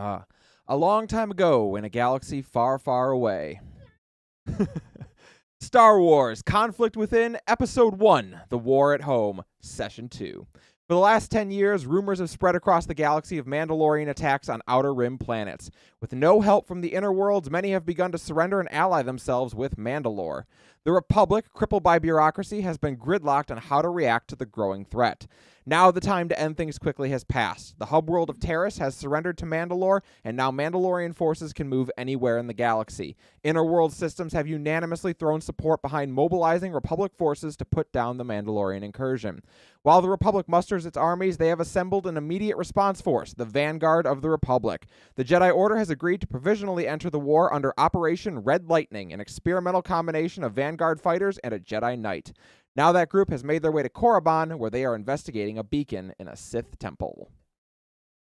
Ah, a long time ago in a galaxy far, far away. Star Wars Conflict Within, Episode 1, The War at Home, Session 2. For the last 10 years, rumors have spread across the galaxy of Mandalorian attacks on Outer Rim planets. With no help from the inner worlds, many have begun to surrender and ally themselves with Mandalore. The Republic, crippled by bureaucracy, has been gridlocked on how to react to the growing threat. Now the time to end things quickly has passed. The hub world of Taris has surrendered to Mandalore, and now Mandalorian forces can move anywhere in the galaxy. Inner world systems have unanimously thrown support behind mobilizing Republic forces to put down the Mandalorian incursion. While the Republic musters its armies, they have assembled an immediate response force, the Vanguard of the Republic. The Jedi Order has agreed to provisionally enter the war under Operation Red Lightning, an experimental combination of Vanguard fighters and a Jedi Knight. Now that group has made their way to Korriban, where they are investigating a beacon in a Sith Temple.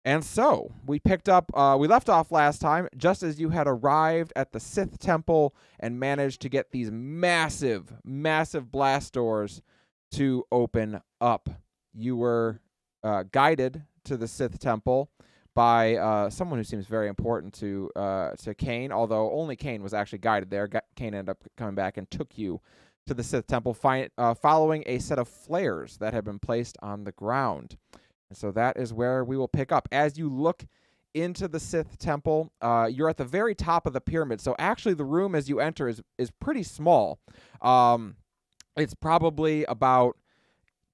And so, we left off last time just as you had arrived at the Sith Temple and managed to get these massive, massive blast doors to open up. You were guided to the Sith Temple by someone who seems very important to Kane, although only Kane was actually guided there. Kane ended up coming back and took you to the Sith Temple, following a set of flares that had been placed on the ground. And so that is where we will pick up. As you look into the Sith Temple, you're at the very top of the pyramid. So actually the room as you enter is pretty small. It's probably about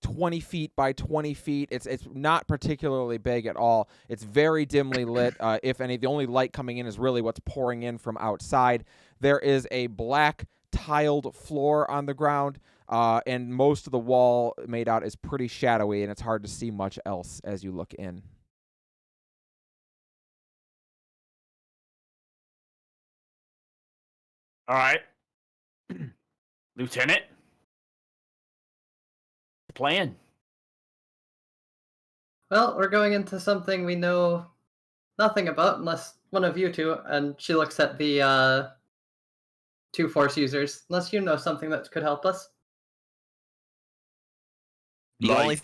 20 feet by 20 feet. It's not particularly big at all. It's very dimly lit. If any, the only light coming in is really what's pouring in from outside. There is a black tiled floor on the ground, and most of the wall made out is pretty shadowy, and it's hard to see much else as you look in. All right. Lieutenant, plan. Well, we're going into something we know nothing about, unless one of you two, and she looks at the two Force users, unless you know something that could help us. The only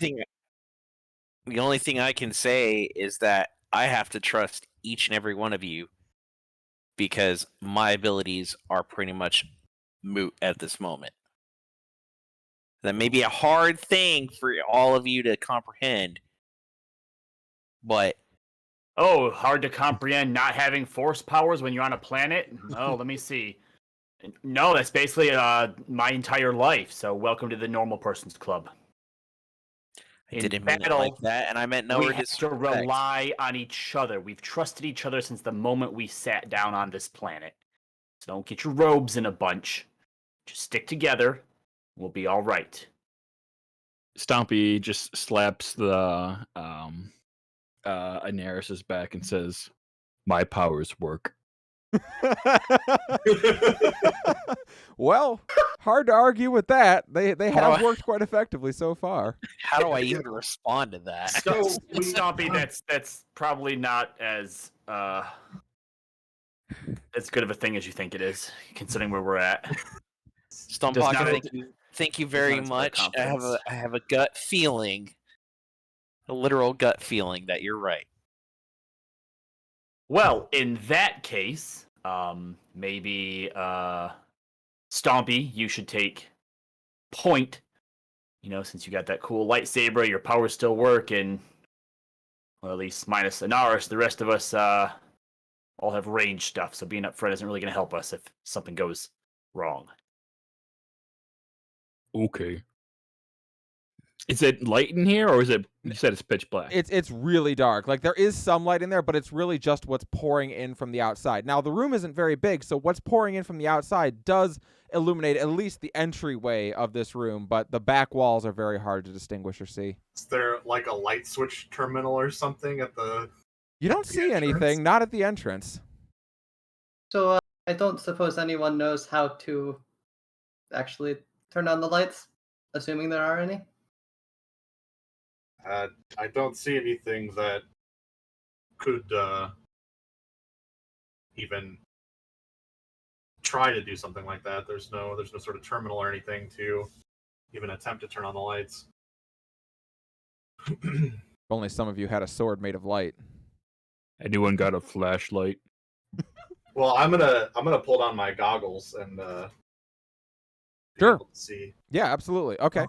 thing I can say is that I have to trust each and every one of you because my abilities are pretty much moot at this moment. That may be a hard thing for all of you to comprehend, but... Oh, hard to comprehend not having force powers when you're on a planet? Oh, let me see. No, that's basically my entire life, so welcome to the normal person's club. I didn't mean it like that, and I meant no we have to rely on each other. We've trusted each other since the moment we sat down on this planet. So don't get your robes in a bunch. Just stick together. We'll be all right. Stompy just slaps the Inaris's back and says, "My powers work." Well, hard to argue with that. They have worked quite effectively so far. How do I even respond to that? So, Stompy, that's probably not as good of a thing as you think it is, considering where we're at. Stompy, thank you very much. I have a gut feeling, a literal gut feeling that you're right. Well, in that case, maybe Stompy, you should take point. You know, since you got that cool lightsaber, your powers still work, and well, at least minus Inaris, the rest of us all have range stuff. So being up front isn't really going to help us if something goes wrong. Okay. Is it light in here, or is it? You said it's pitch black. It's really dark. Like there is some light in there, but it's really just what's pouring in from the outside. Now the room isn't very big, so what's pouring in from the outside does illuminate at least the entryway of this room, but the back walls are very hard to distinguish or see. Is there like a light switch terminal or something at the? You don't see anything, not at the entrance. So I don't suppose anyone knows how to actually turn on the lights, assuming there are any. I don't see anything that could even try to do something like that. There's no sort of terminal or anything to even attempt to turn on the lights. If only some of you had a sword made of light. Anyone got a flashlight? Well, I'm gonna pull down my goggles and be Sure. able to see. Yeah, absolutely. Okay.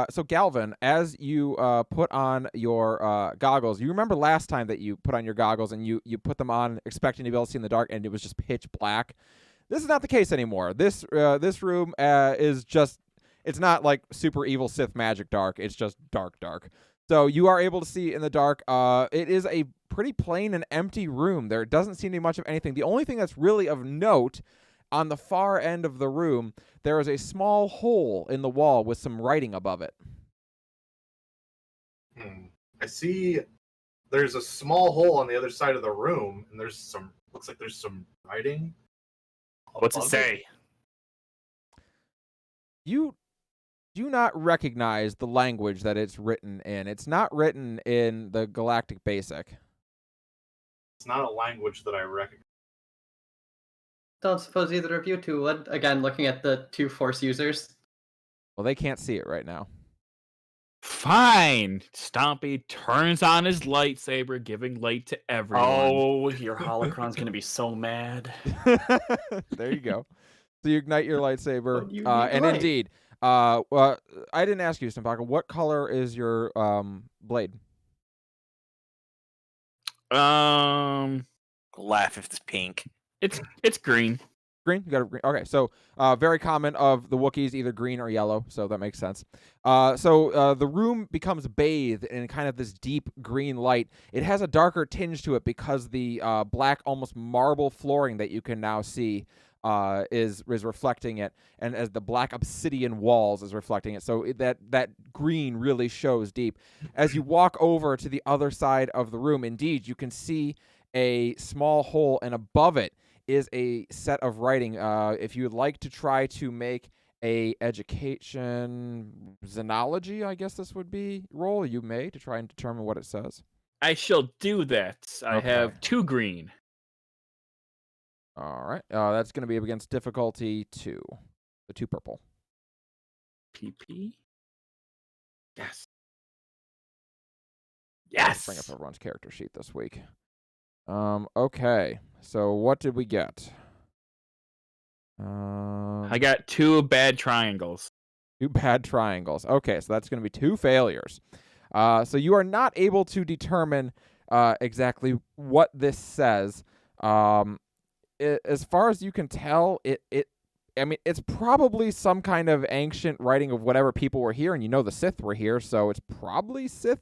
So Galvin, as you put on your goggles, you remember last time that you put on your goggles and you put them on expecting to be able to see in the dark, and it was just pitch black. This is not the case anymore. This room is just, it's not like super evil Sith magic dark. It's just dark. So you are able to see in the dark. It is a pretty plain and empty room. There doesn't seem to be much of anything. The only thing that's really of note, on the far end of the room, there is a small hole in the wall with some writing above it. I see there's a small hole on the other side of the room, and looks like there's some writing. What's it above say? You do not recognize the language that it's written in. It's not written in the Galactic Basic. It's not a language that I recognize. Don't suppose either of you two would. Again, looking at the two Force users. Well, they can't see it right now. Fine. Stompy turns on his lightsaber, giving light to everyone. Oh, your holocron's gonna be so mad. There you go. So you ignite your lightsaber, But you need and light. indeed, well, I didn't ask you, Stumpaka, what color is your blade? Laugh if it's pink. It's green. Green? You got a green. Okay, so very common of the Wookiees, either green or yellow, so that makes sense. So the room becomes bathed in kind of this deep green light. It has a darker tinge to it because the black, almost marble flooring that you can now see is reflecting it, and as the black obsidian walls is reflecting it. So that green really shows deep. As you walk over to the other side of the room, indeed, you can see a small hole, and above it is a set of writing. If you would like to try to make a education xenology, I guess this would be, roll, you may, to try and determine what it says. I shall do that. I Okay. have 2 green. All right. That's going to be against difficulty 2. The 2 purple. PP. Yes. Let's bring up everyone's character sheet this week. Okay. So what did we get? I got 2 bad triangles. 2 bad triangles. Okay, so that's going to be 2 failures. So you are not able to determine exactly what this says. As far as you can tell, I mean, it's probably some kind of ancient writing of whatever people were here, and you know the Sith were here, so it's probably Sith,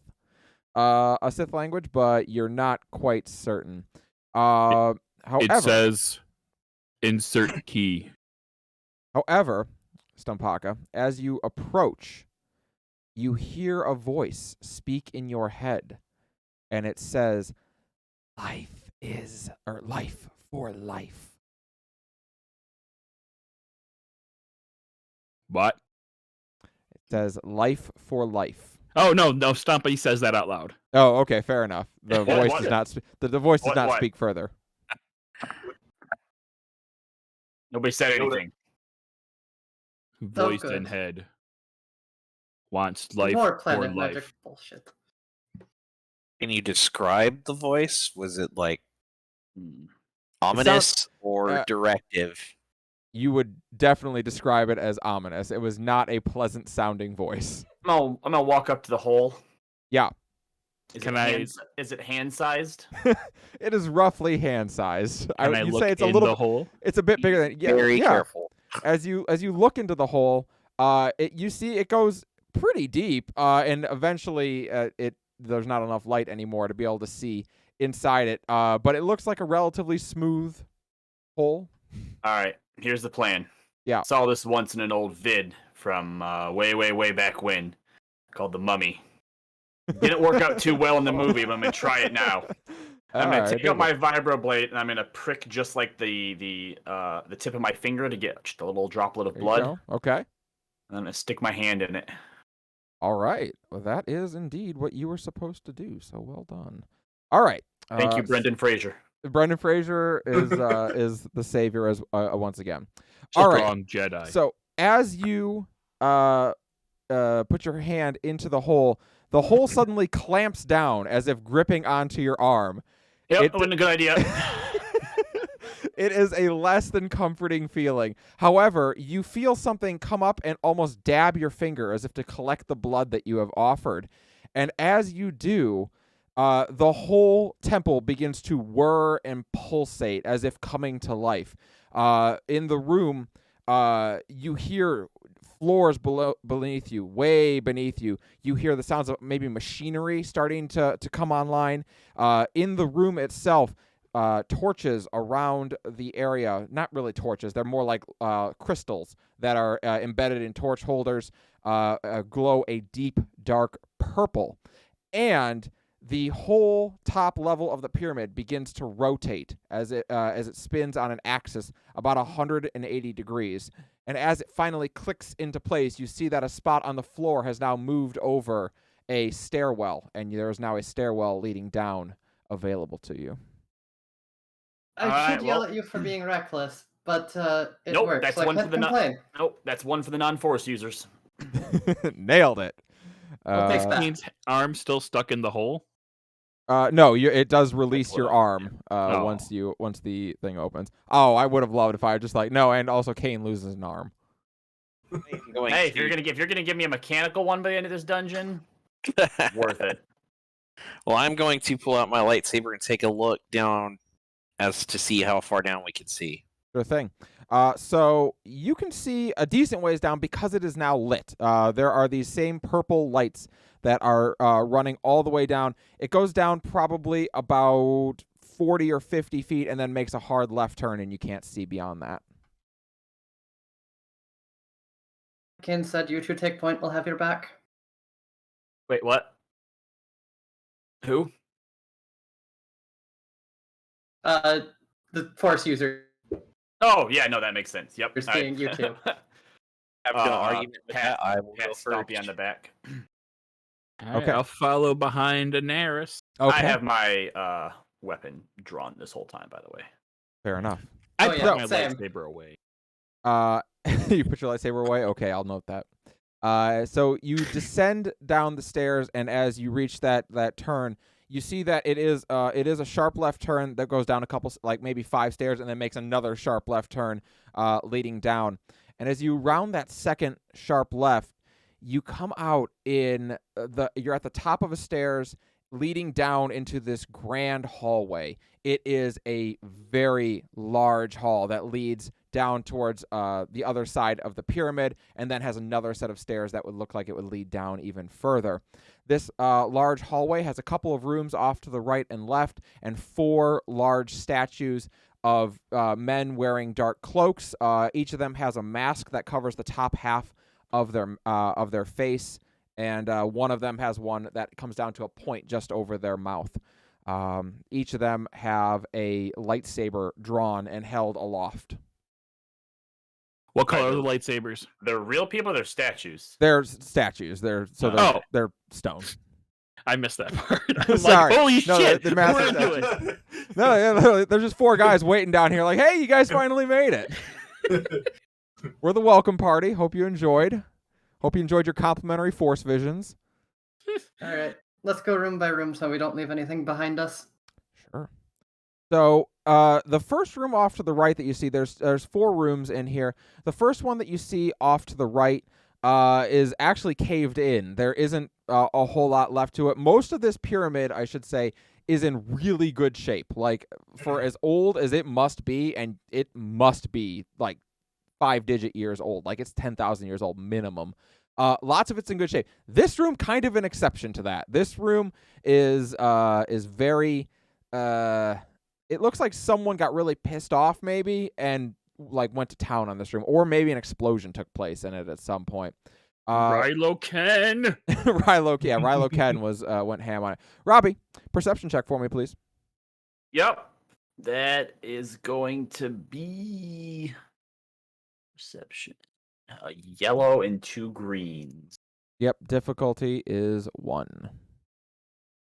a Sith language, but you're not quite certain. However, It says insert key. However, Stumpaka, as you approach, you hear a voice speak in your head, and it says, life for life. What? It says life for life. Oh no, Stompy says that out loud. Oh, okay, fair enough. The voice What? does not the voice does not What? speak further. Nobody said anything. Voice in good. head. Wants life More for planet life. magic bullshit. Can you describe the voice? Was it like ominous or directive? You would definitely describe it as ominous. It was not a pleasant sounding voice. I'm gonna walk up to the hole. Yeah. Is it hand sized? It is roughly hand sized. Can I You'd look say it's in a little the hole? It's a bit bigger than Very careful. As you look into the hole, you see it goes pretty deep, and eventually there's not enough light anymore to be able to see inside it. But it looks like a relatively smooth hole. All right, here's the plan. Yeah. Saw this once in an old vid from way back when, called The Mummy. Didn't work out too well in the movie, but I'm gonna try it now. I'm gonna take out my vibroblade and I'm gonna prick just like the tip of my finger to get just a little droplet of blood. Okay. And I'm gonna stick my hand in it. All right. Well, that is indeed what you were supposed to do. So well done. All right. Thank you, Brendan Fraser. Brendan Fraser is the savior as once again. All right. Strong Jedi. So as you put your hand into the hole suddenly clamps down as if gripping onto your arm, Yep, It- that wasn't a good idea. It is a less than comforting feeling. However, you feel something come up and almost dab your finger as if to collect the blood that you have offered. And as you do, the whole temple begins to whir and pulsate as if coming to life. In the room, you hear floors beneath you, way beneath you. You hear the sounds of maybe machinery starting to come online. In the room itself, torches around the area, not really torches, they're more like crystals that are embedded in torch holders, glow a deep, dark purple. And the whole top level of the pyramid begins to rotate as it spins on an axis about 180 degrees. And as it finally clicks into place, you see that a spot on the floor has now moved over a stairwell, and there is now a stairwell leading down available to you. I Alright, should yell well- at you for being reckless, but it Nope, works. that's So I one for can't the complain. Nope, that's one for the non-force users. Nailed it. We'll fix that. Means arm still stuck in the hole. No, it does release your what I- arm Oh. once the thing opens. Oh, I would have loved if I had just like no, and also Kane loses an arm. I'm going Hey, to... if you're gonna give me a mechanical one by the end of this dungeon, worth it. Well, I'm going to pull out my lightsaber and take a look down as to see how far down we can see. Sure thing. So you can see a decent ways down because it is now lit. There are these same purple lights that are running all the way down. It goes down probably about 40 or 50 feet and then makes a hard left turn, and you can't see beyond that. Ken said you two take point, we'll have your back. Wait, what? Who? The force user Oh, yeah, no, that makes sense. Yep. Just alright. being you two. Have no argument with Pat- that. I will go Pat Stompy first. on the back. All right, Okay. I'll follow behind Daenerys. Okay, I have my weapon drawn this whole time, by the way. fair enough. I Oh, put yeah, my same. lightsaber away. You put your lightsaber away? Okay, I'll note that. So you descend down the stairs, and as you reach that turn, you see that it is a sharp left turn that goes down a couple, like maybe 5 stairs, and then makes another sharp left turn, leading down. And as you round that second sharp left, you come out in you're at the top of a stairs leading down into this grand hallway. It is a very large hall that leads down towards the other side of the pyramid, and then has another set of stairs that would look like it would lead down even further. This large hallway has a couple of rooms off to the right and left, and 4 large statues of men wearing dark cloaks. Each of them has a mask that covers the top half of their face, and one of them has one that comes down to a point just over their mouth. Each of them have a lightsaber drawn and held aloft. What color are the lightsabers? They're real people, they're statues. They're statues. They're stone. I missed that part. I'm Sorry. like, holy No, shit! they're massive what am I statues. doing? No, yeah, literally, there's just 4 guys waiting down here like, hey, you guys finally made it. We're the welcome party. Hope you enjoyed. Hope you enjoyed your complimentary Force visions. All right, let's go room by room so we don't leave anything behind us. Sure. So the first room off to the right that you see, there's 4 rooms in here. The first one that you see off to the right is actually caved in. There isn't a whole lot left to it. Most of this pyramid, I should say, is in really good shape. Like, for as old as it must be, and it must be like 5-digit years old. Like, it's 10,000 years old minimum. Lots of it's in good shape. This room, kind of an exception to that. This room is very. It looks like someone got really pissed off, maybe, and like went to town on this room, or maybe an explosion took place in it at some point. Rilo Ken. Rilo Ken was went ham on it. Robbie, perception check for me, please. Yep. That is going to be perception. Yellow and 2 greens. Yep, difficulty is 1.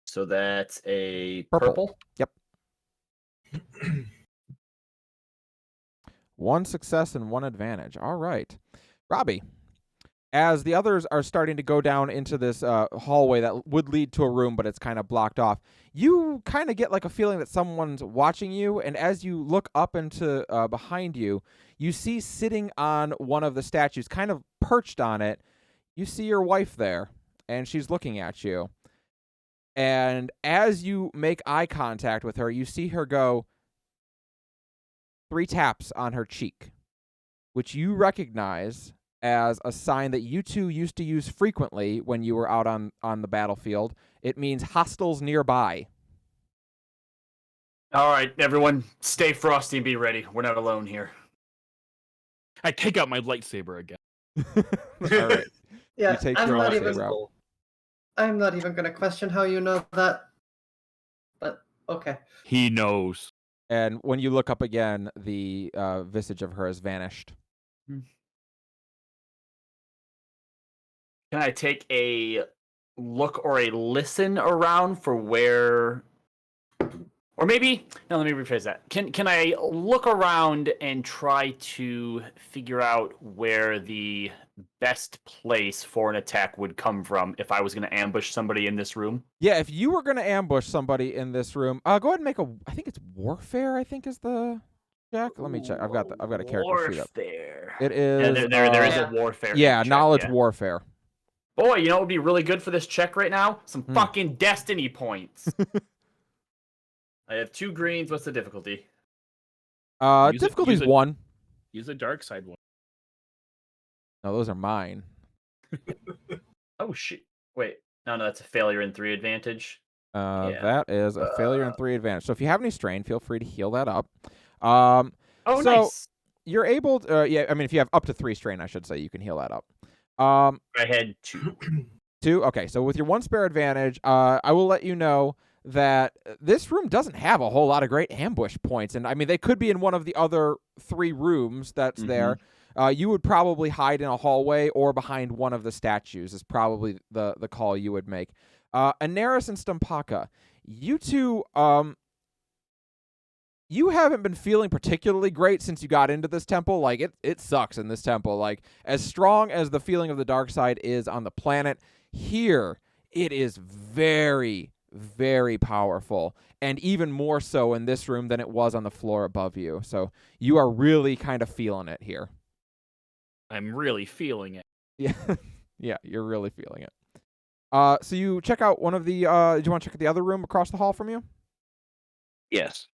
So that's a Purple. purple. Yep. 1 success and 1 advantage. All right. Robbie, As the others are starting to go down into this hallway that would lead to a room, but it's kind of blocked off, you kind of get like a feeling that someone's watching you, and as you look up into behind you, you see sitting on one of the statues, kind of perched on it, you see your wife there, and she's looking at you. And as you make eye contact with her, you see her go 3 taps on her cheek, which you recognize as a sign that you two used to use frequently when you were out on the battlefield. It means hostiles nearby. All right, everyone, stay frosty and be ready. We're not alone here. I take out my lightsaber again. All right. Yeah, You take I'm your not lightsaber even. out. I'm not even going to question how you know that. But okay. He knows. And when you look up again, the visage of her has vanished. Can I take a look or a listen around for where, or maybe no? Let me rephrase that. Can I look around and try to figure out where the best place for an attack would come from if I was going to ambush somebody in this room? Yeah, if you were going to ambush somebody in this room, go ahead and make a. I think it's warfare. I think is the check. Let me check. I've got a character sheet up. Warfare. It Yeah, is. there is Yeah. a warfare. Yeah, check, knowledge yeah. warfare. Boy, you know what would be really good for this check right now? Some Hmm. fucking destiny points. I have 2 greens. What's the difficulty? Difficulty's use it. 1. Use a dark side one. No, those are mine. Oh shit! Wait, no, that's a failure in 3 advantage. Yeah. That is a failure in 3 advantage. So if you have any strain, feel free to heal that up. Oh, so nice. You're able to, yeah, I mean, if you have up to 3 strain, I should say, you can heal that up. I had 2. 2? Okay, so with your 1 spare advantage, I will let you know that this room doesn't have a whole lot of great ambush points. And I mean, they could be in one of the other 3 rooms that's there. You would probably hide in a hallway or behind one of the statues is probably the call you would make. Anaris and Stumpaka, you two, you haven't been feeling particularly great since you got into this temple. Like, it sucks in this temple. Like, as strong as the feeling of the dark side is on the planet, here, it is very, very powerful. And even more so in this room than it was on the floor above you. So you are really kind of feeling it here. I'm really feeling it. Yeah, yeah, you're really feeling it. So you check out one of the, do you want to check out the other room across the hall from you? Yes.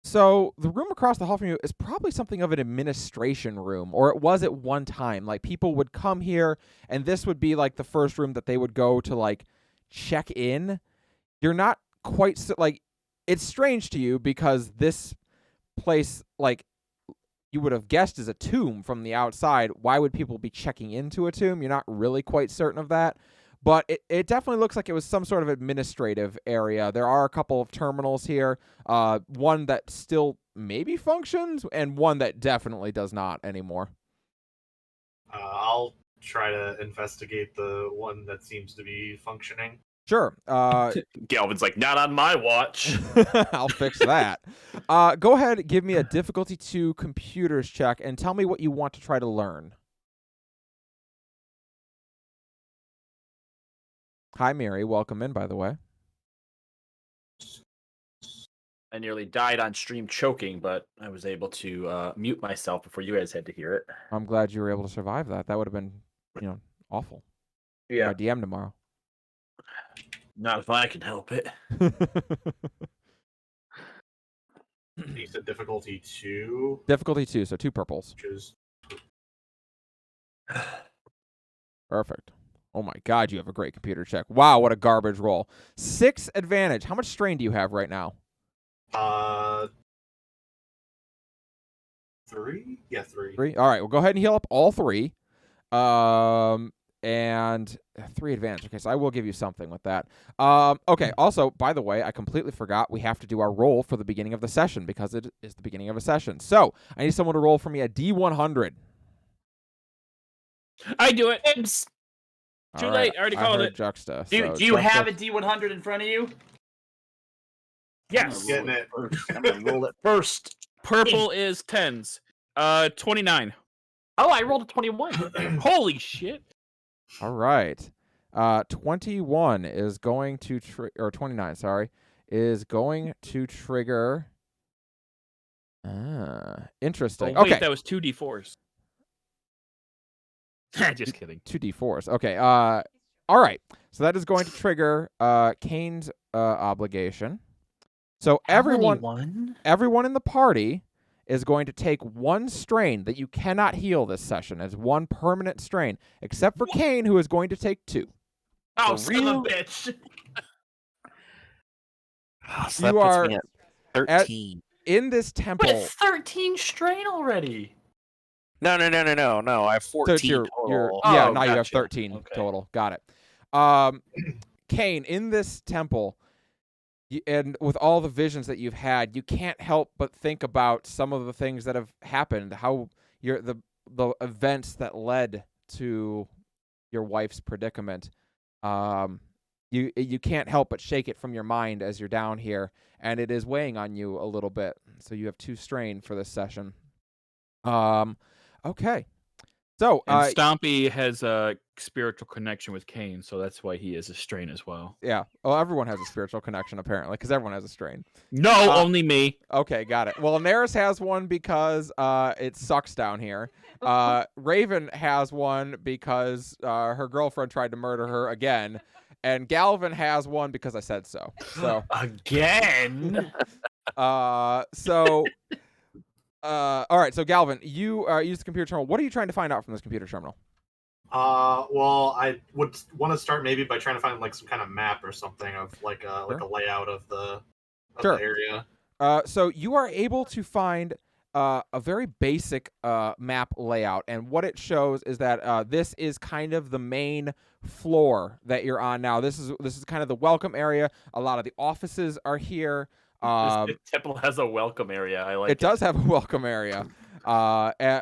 So the room across the hall from you is probably something of an administration room, or it was at one time. Like, people would come here, and this would be like the first room that they would go to, like, check in. You're not quite like, it's strange to you because this place, like, you would have guessed is a tomb from the outside. Why would people be checking into a tomb? You're not really quite certain of that. But it definitely looks like it was some sort of administrative area. There are a couple of terminals here, one that still maybe functions, and one that definitely does not anymore. I'll try to investigate the one that seems to be functioning. Sure. Galvin's like, not on my watch. I'll fix that. Go ahead, give me a difficulty 2 computers check, and tell me what you want to try to learn. Hi, Mary. Welcome in, by the way. I nearly died on stream choking, but I was able to mute myself before you guys had to hear it. I'm glad you were able to survive that. That would have been, awful. Yeah. My DM tomorrow. Not if I can help it. You said difficulty 2, Difficulty 2, so 2 purples. which is Perfect. Oh my god, you have a great computer check. Wow, what a garbage roll. 6 advantage. How much strain do you have right now? 3? Yeah, 3. 3? All right, well, go ahead and heal up all 3. And 3 advantage. Okay, so I will give you something with that. Okay, also, by the way, I completely forgot we have to do our roll for the beginning of the session because it is the beginning of a session. So, I need someone to roll for me a D100. I do it. Too All late. I already called heard it. Juxta. Do so you have a Juxta- D100 in front of you? Yes. Getting it. I'm gonna roll it first. Purple is 10s. 29. Oh, I rolled a 21. Holy shit! All right. 21 is going to or 29, sorry, is going to trigger. Interesting. Oh, wait, okay. that was 2d4s. Just kidding. 2d4s. Okay. All right. So that is going to trigger Kane's obligation. So everyone in the party is going to take one strain that you cannot heal this session as one permanent strain, except for Kane, who is going to take 2. Oh, For son of real? a bitch! Oh, so You that puts are me at 13. In this But temple. it's 13 strain already. No. I have 14 So it's your, total. yeah, Oh, now you have gotcha. 13 Okay. total. Got it. Kane, in this temple, and with all the visions that you've had, you can't help but think about some of the things that have happened, how the events that led to your wife's predicament. You can't help but shake it from your mind as you're down here, and it is weighing on you a little bit. So you have 2 strain for this session. Okay. So And Stompy has a spiritual connection with Kane, so that's why he is a strain as well. yeah. Oh, everyone has a spiritual connection apparently, because everyone has a strain. No, only me. Okay, got it. Well, Neris has one because it sucks down here. Raven has one because her girlfriend tried to murder her again, and Galvin has one because I said so. So Again? all right. So Galvin, you use the computer terminal. What are you trying to find out from this computer terminal? Well, I would want to start maybe by trying to find like some kind of map or something of like a layout of the area. So you are able to find a very basic map layout, and what it shows is that this is kind of the main floor that you're on now. This is kind of the welcome area. A lot of the offices are here. This temple has a welcome area. I like it. It does have a welcome area.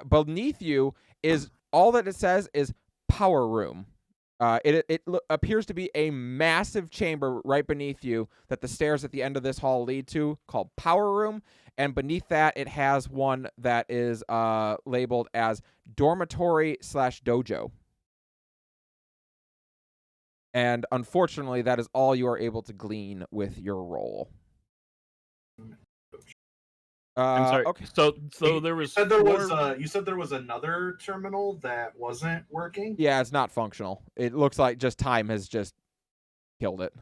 Beneath you is all that it says is power room. It appears to be a massive chamber right beneath you that the stairs at the end of this hall lead to, called power room. And beneath that, it has one that is labeled as dormitory/dojo. And unfortunately, that is all you are able to glean with your roll. I'm sorry. Okay. So there was. You said there was another terminal that wasn't working. Yeah, it's not functional. It looks like just time has just killed it.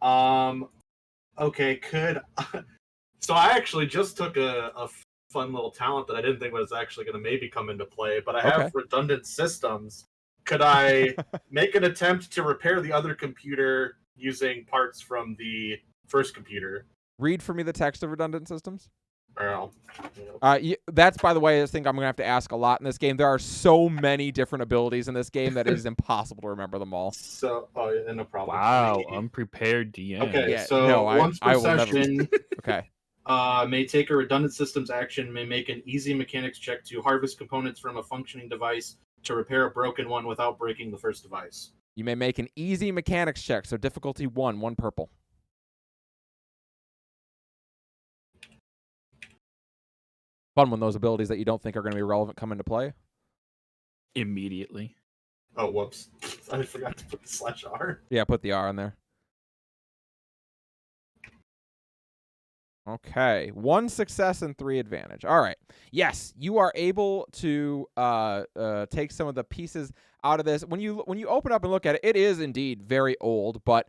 Okay, so I actually just took a fun little talent that I didn't think was actually going to maybe come into play, but I have redundant systems. Could I make an attempt to repair the other computer using parts from the first computer? Read for me the text of redundant systems. Well, that's, by the way, I think I'm going to have to ask a lot in this game. There are so many different abilities in this game that it is impossible to remember them all. So, no problem. Wow, unprepared DM. Okay, Yeah, so no, once per I will never- session, Okay. may take a redundant systems action, may make an easy mechanics check to harvest components from a functioning device to repair a broken one without breaking the first device. You may make an easy mechanics check, so difficulty 1 purple. Fun when those abilities that you don't think are going to be relevant come into play. Immediately. Oh, whoops. I forgot to put the /R. Yeah, put the R in there. Okay, 1 success and 3 advantage. All right. Yes, you are able to take some of the pieces out of this. When you open up and look at it, it is indeed very old, but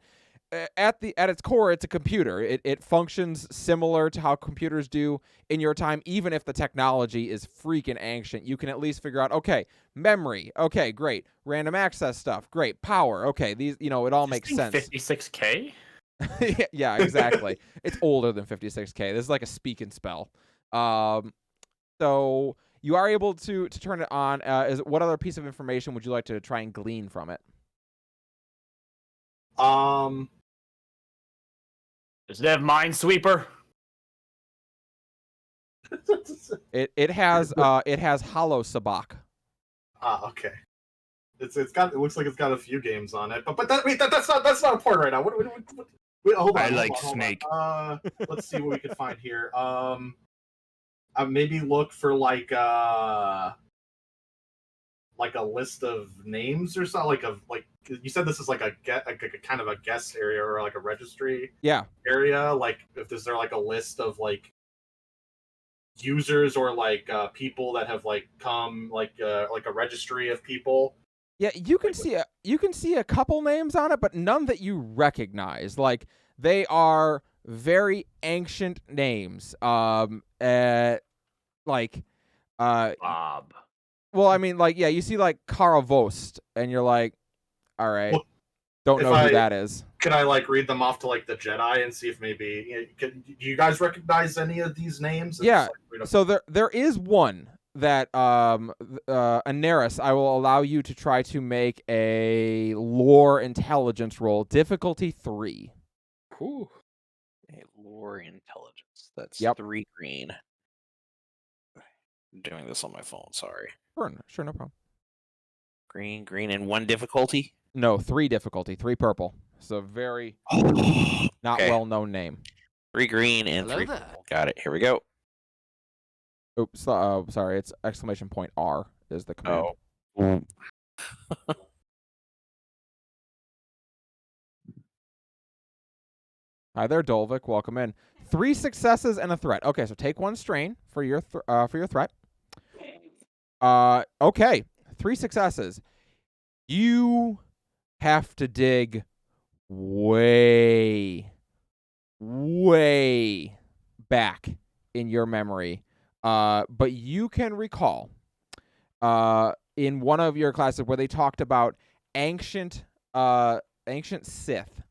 at its core, it's a computer. It functions similar to how computers do in your time, even if the technology is freaking ancient. You can at least figure out, okay, memory, okay, great, random access stuff, great, power, okay, these, it all makes sense. 56K? Yeah, exactly. It's older than 56K. This is like a speak and spell. So you are able to turn it on. What other piece of information would you like to try and glean from it? Does it have Minesweeper? It has Hollow Sabak. Okay. It looks like it's got a few games on it, but that's not important right now. Wait, hold on. Hold Snake. Let's see what we can find here. Maybe look for like like a list of names or something? Like you said, this is like a kind of a guest area or like a registry area. Like, is there like a list of like users or like people that have like come like a registry of people? Yeah, you can see a couple names on it, but none that you recognize. Like, they are very ancient names. Bob. Well, I mean, like, yeah, you see like Karavost, and you're like, all right, Well, don't know who that is. Could I like read them off to like the Jedi and see if maybe do you guys recognize any of these names? Yeah. So there is one that Aneris, I will allow you to try to make a lore intelligence roll, difficulty 3. Ooh. A lore intelligence. That's Yep. 3 green. I'm doing this on my phone, sorry. Sure, no problem. Green, and 1 difficulty? No, 3 difficulty, 3 purple. So very not well-known name. 3 green and 3 purple. Got it. Here we go. Oops, sorry, it's exclamation point R is the command. Oh. Hi there, Dolvik. Welcome in. 3 successes and a threat. Okay, so take 1 strain for your threat. Okay, 3 successes. You have to dig way back in your memory, but you can recall in one of your classes where they talked about ancient Sith.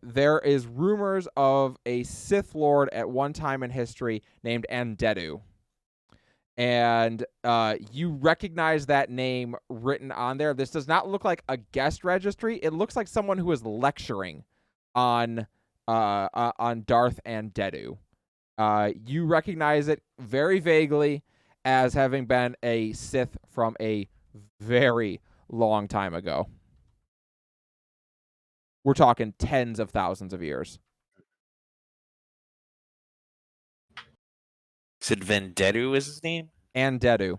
There is rumors of a Sith Lord at one time in history named Andedu. And you recognize that name written on there. This does not look like a guest registry. It looks like someone who is lecturing on Darth Andedu. You recognize it very vaguely as having been a Sith from a very long time ago. We're talking tens of thousands of years. Said Vendettu is his name? Andedu.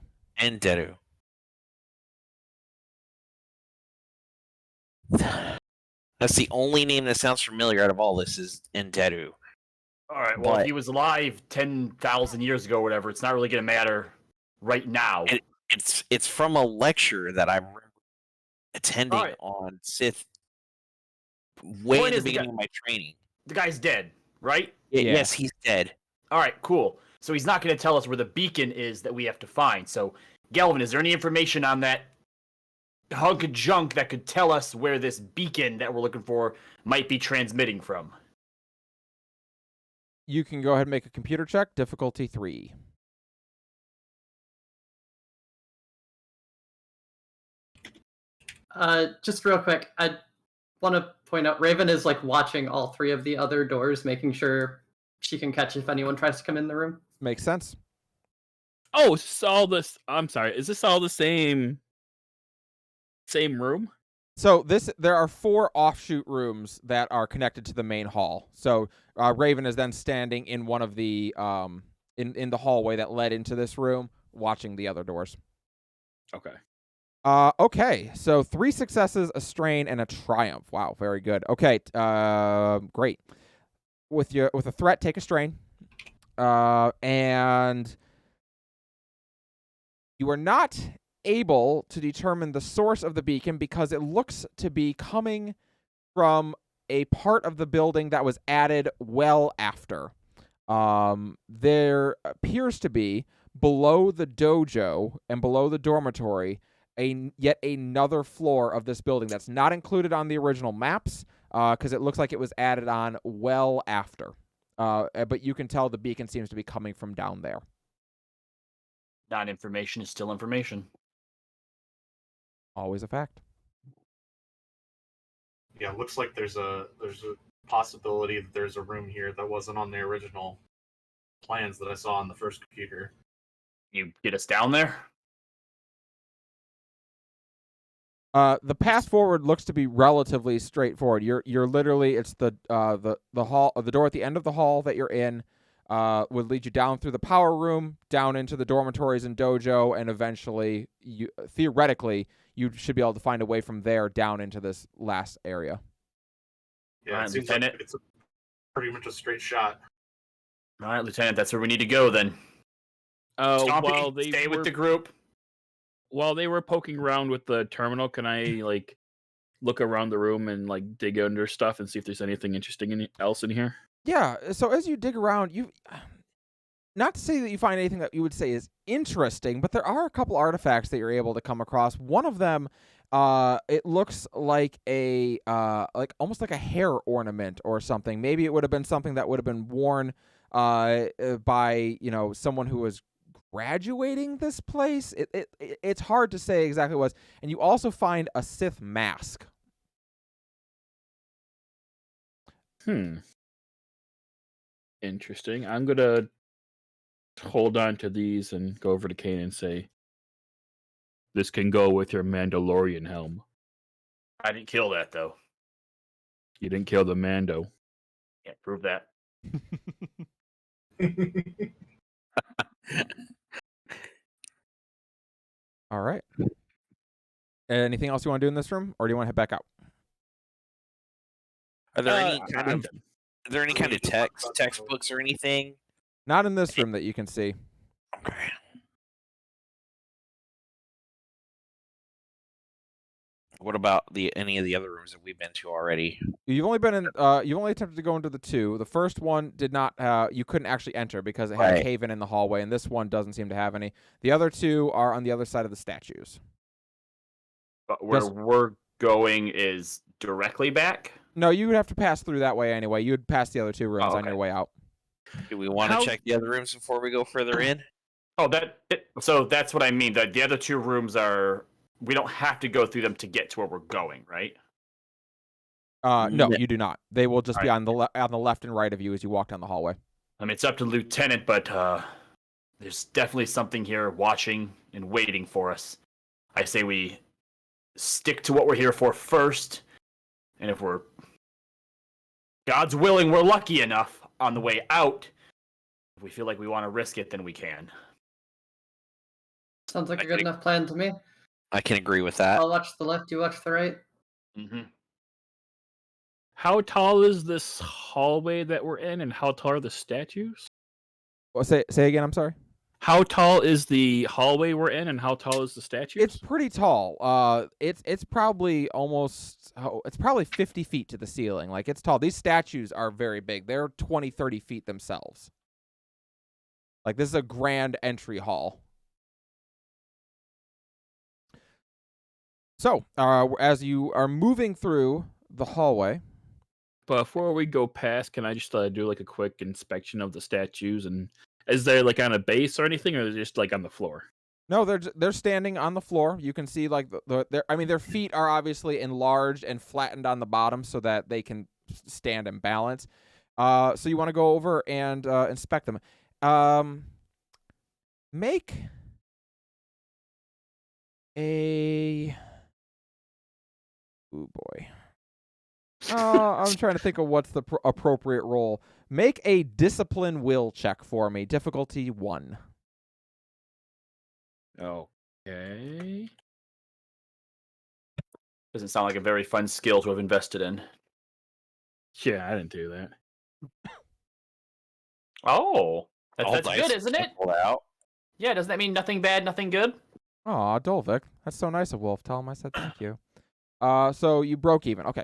That's the only name that sounds familiar out of all this is Vendettu. All right, well, if he was alive 10,000 years ago or whatever, it's not really going to matter right now. It's from a lecture that I remember attending on Sith way in the beginning of my training. The guy's dead, right? Yeah. Yes, he's dead. All right, cool. So he's not going to tell us where the beacon is that we have to find. So, Galvin, is there any information on that hunk of junk that could tell us where this beacon that we're looking for might be transmitting from? You can go ahead and make a computer check, difficulty 3. Just real quick, I want to point out Raven is like watching all 3 of the other doors, making sure she can catch if anyone tries to come in the room. Makes sense. Oh, I'm sorry. Is this all the same room? So there are 4 offshoot rooms that are connected to the main hall. So Raven is then standing in one of the in the hallway that led into this room, watching the other doors. Okay. Okay. So 3 successes, a strain, and a triumph. Wow, very good. Okay. Great. With a threat, take a strain. And you are not able to determine the source of the beacon because it looks to be coming from a part of the building that was added well after. There appears to be below the dojo and below the dormitory yet another floor of this building that's not included on the original maps because it looks like it was added on well after. But you can tell the beacon seems to be coming from down there. Non-information is still information. Always a fact. Yeah, it looks like there's a possibility that there's a room here that wasn't on the original plans that I saw on the first computer. You get us down there? The path forward looks to be relatively straightforward. You're literally, it's the hall, the door at the end of the hall that you're in. would lead you down through the power room, down into the dormitories and dojo, and eventually, theoretically, you should be able to find a way from there down into this last area. Yeah, it seems like it's pretty much a straight shot. All right, Lieutenant, that's where we need to go then. While they stay were, with the group. While they were poking around with the terminal, can I look around the room and dig under stuff and see if there's anything interesting else in here? Yeah. So as you dig around, not to say that you find anything that you would say is interesting, but there are a couple artifacts that you're able to come across. One of them, it looks like almost like a hair ornament or something. Maybe it would have been something that would have been worn by someone who was graduating this place. It's hard to say exactly what it was. And you also find a Sith mask. Interesting. I'm gonna hold on to these and go over to Kane and say, "This can go with your Mandalorian helm." I didn't kill that though. You didn't kill the Mando. Can't prove that. All right. Anything else you want to do in this room, or do you want to head back out? Are there any kind of textbooks or anything? Not in this room that you can see. Okay. What about any of the other rooms that we've been to already? You've only been in. You only attempted to go into the two. The first one did not. You couldn't actually enter because it had a cave-in in the hallway, and this one doesn't seem to have any. The other two are on the other side of the statues. But where we're going is directly back? No, you would have to pass through that way anyway. You would pass the other two rooms on your way out. Do we want to check the other rooms before we go further in? Oh, so that's what I mean. The other two rooms are. We don't have to go through them to get to where we're going, right? No, you do not. They will just be on the left and right of you as you walk down the hallway. I mean, it's up to Lieutenant, but there's definitely something here watching and waiting for us. I say we stick to what we're here for first, and if we're God's willing, we're lucky enough on the way out. If we feel like we want to risk it, then we can. Sounds like a good enough plan to me. I can agree with that. I'll watch the left, you watch the right. Mm-hmm. How tall is this hallway that we're in, and how tall are the statues? Well, say again. I'm sorry. How tall is the hallway we're in, and how tall is the statues? It's pretty tall. It's probably it's probably 50 feet to the ceiling. Like, it's tall. These statues are very big. They're 20, 30 feet themselves. Like, this is a grand entry hall. So, as you are moving through the hallway. Before we go past, can I just do a quick inspection of the statues? And is there on a base or anything, or is it just on the floor? No, they're standing on the floor. You can see their feet are obviously enlarged and flattened on the bottom so that they can stand and balance. So you want to go over and inspect them. Make a. Ooh boy. I'm trying to think of what's the appropriate role. Make a discipline will check for me. Difficulty 1. Okay. Doesn't sound like a very fun skill to have invested in. Yeah, I didn't do that. Oh, that's good, isn't it? Out. Yeah, doesn't that mean nothing bad, nothing good? Aw, Dolvik. That's so nice of Wolf. Tell him I said thank you. So you broke even. Okay.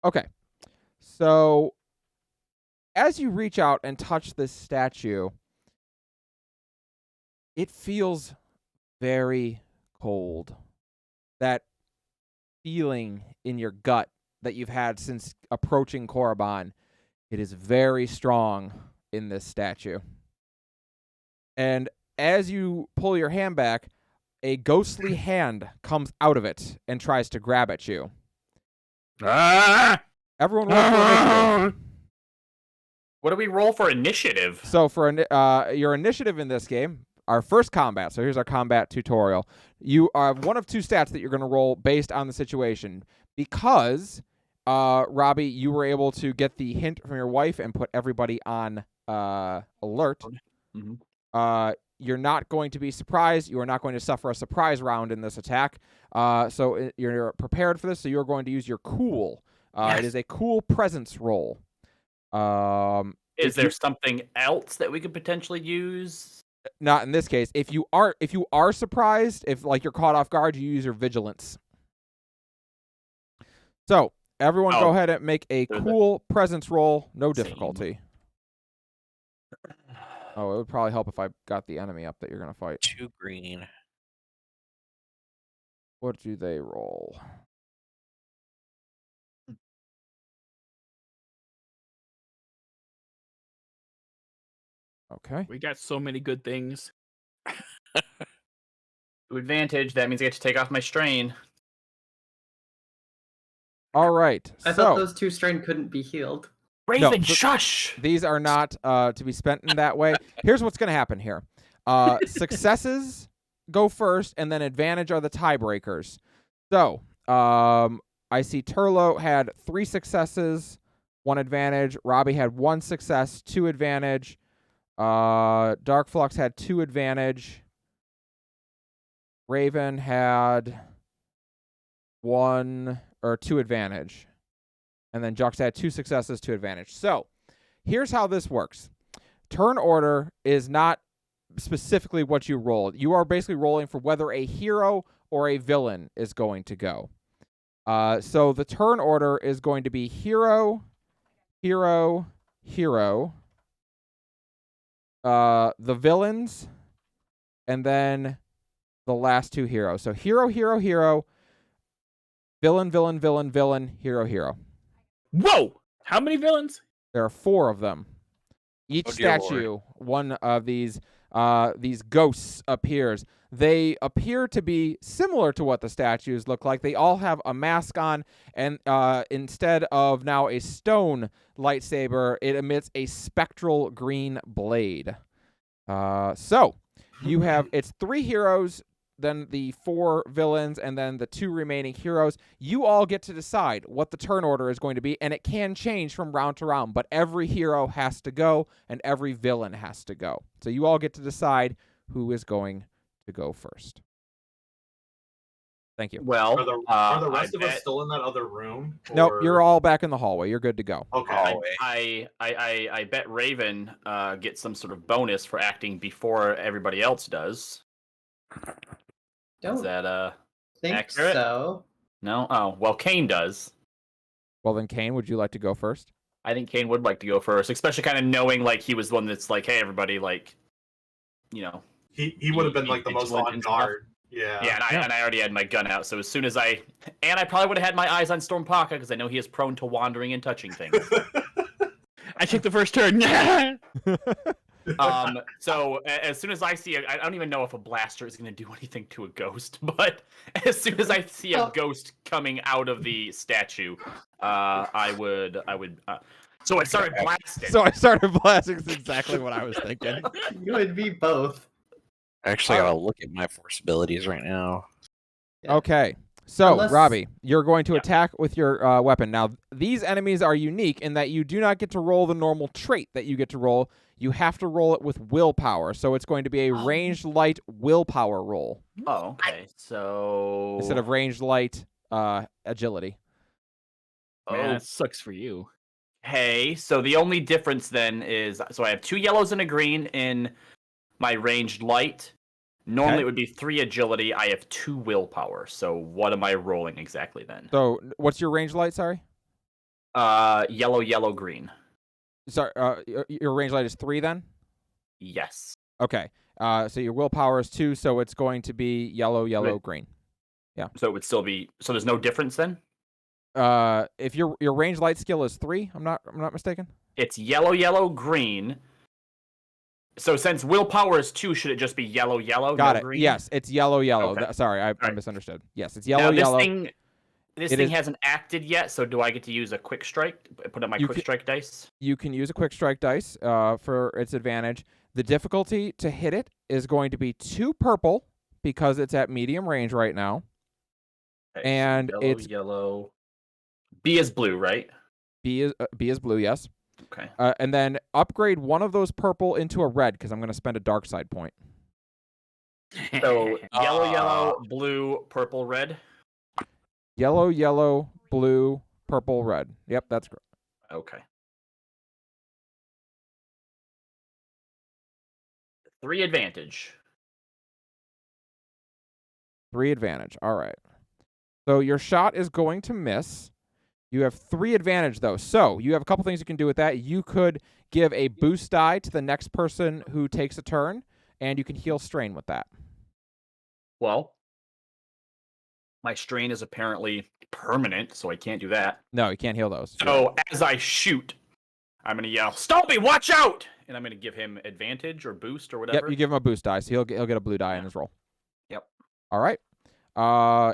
Okay. So as you reach out and touch this statue, it feels very cold. That feeling in your gut that you've had since approaching Korriban, it is very strong in this statue. And as you pull your hand back, a ghostly hand comes out of it and tries to grab at you. Everyone roll for initiative. What do we roll for initiative? So for your initiative in this game, our first combat, so here's our combat tutorial. You have one of two stats that you're going to roll based on the situation. Because Robbie, you were able to get the hint from your wife and put everybody on alert. Mhm. You're not going to be surprised. You are not going to suffer a surprise round in this attack. So you're prepared for this. So you're going to use your cool. It is a cool presence roll. Is there something else that we could potentially use? Not in this case. If you are surprised, if like you're caught off guard, you use your vigilance. So everyone, go ahead and make a cool presence roll. No difficulty. Oh, it would probably help if I got the enemy up that you're gonna fight. 2 green. What do they roll? Okay. We got so many good things. Advantage. That means I get to take off my strain. All right. I thought those 2 strain couldn't be healed. Raven, shush! These are not to be spent in that way. Here's what's going to happen here. Successes go first, and then advantage are the tiebreakers. So, I see Turlo had 3 successes, 1 advantage. Robbie had 1 success, 2 advantage. Dark Flux had 2 advantage. Raven had 1 or 2 advantage. And then Jux had 2 successes, 2 advantage. So, here's how this works. Turn order is not specifically what you rolled. You are basically rolling for whether a hero or a villain is going to go. So the turn order is going to be hero, hero, hero, the villains, and then the last 2 heroes. So hero, hero, hero, villain, villain, villain, villain, hero, hero. Whoa! How many villains? There are 4 of them. Each statue, one of these ghosts appears. They appear to be similar to what the statues look like. They all have a mask on, and instead of now a stone lightsaber, it emits a spectral green blade. So you have, it's 3 heroes, then the 4 villains, and then the 2 remaining heroes. You all get to decide what the turn order is going to be, and it can change from round to round, but every hero has to go, and every villain has to go. So you all get to decide who is going to go first. Thank you. Well, are the rest of us still in that other room? Nope, you're all back in the hallway. You're good to go. Okay. I bet Raven gets some sort of bonus for acting before everybody else does. Don't Is that think accurate? so. No? Oh, well, Kane does. Well, then, Kane, would you like to go first? I think Kane would like to go first, especially kind of knowing like he was the one that's like, hey, everybody, like, you know. He would have been like the most on guard. Yeah. Yeah, and I already had my gun out, so as soon as I probably would have had my eyes on Storm Paka because I know he is prone to wandering and touching things. I took the first turn. So as soon as I see I don't even know if a blaster is going to do anything to a ghost, but as soon as I see a ghost coming out of the statue, I would. So I started blasting. So I started blasting. That's exactly what I was thinking. You would be both. Actually, I'll look at my force abilities right now. Yeah. Okay. So, Unless- Robbie, you're going to attack with your weapon. Now, these enemies are unique in that you do not get to roll the normal trait that you get to roll. You have to roll it with willpower. So it's going to be a ranged light willpower roll. Oh, okay. So Instead of ranged light agility. Man, that sucks for you. Hey, so the only difference then is, so I have 2 yellows and a green in my ranged light. Normally it would be 3 agility. I have 2 willpower. So what am I rolling exactly then? So what's your ranged light, sorry? Yellow, yellow, green. Sorry, your ranged light is 3 then? Yes. Okay. So your willpower is 2, so it's going to be yellow, yellow, Right. green. Yeah. So it would still be, so there's no difference then? If your ranged light skill is 3, I'm not mistaken. It's yellow, yellow, green. So since willpower is 2, should it just be yellow, yellow? Got no it. Green? Yes, it's yellow, yellow. Okay. Sorry, I right. misunderstood. Yes, it's Now, yellow, this yellow. This It thing is- hasn't acted yet, so do I get to use a quick strike? Put up my You quick ca- strike dice? You can use a quick strike dice for its advantage. The difficulty to hit it is going to be 2 purple because it's at medium range right now. Okay, so And yellow, it's yellow, B is blue, right? B is blue, yes. Okay. And then upgrade one of those purple into a red because I'm going to spend a dark side point. So yellow, blue, purple, red. Yellow, blue, purple, red. Yep, that's great. Okay. 3 advantage. 3 advantage. All right. So your shot is going to miss. You have 3 advantage, though. So you have a couple things you can do with that. You could give a boost die to the next person who takes a turn, and you can heal strain with that. Well, my strain is apparently permanent, so I can't do that. No, you can't heal those. So as I shoot, I'm going to yell, Stumpy, watch out! And I'm going to give him advantage or boost or whatever. Yep, you give him a boost die, so he'll get a blue die in his roll. Yep. All right.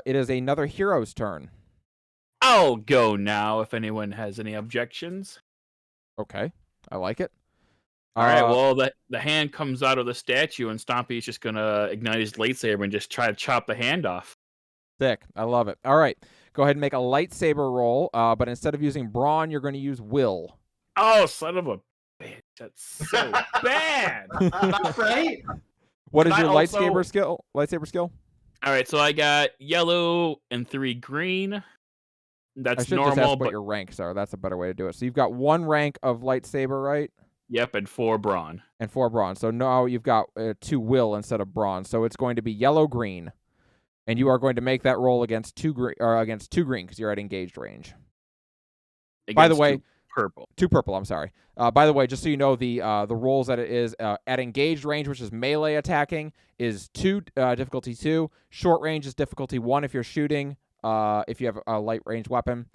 It is another hero's turn. I'll go now if anyone has any objections. Okay, I like it. All right, well, the hand comes out of the statue, and Stompy's just going to ignite his lightsaber and just try to chop the hand off. Sick. I love it. All right, go ahead and make a lightsaber roll, but instead of using brawn, you're going to use will. Oh, son of a bitch. That's so bad. Right? What is Can I your also- lightsaber skill? All right, so I got yellow and 3 green. I That's should just normal, ask what but your ranks are. That's a better way to do it. So you've got 1 rank of lightsaber, right? yep, and 4 brawn. And 4 brawn. So now you've got 2 will instead of brawn. So it's going to be yellow green, and you are going to make that roll against 2 green because you're at engaged range. By the Against way, 2 purple. 2 purple. I'm sorry. By the way, just so you know, the rolls that it is at engaged range, which is melee attacking, is 2 difficulty 2. Short range is difficulty 1 if you're shooting. If you have a light range weapon.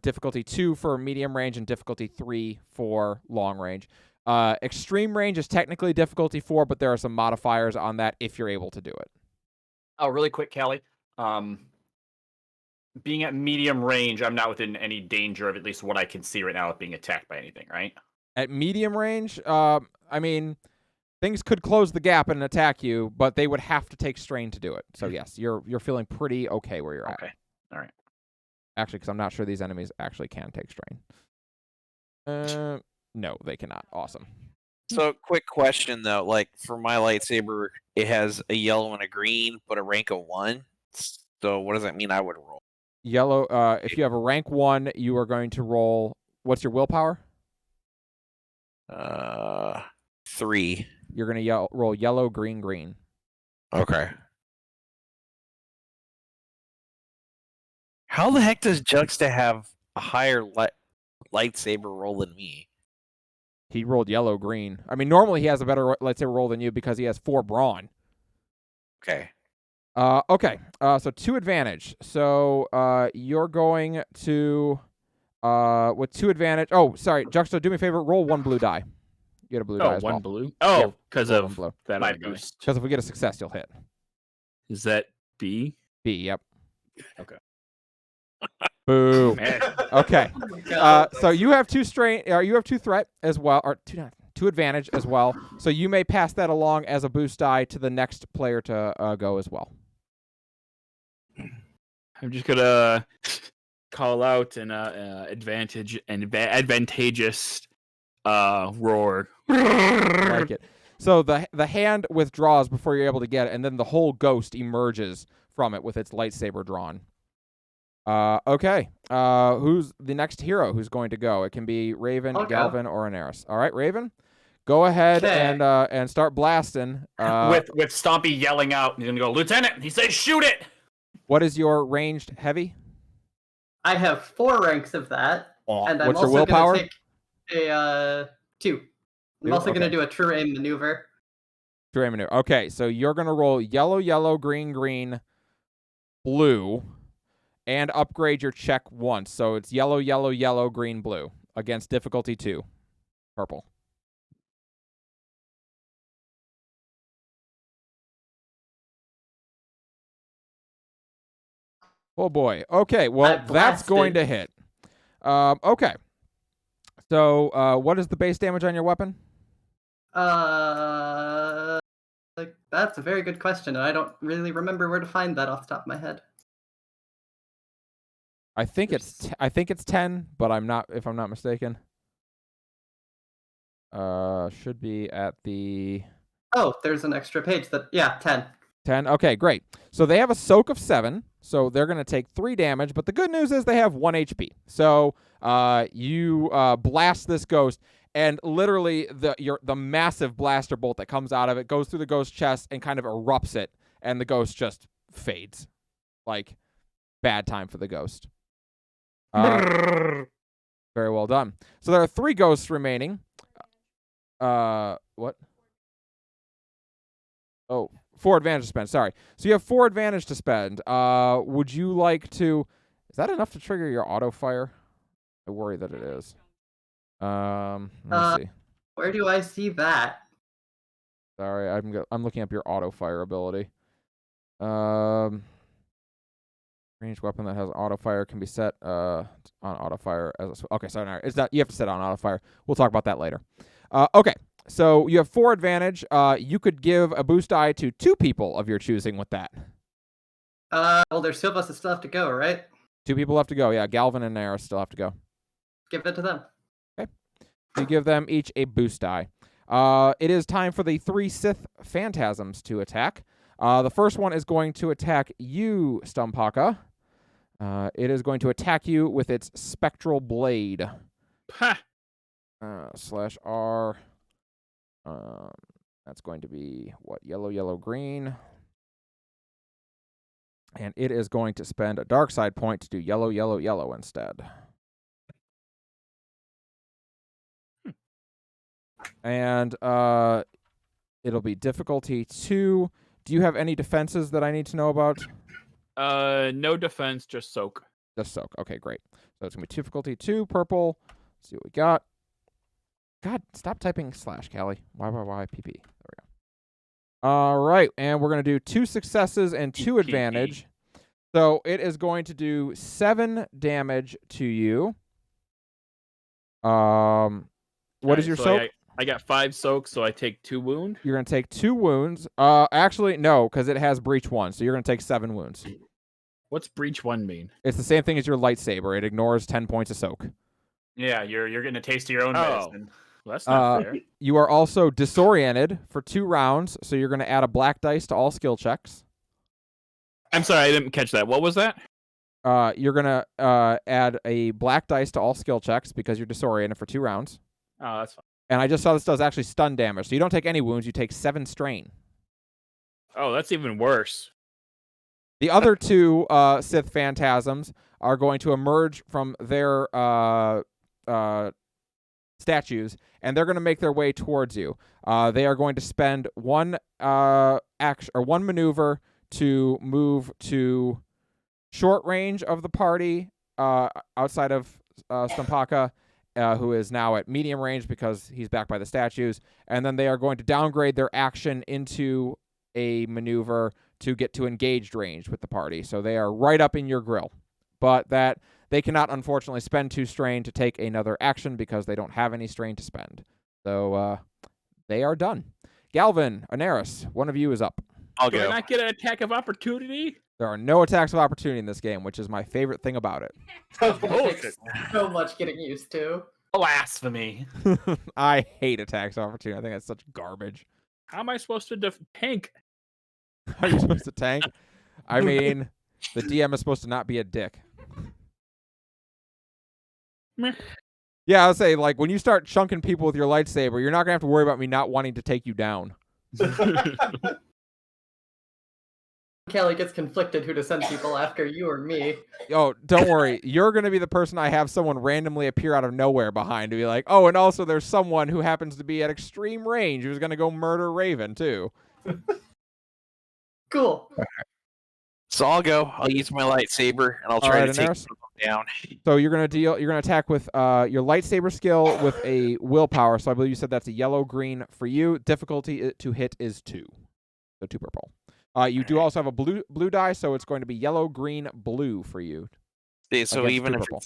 Difficulty 2 for medium range and difficulty 3 for long range. Extreme range is technically difficulty 4, but there are some modifiers on that if you're able to do it. Oh, really quick, Callie. Being at medium range, I'm not within any danger of at least what I can see right now of being attacked by anything, right? At medium range, I mean, things could close the gap and attack you, but they would have to take strain to do it. So yes, you're feeling pretty okay where you're at. Okay. All right. Actually, because I'm not sure these enemies actually can take strain. No, they cannot. Awesome. So, quick question though, like for my lightsaber, it has a yellow and a green, but a rank of 1. So, what does that mean? I would roll Yellow. If you have a rank 1, you are going to roll. What's your willpower? 3. You're going to roll yellow, green, green. Okay. How the heck does Juxta have a higher lightsaber roll than me? He rolled yellow, green. I mean, normally he has a better lightsaber roll than you because he has 4 brawn. Okay. Okay. So 2 advantage. So you're going to with 2 advantage. Oh, sorry, Juxta, do me a favor. Roll 1 blue die. You get a blue die Oh, as 1 well. blue? Oh, Yep, because roll 1 of blue. that My other guy. boost. Because if we get a success, you'll hit. Is that B? B. Yep. Okay. Boo. Man. Okay. Oh my God. So you have 2 strain. You have 2 threat as well, or 2 advantage as well. So you may pass that along as a boost die to the next player to go as well. I'm just gonna call out an advantageous roar. Like it. So the hand withdraws before you're able to get it, and then the whole ghost emerges from it with its lightsaber drawn. Okay. Who's the next hero who's going to go? It can be Raven, I'll go. Galvin, or Anaris. All right, Raven, go ahead Okay. and start blasting. With Stompy yelling out, he's gonna go, Lieutenant. He says, shoot it. What is your ranged heavy? I have 4 ranks of that, and I'm What's your also willpower? going to take a 2. I'm 2? also going to Okay. do a true aim maneuver. Terrain maneuver. Okay, so you're gonna roll yellow, yellow, green, green, blue, and upgrade your check once. So it's yellow, yellow, yellow, green, blue against difficulty 2, purple. Oh boy. Okay, well that's going to hit. Okay. So what is the base damage on your weapon? That's a very good question, and I don't really remember where to find that off the top of my head. I think it's 10, but I'm not if I'm not mistaken. Should be at the Oh, there's an extra page that 10. 10. Okay, great. So they have a soak of 7, so they're going to take 3 damage, but the good news is they have 1 HP. So you blast this ghost, and literally the massive blaster bolt that comes out of it goes through the ghost's chest and kind of erupts it, and the ghost just fades. Like, bad time for the ghost. Very well done. So there are 3 ghosts remaining. What? Oh, 4 advantage to spend. Sorry. So you have 4 advantage to spend. Would you like to? Is that enough to trigger your auto fire? I worry that it is. Let me see. Where do I see that? Sorry, I'm looking up your auto fire ability. Ranged weapon that has auto fire can be set on auto fire as okay. So no, it's not. You have to set on auto fire. We'll talk about that later. Okay. So you have 4 advantage. You could give a boost die to 2 people of your choosing with that. Well, there's 2 of us that still have to go, right? 2 people have to go. Yeah, Galvin and Naris still have to go. Give it to them. Okay. You give them each a boost die. It is time for the 3 Sith Phantasms to attack. The first one is going to attack you, Stumpaka. It is going to attack you with its Spectral Blade. Ha! /R. That's going to be, what, yellow, yellow, green. And it is going to spend a dark side point to do yellow, yellow, yellow instead. And it'll be difficulty 2. Do you have any defenses that I need to know about? No defense, just soak. Just soak. Okay, great. So it's going to be difficulty 2, purple. Let's see what we got. God, stop typing / Callie. YYYPP. There we go. All right, and we're going to do 2 successes and 2 advantage. So it is going to do 7 damage to you. What is your soak? I got 5 soaks, so I take 2 wound. You're going to take 2 wounds. Actually, no, because it has breach 1, so you're going to take 7 wounds. What's breach 1 mean? It's the same thing as your lightsaber. It ignores 10 points of soak. Yeah, you're getting a taste of your own medicine. Well, that's not fair. You are also disoriented for 2 rounds, so you're going to add a black dice to all skill checks. I'm sorry, I didn't catch that. What was that? You're going to add a black dice to all skill checks because you're disoriented for 2 rounds. Oh, that's fine. And I just saw this does actually stun damage. So you don't take any wounds, you take 7 strain. Oh, that's even worse. The other 2 Sith Phantasms are going to emerge from their statues, and they're going to make their way towards you. They are going to spend 1 action or 1 maneuver to move to short range of the party outside of Stumpaka, who is now at medium range because he's back by the statues, and then they are going to downgrade their action into a maneuver to get to engaged range with the party. So they are right up in your grill, but that they cannot unfortunately spend 2 strain to take another action because they don't have any strain to spend. So they are done. Galvin, Anaris, one of you is up. I'll Do I go. not get an attack of opportunity? There are no attacks of opportunity in this game, which is my favorite thing about it. Takes so much getting used to. Blasphemy. I hate attacks of opportunity. I think that's such garbage. How am I supposed to tank? How are you supposed to tank? I mean, the DM is supposed to not be a dick. Meh. Yeah, I would say, like, when you start chunking people with your lightsaber, you're not going to have to worry about me not wanting to take you down. Kelly gets conflicted who to send people after, you or me. Oh, don't worry. You're going to be the person I have someone randomly appear out of nowhere behind to be like, oh, and also there's someone who happens to be at extreme range who's going to go murder Raven, too. Cool. So I'll go. I'll use my lightsaber and I'll try to take Anaris? them down. So you're going to attack with your lightsaber skill with a willpower. So I believe you said that's a yellow-green for you. Difficulty to hit is 2. So 2 purple. You do also have a blue die, so it's going to be yellow, green, blue for you. So Against even 2 if purple.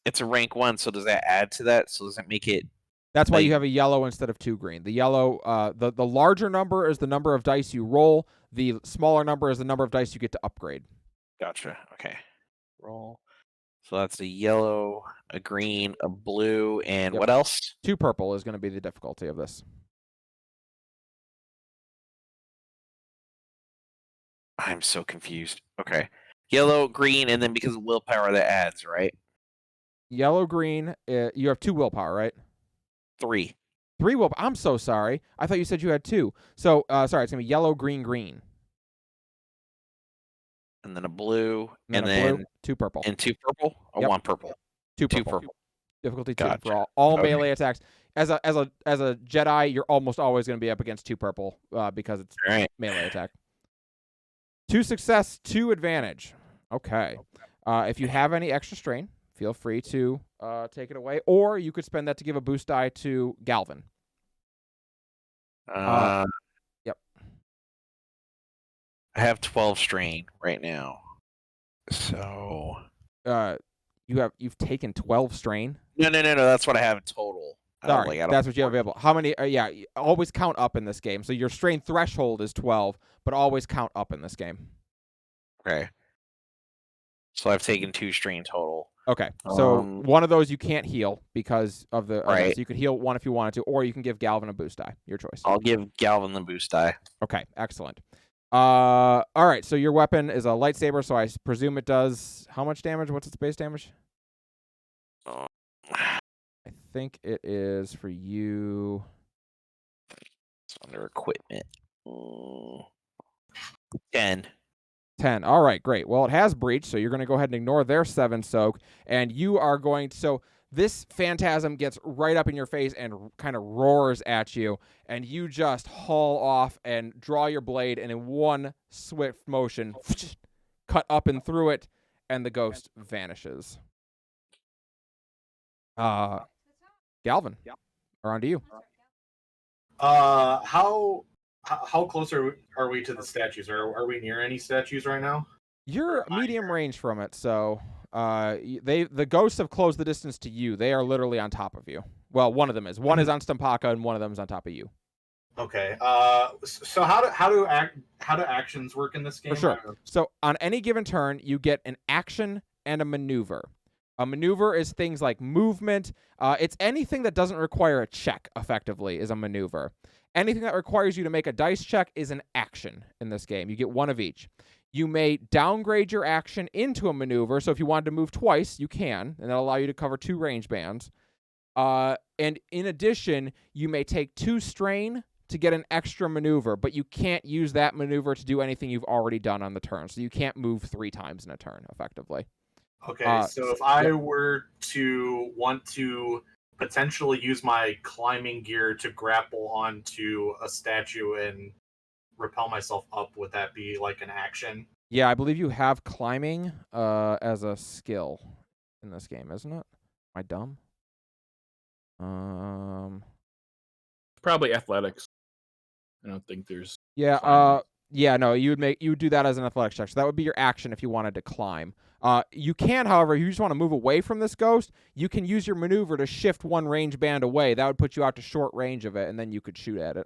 it's a rank 1, so does that add to that? So does that make it? That's why Like- you have a yellow instead of 2 green. The yellow, the larger number is the number of dice you roll. The smaller number is the number of dice you get to upgrade. Gotcha. Okay. Roll. So that's a yellow, a green, a blue, and Yep. what else? 2 purple is going to be the difficulty of this. I'm so confused. Okay. Yellow, green, and then because of willpower that adds, right? Yellow, green. You have 2 willpower, right? 3. 3 willpower. I'm so sorry. I thought you said you had 2. So, sorry, it's going to be yellow, green, green. And then a blue, And and then a blue, then 2 purple. and 2 purple or Yep. 1 purple? 2 2 purple. purple. Difficulty 2 Gotcha. for all Okay. melee attacks. As a Jedi, you're almost always going to be up against 2 purple because it's All right. melee attack. 2 success, 2 advantage. Okay. If you have any extra strain, feel free to take it away, or you could spend that to give a boost die to Galvin. Yep. I have 12 strain right now. So You've taken 12 strain. no. That's what I have in total. Sorry, that's what you have available. How many? Yeah, always count up in this game. So your strain threshold is 12, but always count up in this game. Okay. So I've taken 2 strain total. Okay, so one of those you can't heal because of the Right. so you could heal one if you wanted to, or you can give Galvin a boost die. Your choice. I'll give Galvin the boost die. Okay, excellent. All right, so your weapon is a lightsaber, so I presume it does how much damage? What's its base damage? Oh. I think it is for you. It's under equipment. 10. 10. All right, great. Well, it has breach, so you're going to go ahead and ignore their 7 soak, and you are going to... So this phantasm gets right up in your face and kind of roars at you, and you just haul off and draw your blade, and in one swift motion, cut up and through it, and the ghost vanishes. Galvin, around to you. How close are we to the statues? Are we near any statues right now? You're medium range from it, so the ghosts have closed the distance to you. They are literally on top of you. Well, one of them is. One is on Stumpaka, and one of them is on top of you. Okay. So how do actions work in this game? For sure. So on any given turn, you get an action and a maneuver. A maneuver is things like movement. It's anything that doesn't require a check, effectively, is a maneuver. Anything that requires you to make a dice check is an action in this game. You get one of each. You may downgrade your action into a maneuver, so if you wanted to move twice, you can, and that'll allow you to cover 2 range bands. And in addition, you may take 2 strain to get an extra maneuver, but you can't use that maneuver to do anything you've already done on the turn, so you can't move 3 times in a turn, effectively. Okay, so if I were to want to potentially use my climbing gear to grapple onto a statue and rappel myself up, would that be like an action? Yeah, I believe you have climbing as a skill in this game, isn't it? Am I dumb? Probably athletics. I don't think there's. Yeah. No, you would do that as an athletics check. So that would be your action if you wanted to climb. You can, however, if you just want to move away from this ghost, you can use your maneuver to shift 1 range band away. That would put you out to short range of it, and then you could shoot at it.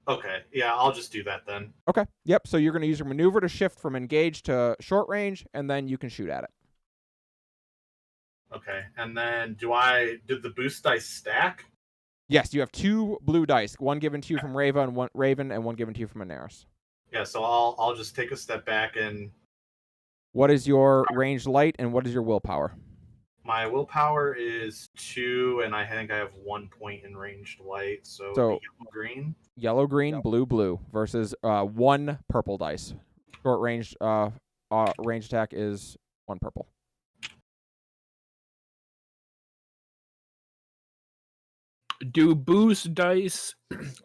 Okay, yeah, I'll just do that then. Okay, yep, so you're going to use your maneuver to shift from engage to short range, and then you can shoot at it. Okay, and then did the boost dice stack? Yes, you have 2 blue dice, one given to you from Raven and one given to you from Anaris. Yeah, so I'll just take a step back and... What is your ranged light, and what is your willpower? My willpower is 2, and I think I have 1 point in ranged light, so green. Yellow, green, blue, blue, versus 1 purple dice. Short range range attack is 1 purple. Do boost dice,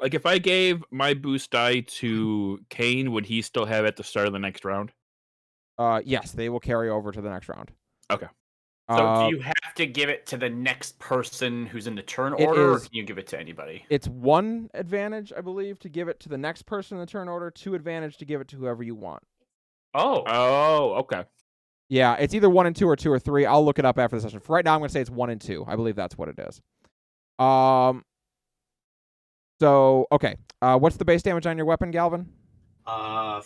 like if I gave my boost die to Kane, would he still have it at the start of the next round? Yes, they will carry over to the next round. Okay. So do you have to give it to the next person who's in the turn order, or can you give it to anybody? It's 1 advantage, I believe, to give it to the next person in the turn order, 2 advantage to give it to whoever you want. Oh, okay. Yeah, it's either 1 and 2 or 2 or 3. I'll look it up after the session. For right now, I'm going to say it's 1 and 2. I believe that's what it is. So, okay. What's the base damage on your weapon, Galvin? 5.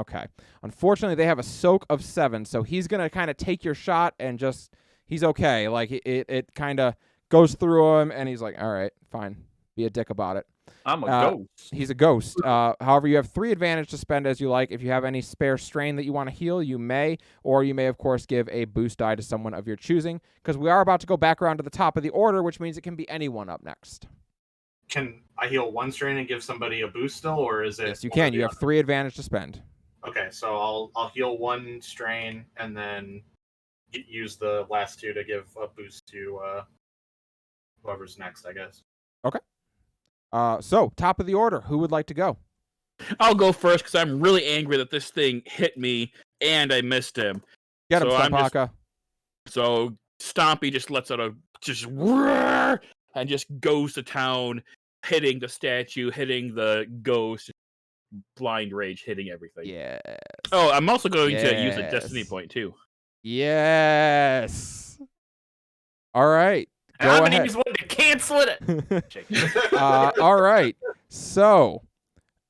Okay. Unfortunately, they have a soak of 7, so he's going to kind of take your shot and just, he's okay. Like, it kind of goes through him, and he's like, all right, fine. Be a dick about it. I'm a ghost. He's a ghost. However, you have 3 advantage to spend as you like. If you have any spare strain that you want to heal, you may, or you may, of course, give a boost die to someone of your choosing, because we are about to go back around to the top of the order, which means it can be anyone up next. Can I heal 1 strain and give somebody a boost still, or is it? Yes, you can. You have 3 advantage to spend. Okay, so I'll heal 1 strain and then use the last 2 to give a boost to whoever's next, I guess. Okay. So, top of the order. Who would like to go? I'll go first because I'm really angry that this thing hit me and I missed him. Get him, Stompaka. So Stompy just lets out a roar and just goes to town, hitting the statue, hitting the ghost, blind rage, hitting everything. Yes. Oh, I'm also going to use a destiny point too. Yes. All right. Go I'm ahead. gonna use one to cancel it. All right. So,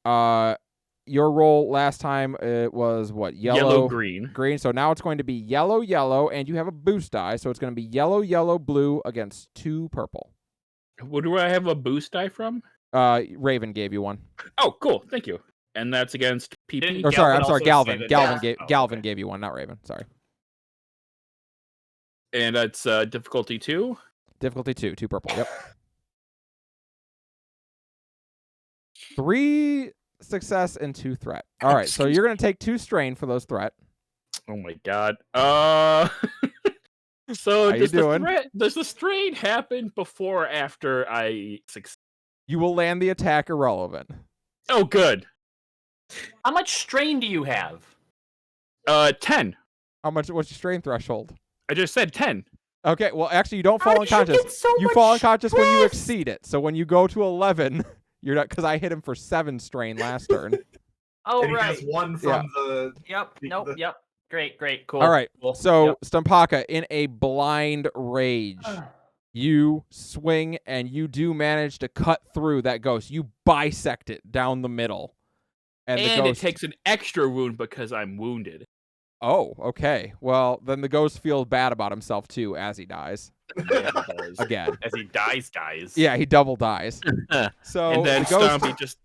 your roll last time it was what? Yellow, green. green. So now it's going to be yellow, yellow, and you have a boost die. So it's going to be yellow, yellow, blue against 2 purple. What do I have a boost die from? Raven gave you one. Oh, cool. Thank you. And that's against PP. Or sorry, I'm sorry, Galvin. Galvin Galvin gave you one, not Raven. Sorry. And that's difficulty 2. Difficulty 2 purple. Yep. 3 success and 2 threat. All right, so you're going to take 2 strain for those threat. Oh my god. So How you doing? Does the strain happen before or after I succeed? You will land the attack irrelevant. Oh, good. How much strain do you have? 10. What's your strain threshold? I just said 10. Okay, well, actually, you don't fall unconscious. You fall unconscious when you exceed it. So when you go to 11, you're not, because I hit him for 7 strain last turn. Oh, and right. he has 1 from the. Yep. Nope. Yep. Great. Cool. All right. Cool. So Stompaka, in a blind rage, you swing and you do manage to cut through that ghost. You bisect it down the middle. And the it ghost takes an extra wound because I'm wounded. Oh, okay. Well, then the ghost feels bad about himself, too, as he dies. Yeah, he does. Again. As he dies. Yeah, he double dies. So And then the ghost... Stompy just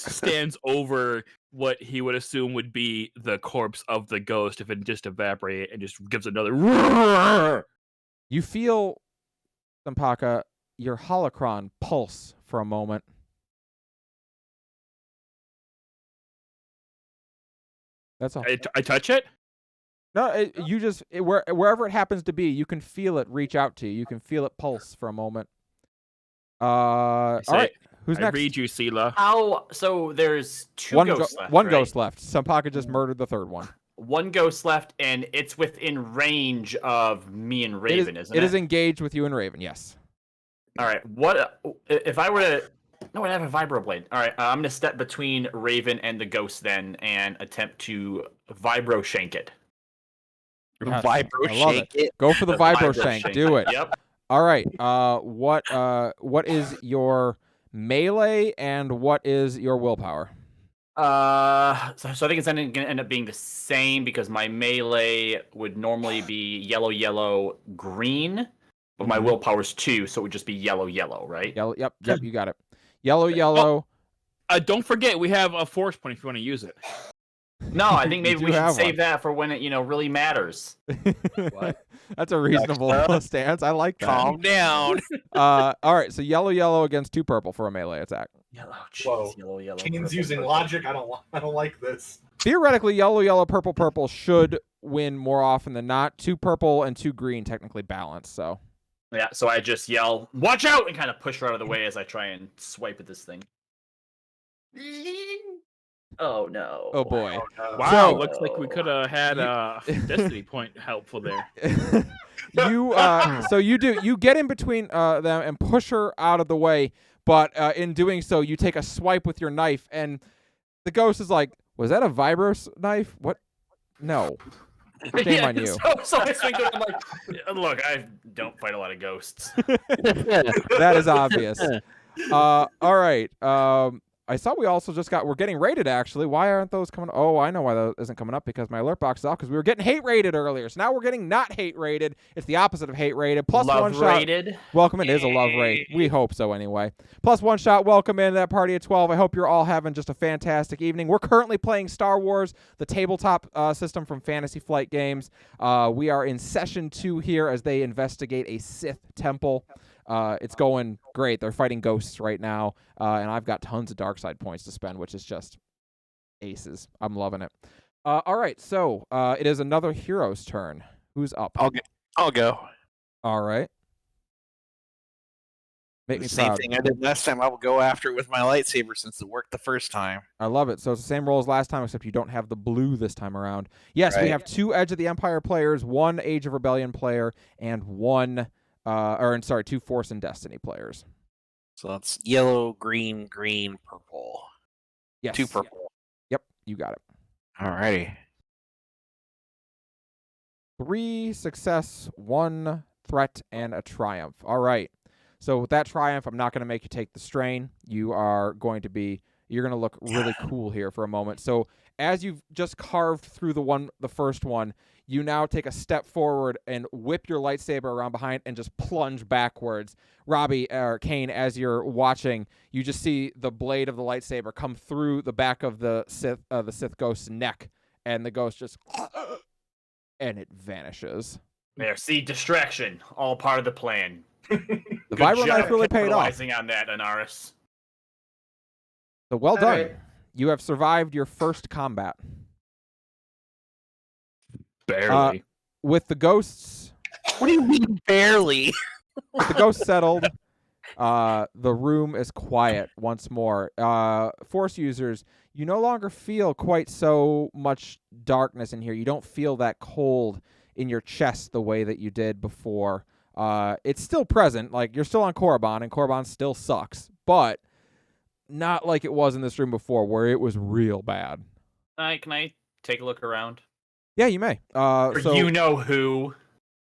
stands over what he would assume would be the corpse of the ghost if it just evaporated and just gives another roar. You feel, Stompaka, your holocron pulse for a moment. That's all. I touch it? No, you just wherever it happens to be, you can feel it reach out to you. You can feel it pulse for a moment. All right, who's next? I read you, Sela. How? So there's 2 ghosts left. One right? ghost left. Stompaka just murdered the 3rd one. 1 ghost left, and it's within range of me and Raven, isn't it? It is engaged with you and Raven. Yes. All right. What if I were to? No, I have a vibroblade. All right, I'm gonna step between Raven and the ghost then, and attempt to vibro shank it. Yes, Vibro I love shake it. it. Go for the vibro shank. shank. Do it. Yep. All right. What is your melee and what is your willpower? So I think it's going to end up being the same because my melee would normally be yellow, yellow, green, but my willpower's 2, so it would just be yellow, yellow, right? Yellow. Yep. You got it. Yellow, yellow. Don't forget, we have a force point if you want to use it. No, I think maybe do we should have save one. that for when it really matters. What? That's a reasonable stance. I like that. Calm down. All right. So yellow, yellow against 2 purple for a melee attack. Yellow, Whoa. jeez, yellow. Kane's purple, using purple. logic. I don't like this. Theoretically, yellow, yellow, purple, purple should win more often than not. 2 purple and 2 green technically balance. So Yeah, so I just yell, "Watch out!" and kind of push her out of the way as I try and swipe at this thing. Oh no! oh boy. Wow, So- looks like we could have had a destiny point helpful there. You get in between them and push her out of the way, but in doing so you take a swipe with your knife and the ghost is like, was that a vibro knife? What? No. Shame on you. So I swing to it, I'm like, look, I don't fight a lot of ghosts. That is obvious. All right. I saw we also just we're getting rated, actually. Why aren't those coming? Oh, I know why that isn't coming up, because my alert box is off, because we were getting hate rated earlier. So now we're getting not hate rated. It's the opposite of hate rated. Plus Love one shot. rated. Welcome in is a love rate. We hope so anyway. Plus one shot. Welcome in that party of 12. I hope you're all having just a fantastic evening. We're currently playing Star Wars, the tabletop system from Fantasy Flight Games. We are in session 2 here as they investigate a Sith Temple. It's going great. They're fighting ghosts right now, and I've got tons of dark side points to spend, which is just aces. I'm loving it. All right, so it is another hero's turn. Who's up? I'll go. All right. Make me Same proud. thing I did last time. I will go after it with my lightsaber since it worked the first time. I love it. So it's the same roll as last time, except you don't have the blue this time around. Yes, we Right. have 2 Edge of the Empire players, 1 Age of Rebellion player, and 2 Force and Destiny players. So that's yellow, green, green, purple. Yes. 2 purple. Yep, you got it. Alrighty. 3 success, 1 threat, and a triumph. All right. So with that triumph, I'm not going to make you take the strain. You're going to look really cool here for a moment. So as you've just carved through the first one, you now take a step forward and whip your lightsaber around behind and just plunge backwards. Robbie or Kane, as you're watching, you just see the blade of the lightsaber come through the back of the Sith ghost's neck, and the ghost just and it vanishes. There, see, distraction, all part of the plan. The vibro knife really paid off. Capitalizing on that, Anaris. So well done. Alright. You have survived your first combat. Barely. With the ghosts What do you mean barely? with the ghosts settled, the room is quiet once more. Force users, you no longer feel quite so much darkness in here. You don't feel that cold in your chest the way that you did before. It's still present. Like, you're still on Korriban, and Korriban still sucks, but not like it was in this room before, where it was real bad. Can I take a look around? Yeah, you may. Or So you know who?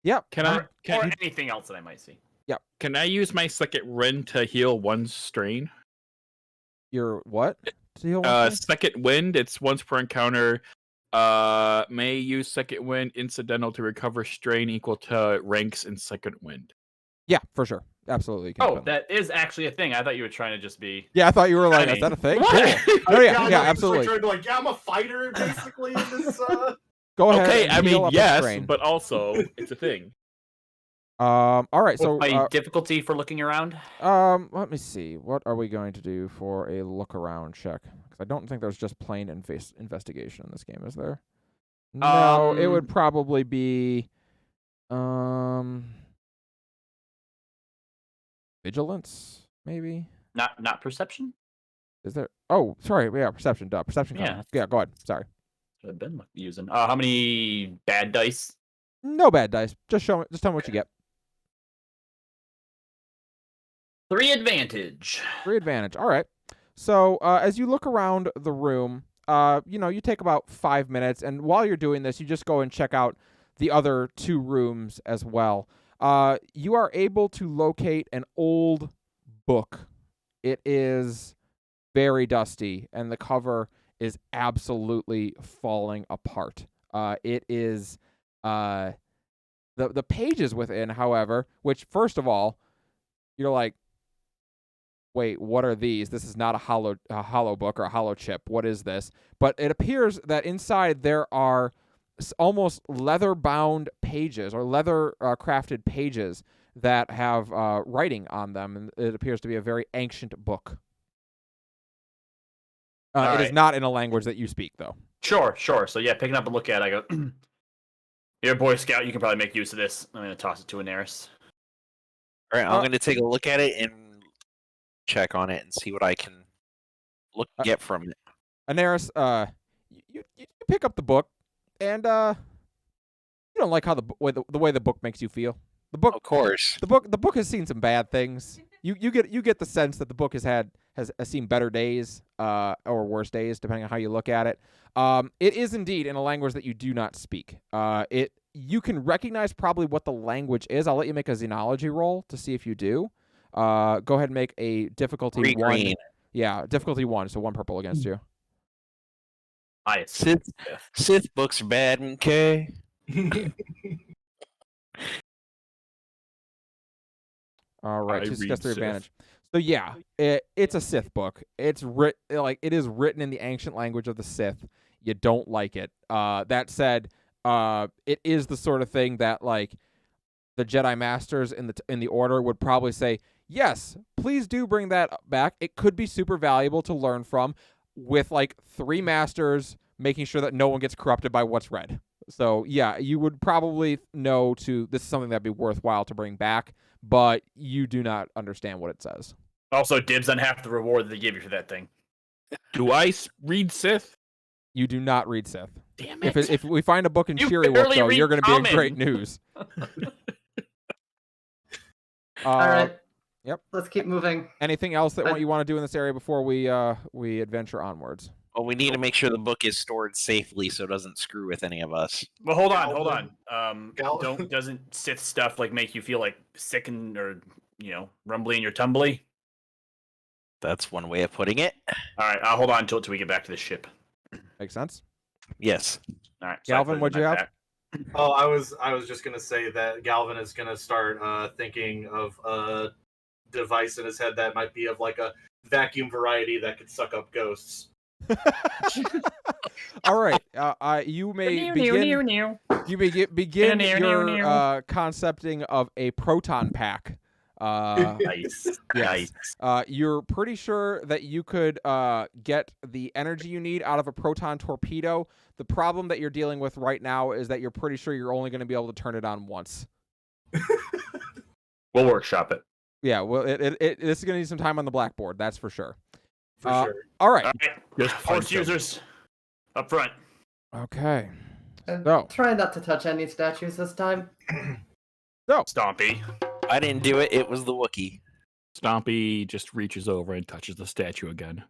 Yep. Or anything else that I might see. Can I use my second wind to heal 1 strain? Your what? To heal one thing? Second wind, it's once per encounter. May use second wind incidental to recover strain equal to ranks in second wind. Yeah, for sure. Absolutely. you can Oh, put- that is actually a thing. I thought you were trying to just be. Yeah, I thought you were like, I is that a thing? What? Cool. Oh, yeah, I yeah, was absolutely. Trying to be like, yeah, I'm a fighter, basically, in this. Go ahead. Okay, and I heal mean, up a yes, strain. but also, it's a thing. All right. So, What's my difficulty for looking around? let me see. What are we going to do for a look around check? Because I don't think there's just plain investigation in this game, is there? No, it would probably be, vigilance, maybe. Not perception. Is there? Oh, sorry. Yeah, perception. Duh. Perception. Yeah. Yeah. Go ahead. Sorry. Should have been using. How many bad dice? No bad dice. Just show me. Just tell me what you get. 3 advantage. 3 advantage. All right. So as you look around the room, you take about 5 minutes, and while you're doing this, you just go and check out the other 2 rooms as well. You are able to locate an old book. It is very dusty, and the cover is absolutely falling apart. It is the pages within, however, which first of all, you're like, wait, what are these? This is not a hollow book or a hollow chip. What is this? But it appears that inside there are almost leather-bound pages or leather-crafted pages that have writing on them, and it appears to be a very ancient book. It is not in a language that you speak, though. Sure. So yeah, picking up a look at it, I go, you're a Boy Scout, you can probably make use of this. I'm going to toss it to Anaris. All right, I'm going to take a look at it and check on it and see what I can get from it. Anaris, you pick up the book, and you don't like how the way the book makes you feel. The book, Of course. the book has seen some bad things. You get the sense that the book has seen better days or worse days, depending on how you look at it. It is indeed in a language that you do not speak. You can recognize probably what the language is. I'll let you make a xenology roll to see if you do. Go ahead and make a difficulty 1 Green. Yeah, difficulty 1, so 1 purple against you. I assume Sith books are bad, okay? All right, I 2 success, read 3 Sith. advantage. So yeah, it's a Sith book. It is written in the ancient language of the Sith. You don't like it. That said, it is the sort of thing that like the Jedi Masters in the Order would probably say, yes, please do bring that back. It could be super valuable to learn from, with like 3 Masters making sure that no one gets corrupted by what's read. So yeah, you would probably know this is something that'd be worthwhile to bring back, but you do not understand what it says. Also, dibs on half the reward that they give you for that thing. Do I read Sith? You do not read Sith. Damn it. If we find a book in You Cheerywook, barely though, read you're going to be in common. great news. All right. Yep. Let's keep moving. Anything else that you want to do in this area before we adventure onwards? Well, we need to make sure the book is stored safely so it doesn't screw with any of us. Well, hold on. Gal- Doesn't Sith stuff like make you feel like sick and or rumbly in your tumbly? That's one way of putting it. All right, I'll hold on till we get back to the ship. Makes sense. Yes. All right, so I Galvin, put it what'd in you my have? pack. Oh, I was just gonna say that Galvin is gonna start thinking of a device in his head that might be of like a vacuum variety that could suck up ghosts. All right. You may begin. You may begin your concepting of a proton pack. Nice. Yes. You're pretty sure that you could get the energy you need out of a proton torpedo. The problem that you're dealing with right now is that you're pretty sure you're only going to be able to turn it on once. We'll workshop it. Yeah, well, this is going to need some time on the blackboard, that's for sure. For sure. All right. All right, Just force punch 'em. users up front. Okay. And So. try not to touch any statues this time. Stompy. I didn't do it. It was the Wookiee. Stompy just reaches over and touches the statue again.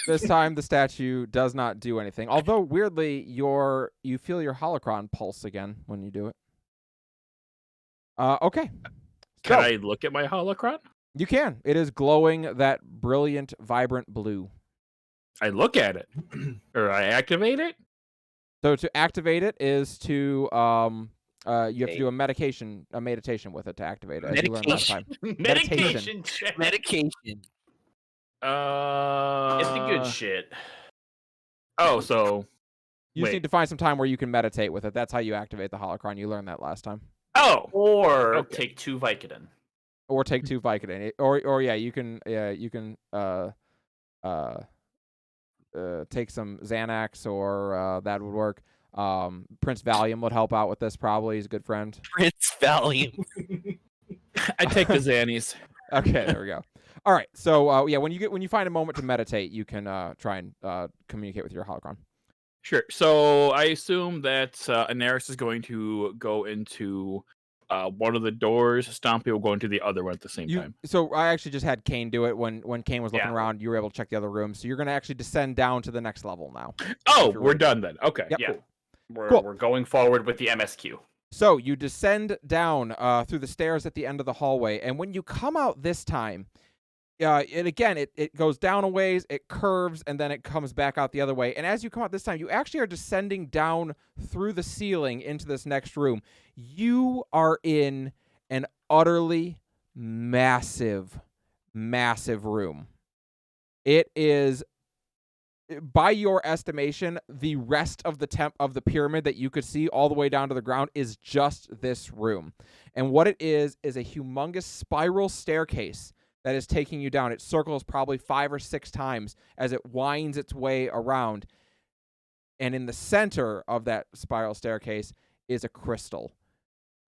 This time the statue does not do anything. Although weirdly, you feel your holocron pulse again when you do it. Okay. Can So, I look at my holocron? you can. It is glowing that brilliant, vibrant blue. I look at it. Or I activate it? So to activate it is to you have to do a meditation with it to activate it. As you learned last time. Medication check. Medication. It's the good shit. Oh, so You just wait. need to find some time where you can meditate with it. That's how you activate the holocron. You learned that last time. Oh, Or Okay. take 2 Vicodin. Or take 2 Vicodin. Or yeah, you can take some Xanax, or that would work. Prince Valium would help out with this probably. He's a good friend. Prince Valium. I take the Xannies. Okay, there we go. All right. So yeah, when you find a moment to meditate, you can try and communicate with your holocron. Sure. So I assume that Anaris is going to go into one of the doors. Stompy will go into the other one at the same time. So I actually just had Kane do it when Kane was looking Yeah. around. You were able to check the other room. So you're going to actually descend down to the next level now. Oh, you're we're ready. done then. Okay. Yep. Yeah. Cool. We're going forward with the MSQ. So you descend down through the stairs at the end of the hallway, and when you come out this time, it goes down a ways, it curves, and then it comes back out the other way. And as you come out this time, you actually are descending down through the ceiling into this next room. You are in an utterly massive, massive room. It is, by your estimation, the rest of the pyramid that you could see all the way down to the ground is just this room. And what it is a humongous spiral staircase that is taking you down. It circles probably 5 or 6 times as it winds its way around. And in the center of that spiral staircase is a crystal.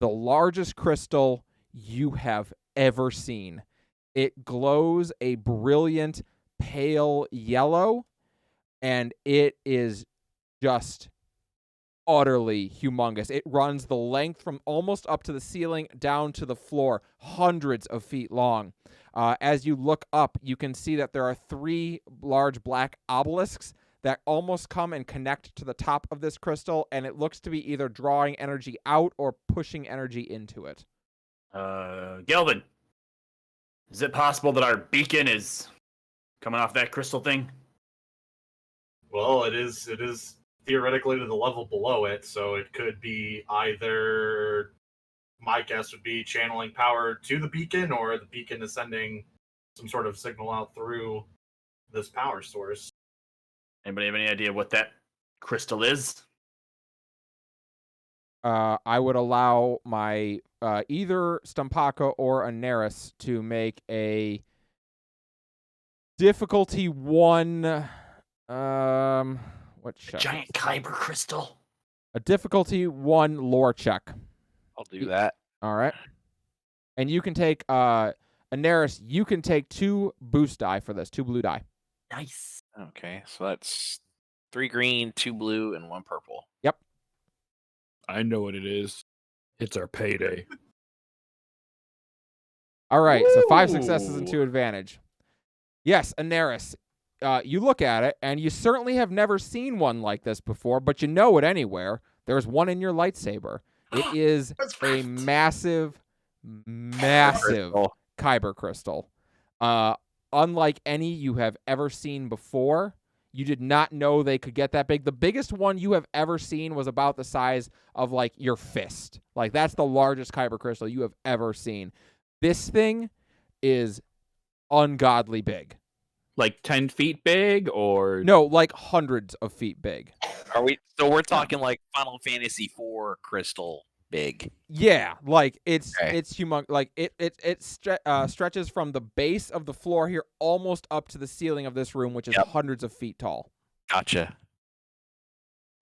The largest crystal you have ever seen. It glows a brilliant pale yellow, and it is just utterly humongous. It runs the length from almost up to the ceiling down to the floor, hundreds of feet long. As you look up, you can see that there are 3 large black obelisks that almost come and connect to the top of this crystal, and it looks to be either drawing energy out or pushing energy into it. Galvin, is it possible that our beacon is coming off that crystal thing? Well, it is theoretically to the level below it, so it could be either. My guess would be channeling power to the beacon, or the beacon is sending some sort of signal out through this power source. Anybody have any idea what that crystal is? I would allow my either Stumpaka or Anaris to make a difficulty 1. What check? Giant kyber crystal. A difficulty 1 lore check. I'll do that. All right. And you can take Anaris. You can take 2 boost die for this. 2 blue die. Nice. Okay, so that's 3 green, 2 blue, and 1 purple. Yep. I know what it is. It's our payday. All right. So 5 successes and Ooh. 2 advantage. Yes, Anaris. You look at it, and you certainly have never seen one like this before, but you know it anywhere. There's one in your lightsaber. It is a massive Crystal. kyber crystal. Unlike any you have ever seen before, you did not know they could get that big. The biggest one you have ever seen was about the size of like your fist. Like that's the largest kyber crystal you have ever seen. This thing is ungodly big. Like 10 feet big, or No, like hundreds of feet big. Are we? So we're talking like Final Fantasy IV crystal big. Yeah, like it's Okay. humongous. Like it stretches from the base of the floor here almost up to the ceiling of this room, which is Yep. hundreds of feet tall. Gotcha.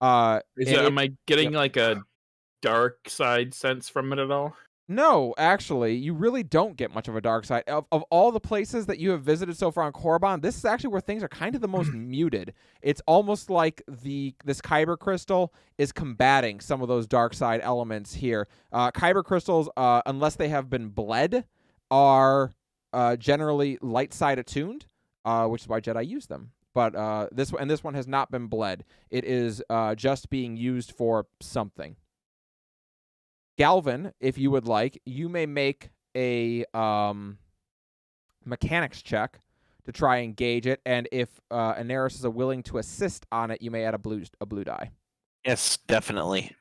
And am I getting like a dark side sense from it at all? No, actually, you really don't get much of a dark side. Of all the places that you have visited so far on Korriban, this is actually where things are kind of the most muted. It's almost like this kyber crystal is combating some of those dark side elements here. Kyber crystals, unless they have been bled, are generally light side attuned, which is why Jedi use them. But this one has not been bled. It is just being used for something. Galvin, if you would like, you may make a mechanics check to try and gauge it, and if Anaris is willing to assist on it, you may add a blue die. Yes, definitely.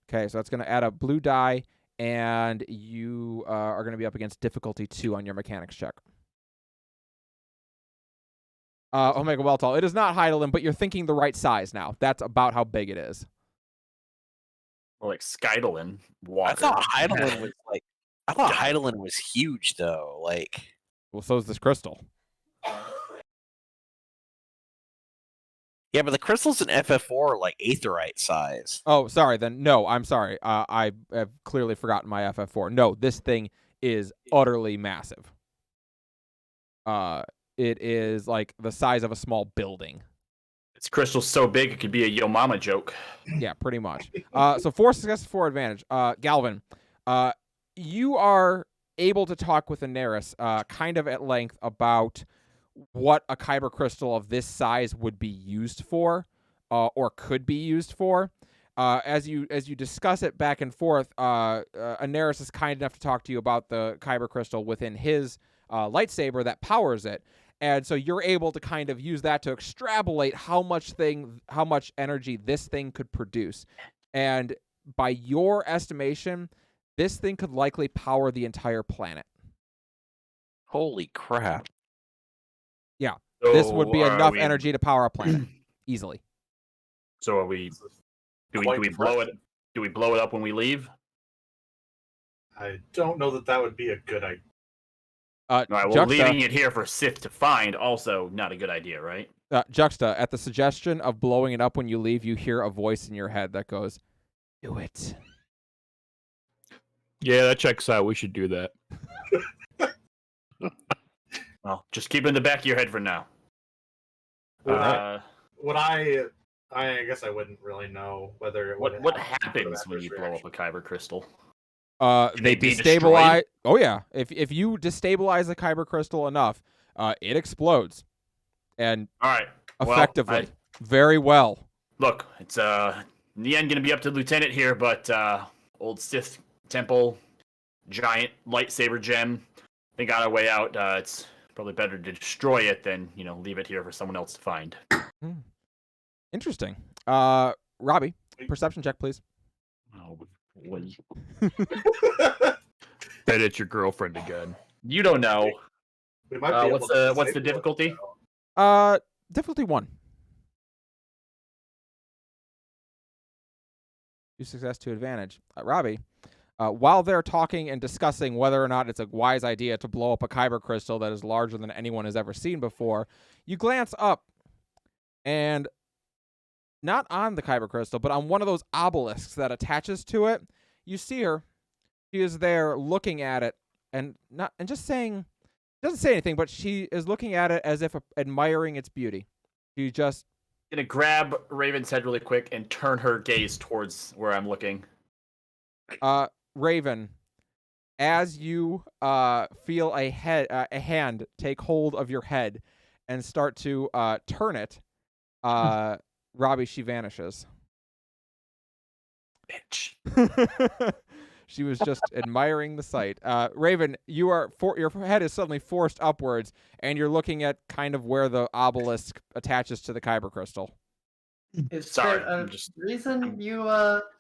Okay, so that's going to add a blue die, and you are going to be up against difficulty 2 on your mechanics check. Omega Weltall, it is not Heidelin, but you're thinking the right size now. That's about how big it is. Or like Skydolin water. I thought Heidelin was huge though. Like, Well, so is this crystal. yeah, but the crystals in FF4 are like aetherite size. Oh, sorry. Then no, I'm sorry. I have clearly forgotten my FF4. No, this thing is utterly massive. It is like the size of a small building. Its crystal's so big it could be a Yo Mama joke. Yeah, pretty much. So 4 successes, 4 advantage. Galvin, you are able to talk with Anaris kind of at length about what a kyber crystal of this size would be used for, or could be used for. As you discuss it back and forth, Anaris is kind enough to talk to you about the kyber crystal within his lightsaber that powers it. And so you're able to kind of use that to extrapolate how much energy this thing could produce. And by your estimation, this thing could likely power the entire planet. Holy crap. Yeah, So this would be are enough we- energy to power a planet easily. So are we? Do we blow it? Do we blow it up when we leave? I don't know that would be a good idea. All right. Well, Juxta, leaving it here for Sith to find also not a good idea, right? Juxta, at the suggestion of blowing it up when you leave, you hear a voice in your head that goes, "Do it." Yeah, that checks out. We should do that. Well, just keep it in the back of your head for now. Would I guess I wouldn't really know whether it would. What happens when you blow up a kyber crystal? They be destabilize. Oh yeah, if you destabilize the kyber crystal enough, it explodes, and All right. effectively, very well. Look, it's in the end going to be up to Lieutenant here, but old Sith Temple, giant lightsaber gem. They got our way out. It's probably better to destroy it than leave it here for someone else to find. Interesting. Robbie, perception check, please. Oh, boy. Bet it's your girlfriend again. You don't know. We might be What's able to the save difficulty? Difficulty 1. Use success to advantage. Robbie, while they're talking and discussing whether or not it's a wise idea to blow up a kyber crystal that is larger than anyone has ever seen before, you glance up, and not on the kyber crystal, but on one of those obelisks that attaches to it, you see her. She is there looking at it and just saying, doesn't say anything, but she is looking at it as if admiring its beauty. She just Gonna grab Raven's head really quick and turn her gaze towards where I'm looking. Raven, as you feel a hand take hold of your head and start to turn it, Robbie, she vanishes. Bitch. She was just admiring the sight. Raven, your head is suddenly forced upwards, and you're looking at kind of where the obelisk attaches to the kyber crystal. Is Sorry, there a I'm just- reason you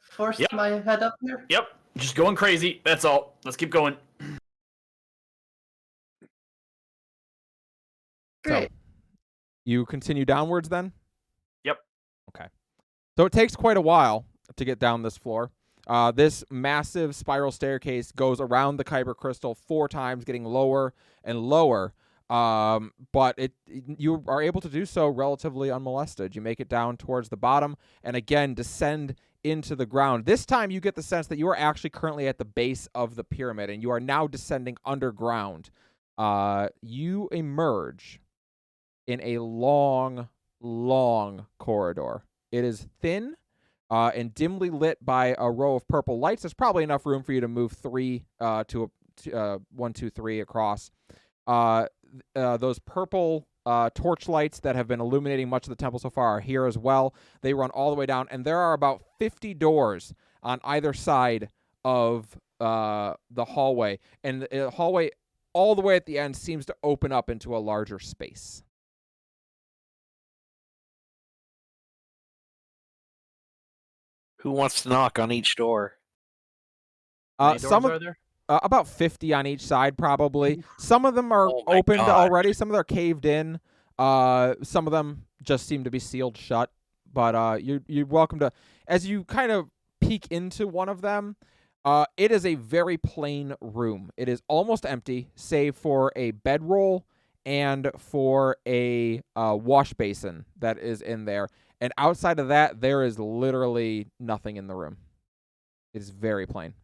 forced Yep. my head up here? Yep. Just going crazy. That's all. Let's keep going. Great. You continue downwards then? Yep. Okay. So it takes quite a while to get down this floor. This massive spiral staircase goes around the kyber crystal 4 times, getting lower and lower. But you are able to do so relatively unmolested. You make it down towards the bottom and again descend into the ground. This time you get the sense that you are actually currently at the base of the pyramid and you are now descending underground. You emerge in a long, long corridor. It is thin and dimly lit by a row of purple lights. There's probably enough room for you to move 3 to 1, 2, 3 across. Those purple torch lights that have been illuminating much of the temple so far are here as well. They run all the way down, and there are about 50 doors on either side of the hallway. And the hallway all the way at the end seems to open up into a larger space. Who wants to knock on each door? How many Some doors of are there? about 50 on each side, probably. Some of them are Oh my opened God. already. Some of them are caved in. Some of them just seem to be sealed shut. But you're welcome to, as you kind of peek into one of them, it is a very plain room. It is almost empty, save for a bedroll and for a wash basin that is in there. And outside of that, there is literally nothing in the room. It is very plain.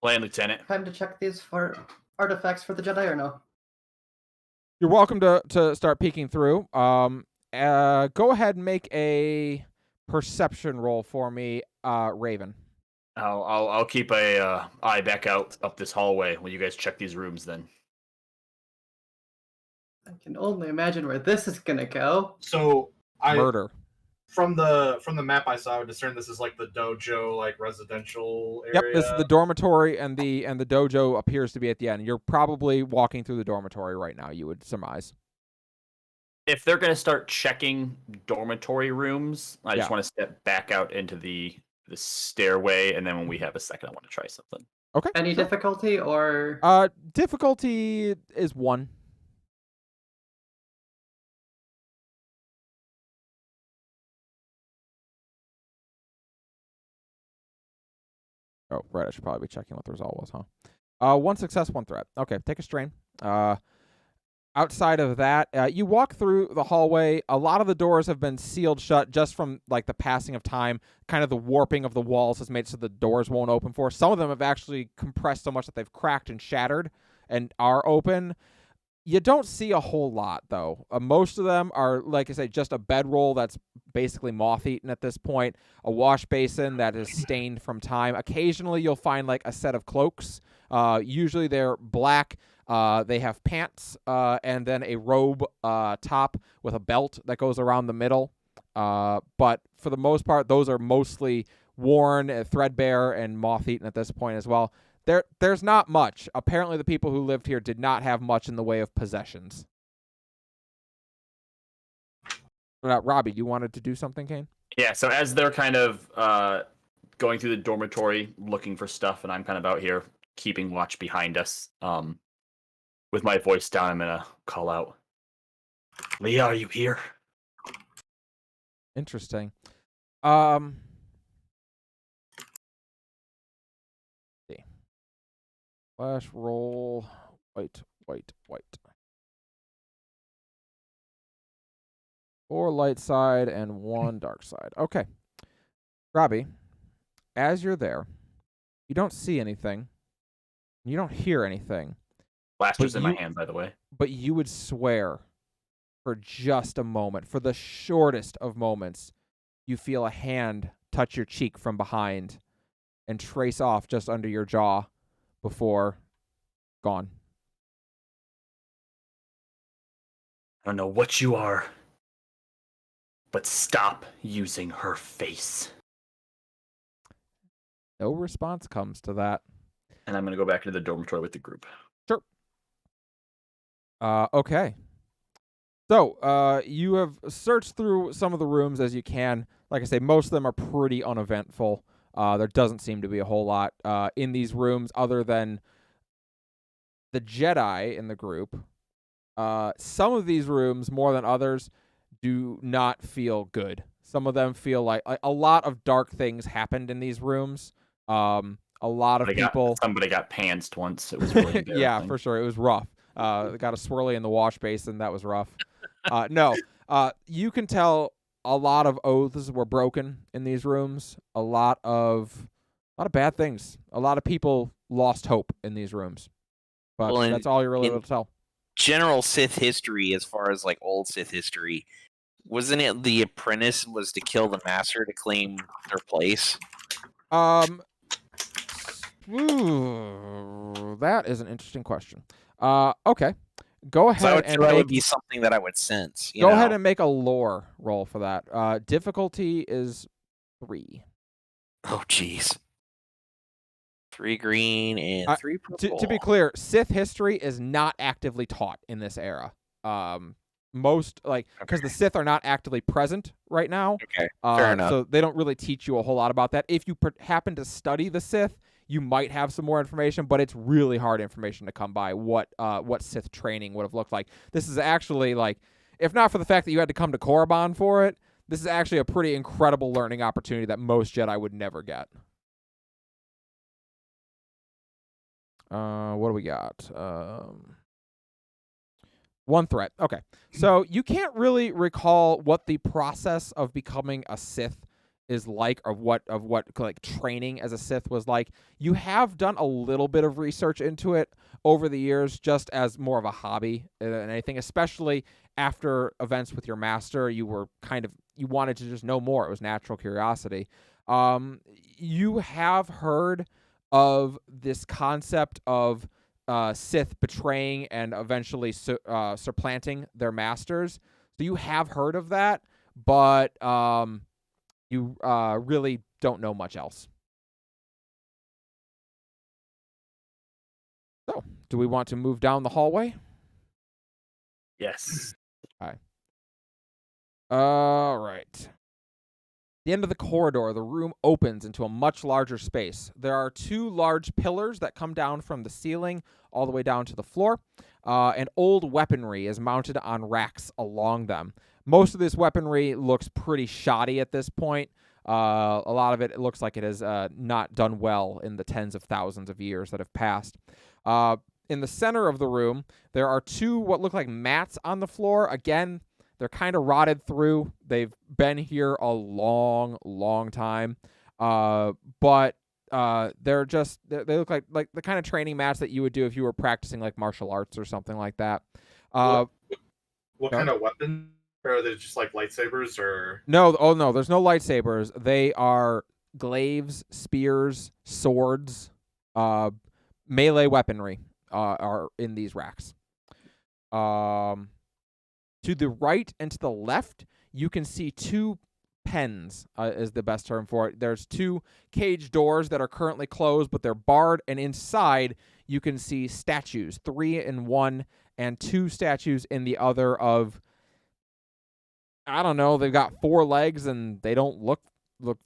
Plan, Lieutenant. Time to check these for artifacts for the Jedi or no? You're welcome to start peeking through. Go ahead and make a perception roll for me, Raven. I'll keep a eye back out up this hallway when you guys check these rooms. Then I can only imagine where this is gonna go. So Murder. from the map I saw, I would discern this is like the dojo, like residential area. Yep, this is the dormitory, and the dojo appears to be at the end. You're probably walking through the dormitory right now, you would surmise. if they're gonna start checking dormitory rooms, I just Yeah. want to step back out into the stairway, and then when we have a second, I want to try something. Okay. Any sure. difficulty or Difficulty is 1. Oh, right. I should probably be checking what the result was, huh? 1 success, 1 threat. Okay, take a strain. Outside of that, you walk through the hallway. A lot of the doors have been sealed shut just from like the passing of time. Kind of the warping of the walls has made it so the doors won't open for. Some of them have actually compressed so much that they've cracked and shattered and are open. You don't see a whole lot, though. Most of them are, like I say, just a bedroll that's basically moth-eaten at this point, a wash basin that is stained from time. Occasionally, you'll find like a set of cloaks. Usually they're black. They have pants and then a robe top with a belt that goes around the middle. But for the most part, those are mostly worn, threadbare, and moth-eaten at this point as well. there's not much. Apparently, the people who lived here did not have much in the way of possessions. Robbie, you wanted to do something, Kane? Yeah, so as they're kind of going through the dormitory looking for stuff, and I'm kind of out here keeping watch behind us, with my voice down, I'm gonna call out, Leah, are you here? Interesting. See. Flash roll. White. 4 light side and 1 dark side. Okay. Robbie, as you're there, you don't see anything. You don't hear anything. Blaster's in my hand, by the way. But you would swear for just a moment, for the shortest of moments, you feel a hand touch your cheek from behind and trace off just under your jaw before gone. I don't know what you are, but stop using her face. No response comes to that. And I'm going to go back into the dormitory with the group. Sure. Okay. So, you have searched through some of the rooms as you can. Like I say, most of them are pretty uneventful. There doesn't seem to be a whole lot in these rooms other than the Jedi in the group. Some of these rooms, more than others, do not feel good. Some of them feel like a lot of dark things happened in these rooms. A lot of people. Somebody got pantsed once. It was really embarrassing. Yeah, for sure. It was rough. Got a swirly in the wash basin. That was rough. No, you can tell a lot of oaths were broken in these rooms. A lot of bad things. A lot of people lost hope in these rooms. But that's all you're really able to tell. General Sith history, as far as like old Sith history, wasn't it the apprentice was to kill the master to claim their place? That is an interesting question. Okay. Go ahead and that would be something that I would sense. Go ahead and make a lore roll for that. Difficulty is 3. Oh, jeez. 3 green and 3 purple. To be clear, Sith history is not actively taught in this era. Because the Sith are not actively present right now. Okay, fair enough. So they don't really teach you a whole lot about that. If you happen to study the Sith, you might have some more information, but it's really hard information to come by what Sith training would have looked like. This is actually, like, if not for the fact that you had to come to Korriban for it, this is actually a pretty incredible learning opportunity that most Jedi would never get. What do we got? 1 threat. Okay. So you can't really recall what the process of becoming a Sith is like, or what like training as a Sith was like. You have done a little bit of research into it over the years, just as more of a hobby than anything, especially after events with your master. You wanted to just know more. It was natural curiosity. You have heard of this concept of Sith betraying and eventually supplanting their masters. So you have heard of that, but you really don't know much else. So, do we want to move down the hallway? Yes. All right. The end of the corridor, the room opens into a much larger space. There are 2 large pillars that come down from the ceiling all the way down to the floor, and old weaponry is mounted on racks along them. Most of this weaponry looks pretty shoddy at this point. A lot of it looks like it has not done well in the tens of thousands of years that have passed. In the center of the room, there are 2 what look like mats on the floor. Again, they're kind of rotted through. They've been here a long, long time. But they look like the kind of training mats that you would do if you were practicing like martial arts or something like that. What kind of weapon? Or are they just like lightsabers or? No, there's no lightsabers. They are glaives, spears, swords, melee weaponry are in these racks. To the right and to the left, you can see 2 pens is the best term for it. There's 2 cage doors that are currently closed, but they're barred, and inside you can see statues, 3 in one and 2 statues in the other of, I don't know, they've got 4 legs and they don't look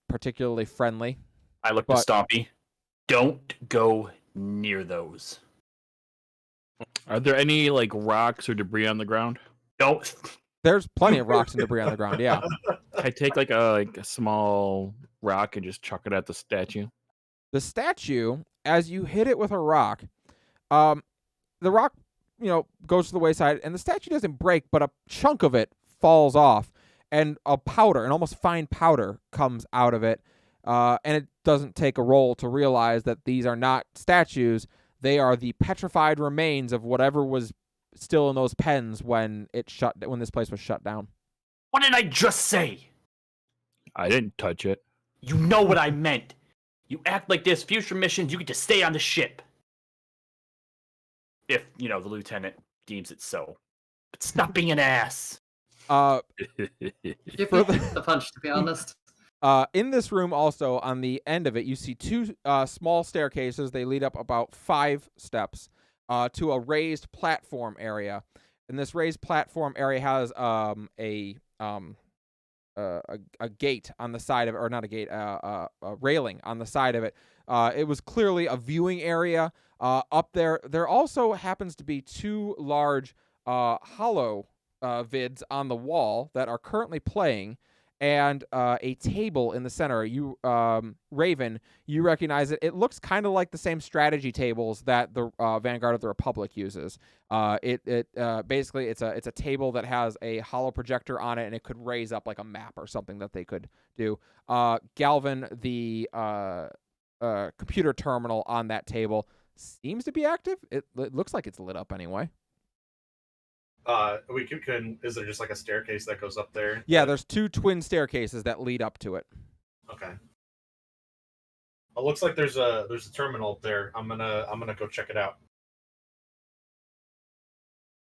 particularly friendly. I looked at Stompy. Don't go near those. Are there any like rocks or debris on the ground? Don't. There's plenty of rocks and debris on the ground, yeah. I take like a small rock and just chuck it at the statue. The statue, as you hit it with a rock, the rock, goes to the wayside, and the statue doesn't break, but a chunk of it falls off, and an almost fine powder comes out of it, and it doesn't take a roll to realize that these are not statues. They are the petrified remains of whatever was still in those pens when this place was shut down. What did I just say? I didn't touch it. You know what I meant. You act like this. Future missions, you get to stay on the ship. If, the lieutenant deems it so. But stop being an ass. Give me the punch, to be honest. In this room also, on the end of it, you see 2 small staircases. They lead up about 5 steps to a raised platform area. And this raised platform area has a gate on the side of it, or not a gate, a railing on the side of it. It was clearly a viewing area. Up there also happens to be 2 large hollow vids on the wall that are currently playing, and a table in the center. You, Raven, you recognize it. It looks kind of like the same strategy tables that the Vanguard of the Republic uses. Basically it's a table that has a hollow projector on it, and it could raise up like a map or something that they could do. Galvin, the computer terminal on that table, seems to be active. It looks like it's lit up anyway. Is there just like a staircase that goes up there? Yeah, there's 2 twin staircases that lead up to it. Okay. It looks like there's a terminal up there. I'm gonna go check it out.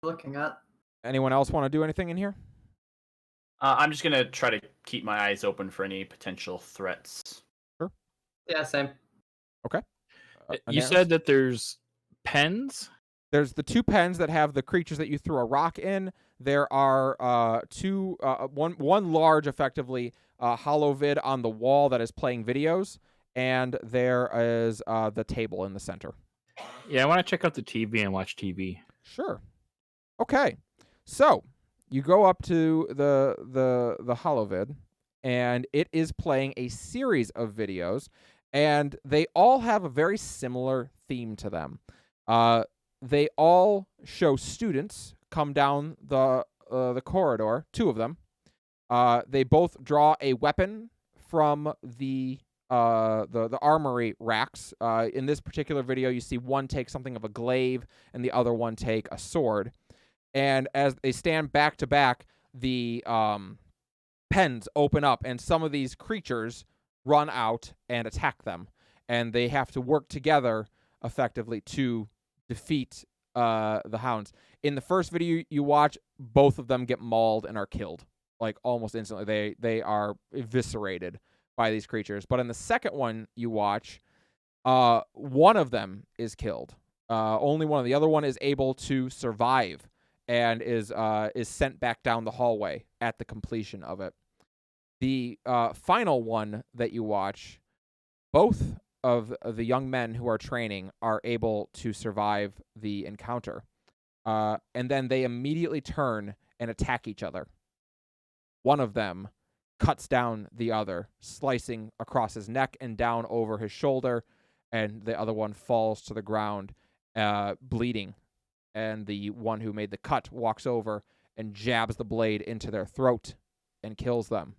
Looking at. Anyone else want to do anything in here? I'm just gonna try to keep my eyes open for any potential threats. Sure. Yeah, same. Okay. You said that there's pens? There's the 2 pens that have the creatures that you threw a rock in. There are 2, one large, effectively, hollow vid on the wall that is playing videos, and there is the table in the center. Yeah, I want to check out the TV and watch TV. Sure. Okay. So you go up to the hollow vid, and it is playing a series of videos, and they all have a very similar theme to them. They all show students come down the corridor, 2 of them. They both draw a weapon from the armory racks. In this particular video, you see one take something of a glaive and the other one take a sword. And as they stand back to back, the pens open up, and some of these creatures run out and attack them. And they have to work together effectively to defeat the hounds. In the first video you watch, both of them get mauled and are killed, like almost instantly. They are eviscerated by these creatures. But in the second one you watch, one of them is killed. Only one. The other one is able to survive and is sent back down the hallway at the completion of it. The final one that you watch, both of the young men who are training are able to survive the encounter. And then they immediately turn and attack each other. One of them cuts down the other, slicing across his neck and down over his shoulder, and the other one falls to the ground, bleeding. And the one who made the cut walks over and jabs the blade into their throat and kills them.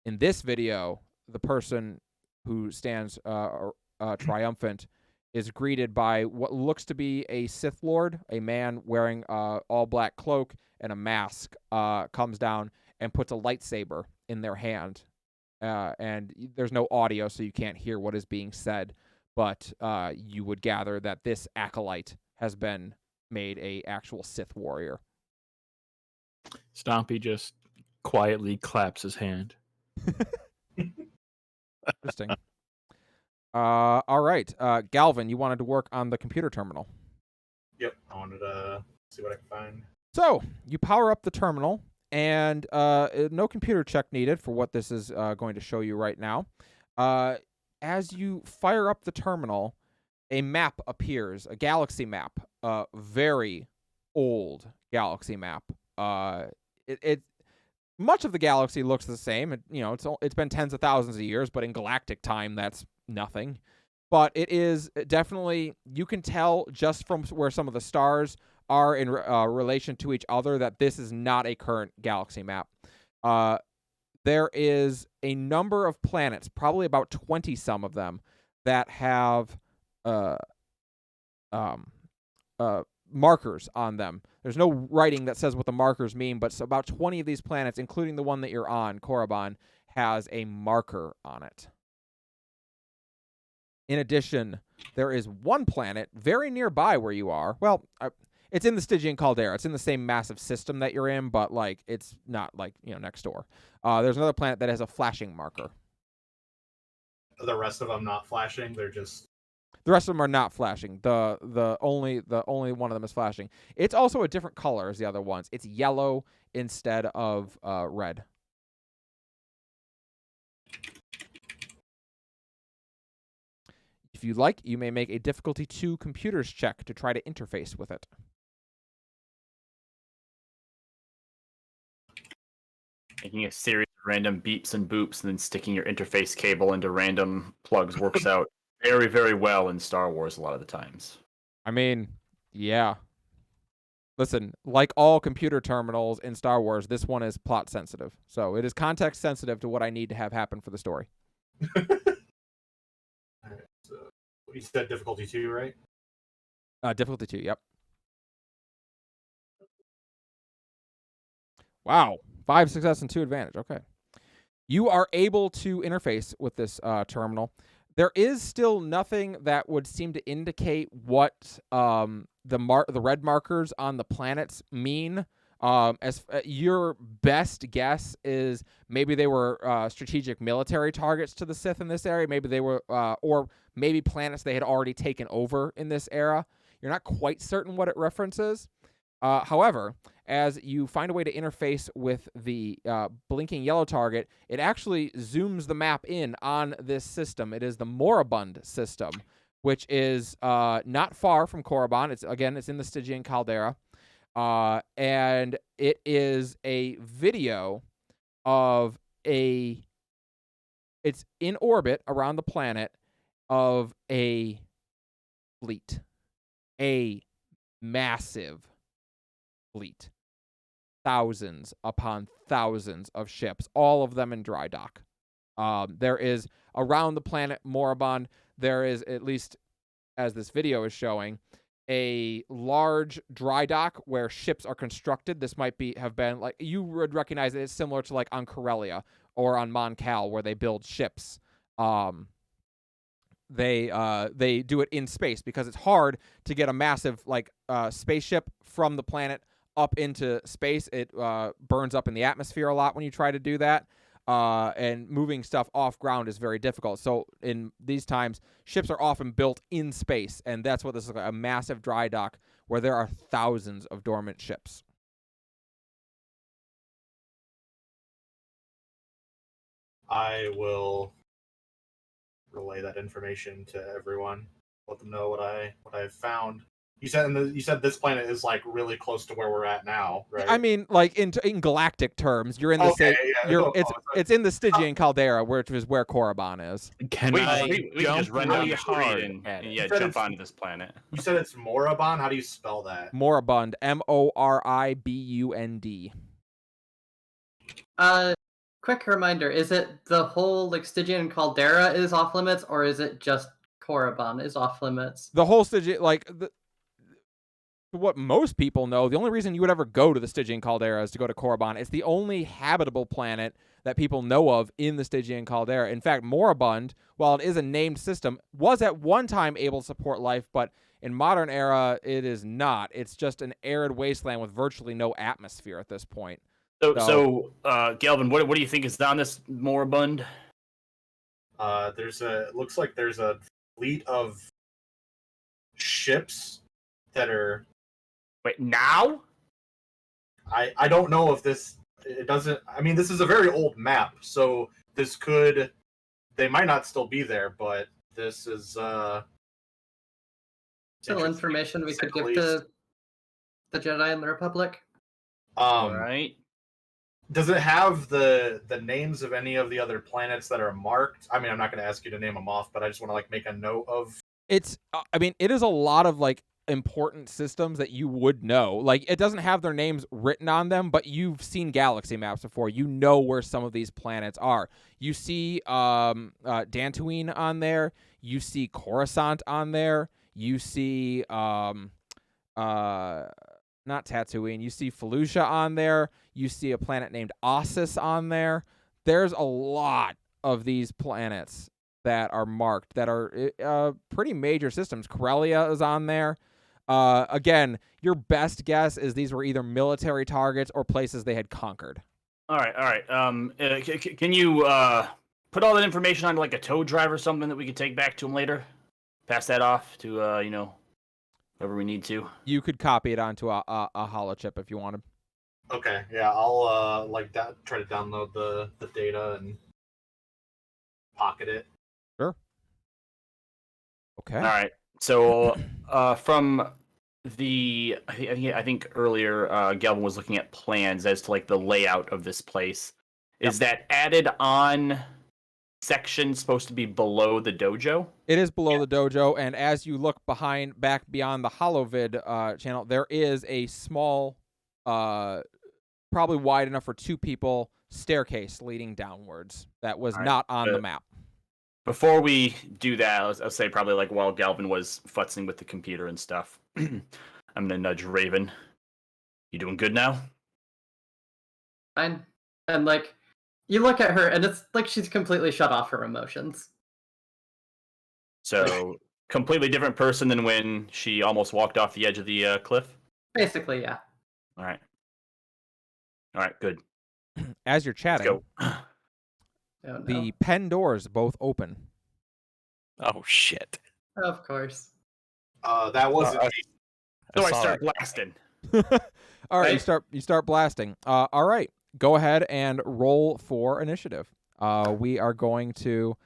In this video, the person who stands triumphant is greeted by what looks to be a Sith Lord, a man wearing all black cloak and a mask, comes down and puts a lightsaber in their hand. And there's no audio, so you can't hear what is being said, but you would gather that this acolyte has been made a actual Sith warrior. Stompy just quietly claps his hand. Interesting. All right. Galvin, you wanted to work on the computer terminal. Yep, I wanted to see what I can find. So you power up the terminal, and no computer check needed for what this is going to show you right now. As you fire up the terminal, a map appears, a galaxy map, a very old galaxy map. Much of the galaxy looks the same. It's been tens of thousands of years, but in galactic time, that's nothing. But it is definitely, you can tell just from where some of the stars are in relation to each other that this is not a current galaxy map. There is a number of planets, probably about 20 some of them, that have markers on them. There's no writing that says what the markers mean, but about 20 of these planets, including the one that you're on, Korriban, has a marker on it. In addition, there is one planet very nearby where you are. Well, it's in the Stygian caldera. It's in the same massive system that you're in, but it's not next door. There's another planet that has a flashing marker. Are the rest of them not flashing? They're just... The rest of them are not flashing. The only one of them is flashing. It's also a different color as the other ones. It's yellow instead of red. If you like, you may make a difficulty 2 computers check to try to interface with it. Making a series of random beeps and boops and then sticking your interface cable into random plugs works out very, very well in Star Wars a lot of the times. I mean, yeah. Listen, like all computer terminals in Star Wars, this one is plot sensitive. So it is context sensitive to what I need to have happen for the story. Alright, so you said difficulty 2, right? Difficulty 2, yep. Wow. 5 success and 2 advantage. Okay. You are able to interface with this terminal. There is still nothing that would seem to indicate what the red markers on the planets mean. Your best guess is maybe they were strategic military targets to the Sith in this area. Maybe they were, or maybe planets they had already taken over in this era. You're not quite certain what it references. However, as you find a way to interface with the blinking yellow target, it actually zooms the map in on this system. It is the Moribund system, which is not far from Korriban. It's in the Stygian caldera. And it is a video of it's in orbit around the planet of a fleet, a massive fleet, thousands upon thousands of ships, all of them in dry dock. There is around the planet Moribund, there is, at least as this video is showing, a large dry dock where ships are constructed. This might have been like, you would recognize it as similar to like on Corellia or on Mon Cal where they build ships. They do it in space because it's hard to get a massive spaceship from the planet up into space. It burns up in the atmosphere a lot when you try to do that. And moving stuff off ground is very difficult. So in these times, ships are often built in space, and that's what this is like, a massive dry dock where there are thousands of dormant ships. I will relay that information to everyone. Let them know what I've found. You said this planet is like really close to where we're at now, right? I mean, like in galactic terms, you're in the same. It's in the Stygian caldera, which is where Korriban is. Can We I just run down really the street hard and at it? jump onto this planet. You said it's Moribund. How do you spell that? Moribund, Moribund. Quick reminder: is it the whole Stygian caldera is off limits, or is it just Korriban is off limits? The whole Stygian, what most people know, the only reason you would ever go to the Stygian caldera is to go to Korriban. It's the only habitable planet that people know of in the Stygian caldera. In fact, Moribund, while it is a named system, was at one time able to support life, but in modern era, it is not. It's just an arid wasteland with virtually no atmosphere at this point. So, Galvin, what do you think is on this moribund? Looks like there's a fleet of ships that are. Wait, now? I don't know if it doesn't. I mean, this is a very old map, so they might not still be there, but this is still information we could give to the Jedi and the Republic. Right. Does it have the names of any of the other planets that are marked? I mean, I'm not going to ask you to name them off, but I just want to make a note of. It's. I mean, it is a lot of important systems that you would know. It doesn't have their names written on them, but you've seen galaxy maps before. You know where some of these planets are. You see Dantooine on there. You see Coruscant on there. You see not Tatooine. You see Felucia on there. You see a planet named Ossus on there. There's a lot of these planets that are marked that are pretty major systems. Corellia is on there. Again, your best guess is these were either military targets or places they had conquered. All right. Can you put all that information on a tow drive or something that we could take back to them later? Pass that off to whoever we need to. You could copy it onto a holochip if you wanted. Okay, yeah, I'll try to download the data and pocket it. Sure. Okay. All right. So from I think earlier Galvin was looking at plans as to the layout of this place. Is that added on section supposed to be below the dojo? It is below the dojo, and as you look back beyond the HoloVid channel, there is a small, probably wide enough for 2 people, staircase leading downwarrs that was not on the map. Before we do that, I'll say probably while Galvin was futzing with the computer and stuff, I'm gonna nudge Raven. You doing good now? Fine. And you look at her, and it's she's completely shut off her emotions. So completely different person than when she almost walked off the edge of the cliff? Basically, yeah. All right, good. As you're chatting, Let's Oh, no. the pen doors both open. Oh shit! Of course. That wasn't me. So I start blasting. All right, Right. you start blasting. All right, go ahead and roll for initiative. We are going to,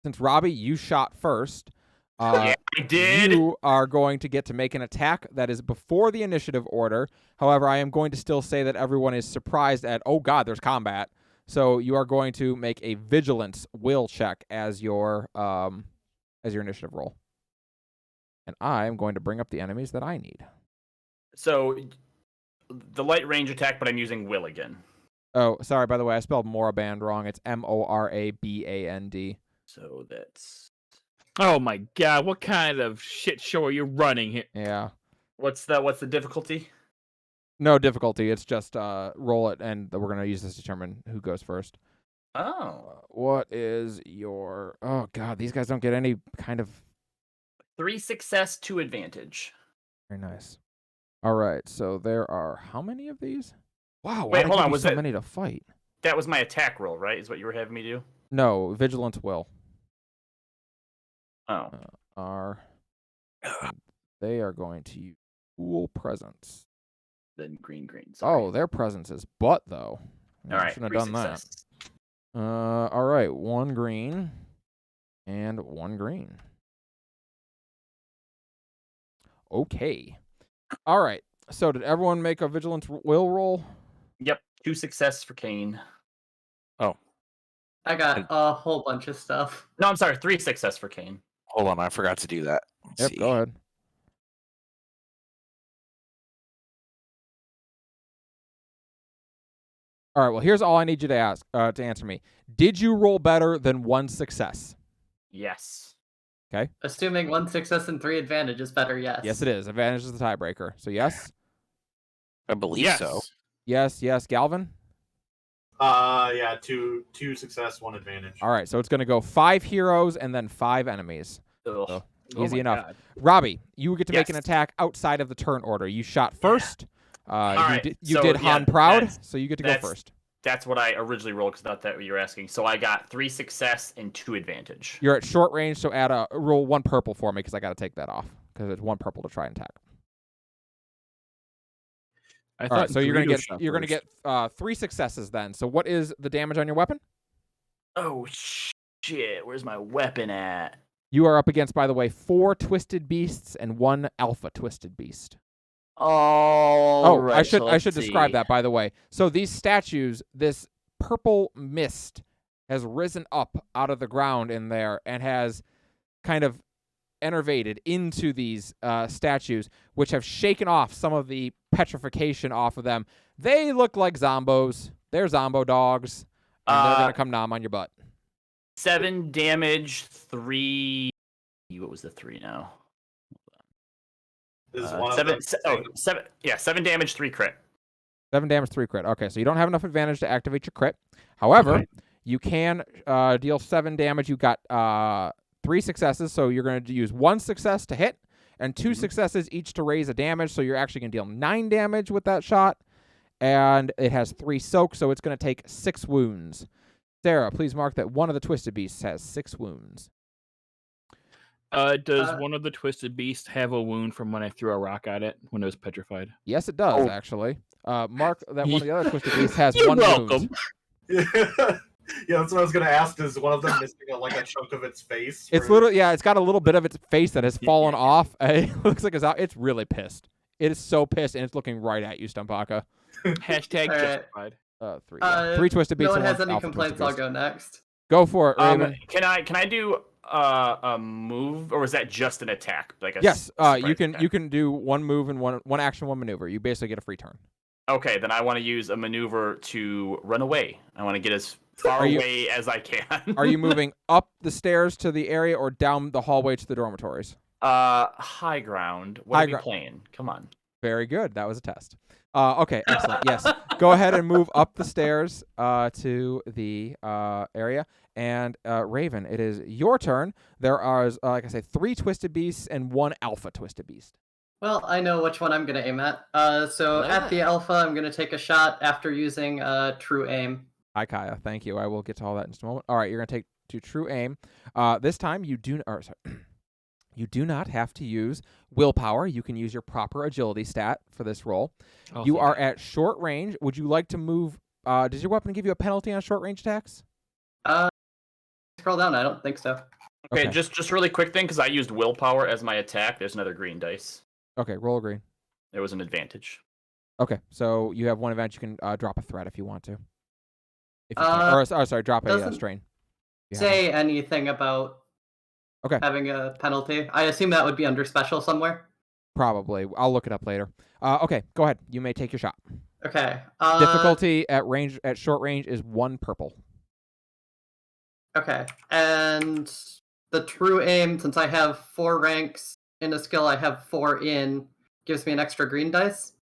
since Robbie, you shot first. Yeah, I did. You are going to get to make an attack that is before the initiative order. However, I am going to still say that everyone is surprised at, oh god, there's combat. So you are going to make a vigilance will check as your initiative roll. And I am going to bring up the enemies that I need. So the light range attack, but I'm using will again. Oh, sorry, by the way, I spelled Moraband wrong. It's Moraband. So that's... Oh my god, what kind of shit show are you running here? Yeah. What's the difficulty? No difficulty. It's just roll it, and we're going to use this to determine who goes first. Oh. What is your... Oh, God, these guys don't get any kind of... 3 success, 2 advantage. Very nice. All right, so there are how many of these? Wow, Wait, hold on. Was so that many to fight? That was my attack roll, right? Is what you were having me do? No, vigilance will. Oh. They are going to use cool presence. Then green. Sorry. Oh, their presence is butt though. All right. Shouldn't 3 have done success. that. All right, 1 green and 1 green. Okay. All right. So did everyone make a vigilance will roll? Yep. 2 success for Kane. I got a whole bunch of stuff. No, I'm sorry. 3 success for Kane. Hold on, I forgot to do that. Let's see. Go ahead. All right. Well, here's all I need you to answer me. Did you roll better than 1 success? Yes. Okay. Assuming 1 success and 3 advantage is better, yes. Yes, it is. Advantage is the tiebreaker. So yes. I believe so. Yes. Galvin. Yeah, two success, 1 advantage. All right. So it's going to go 5 heroes and then 5 enemies. Ugh. Easy my enough. God. Robbie, you get to make an Yes. attack outside of the turn order. You shot first. You so, did yeah, Han proud, that's- so you get to go first. That's what I originally rolled because I thought that what you were asking. So I got 3 success and 2 advantage. You're at short range, so add a roll 1 purple for me because I got to take that off because it's 1 purple to try and attack. I All thought right, so you're gonna first. get 3 successes then. So what is the damage on your weapon? Oh shit! Where's my weapon at? You are up against, by the way, 4 twisted beasts and 1 alpha twisted beast. I should describe that, by the way. So these statues, this purple mist has risen up out of the ground in there and has kind of enervated into these statues, which have shaken off some of the petrification off of them. They look like zombos. They're zombo dogs, and they're gonna come nom on your butt. 7 damage, 3. What was the 3 now? Is one of 7. them 7. Yeah, 7 damage, 3 crit. 7 damage, 3 crit. Okay, so you don't have enough advantage to activate your crit. However, you can deal 7 damage. You got 3 successes, so you're going to use 1 success to hit and 2 successes each to raise a damage. So you're actually going to deal 9 damage with that shot, and it has 3 soaks, so it's going to take 6 wounds. Sarah, please mark that one of the twisted beasts has 6 wounds. Does one of the twisted beasts have a wound from when I threw a rock at it when it was petrified? Yes, it does, actually. Mark that one of the other twisted beasts has You're 1 welcome. wound. Yeah, that's what I was gonna ask. Is one of them missing a chunk of its face? It's literally, it's got a little bit of its face that has fallen off. It looks like it's really pissed. It is so pissed, and it's looking right at you, Stumpaka. Hashtag justified. 3. 3 twisted beasts. No one and has 1 any alpha complaints. twisted I'll beast. go next. Go for it, Raven. Can I do a move, or was that just an attack? Like a Yes, surprise you can attack? do 1 move and one action, 1 maneuver. You basically get a free turn. Okay, then I want to use a maneuver to run away. I want to get as far away as I can. Are you moving up the stairs to the area or down the hallway to the dormitories? High ground. What are we playing? Come on. Very good. That was a test. Okay, excellent. Yes. Go ahead and move up the stairs to the area. And Raven, it is your turn. There are, like I said, 3 twisted beasts and 1 alpha twisted beast. Well, I know which one I'm going to aim at. So at the alpha, I'm going to take a shot after using true aim. Hi, Kaya. Thank you. I will get to all that in just a moment. All right, you're going to take to true aim. This time, you do not have to use willpower. You can use your proper agility stat for this roll. You are at short range. Would you like to move? Does your weapon give you a penalty on short range attacks? Scroll down. I don't think so. Okay, just really quick thing, because I used willpower as my attack. There's another green dice. Okay, roll a green. There was an advantage. Okay, so you have 1 advantage. You can drop a threat if you want to. If you can. Sorry, drop a strain. Say anything about having a penalty. I assume that would be under special somewhere. Probably. I'll look it up later. Okay, go ahead. You may take your shot. Okay. Difficulty at short range is 1 purple. Okay, and the true aim, since I have 4 ranks in a skill, I have 4 in, gives me an extra green dice.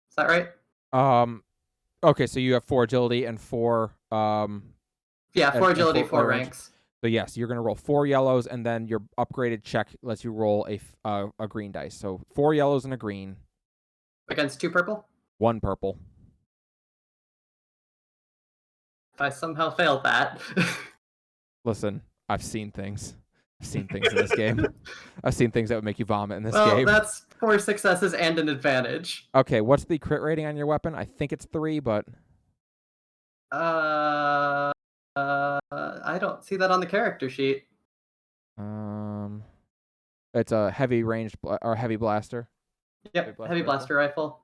Is that right? Okay, so you have 4 agility and 4 yeah, 4 agility, 4 ranks. So yes, you're going to roll 4 yellows, and then your upgraded check lets you roll a green dice. So 4 yellows and a green. Against 2 purple? 1 purple. If I somehow failed that. Listen, I've seen things. I've seen things in this game. I've seen things that would make you vomit in this well, game. That's 4 successes and an advantage. Okay, what's the crit rating on your weapon? I think it's 3, but... I don't see that on the character sheet. It's a heavy ranged or heavy blaster. Yep, heavy blaster rifle.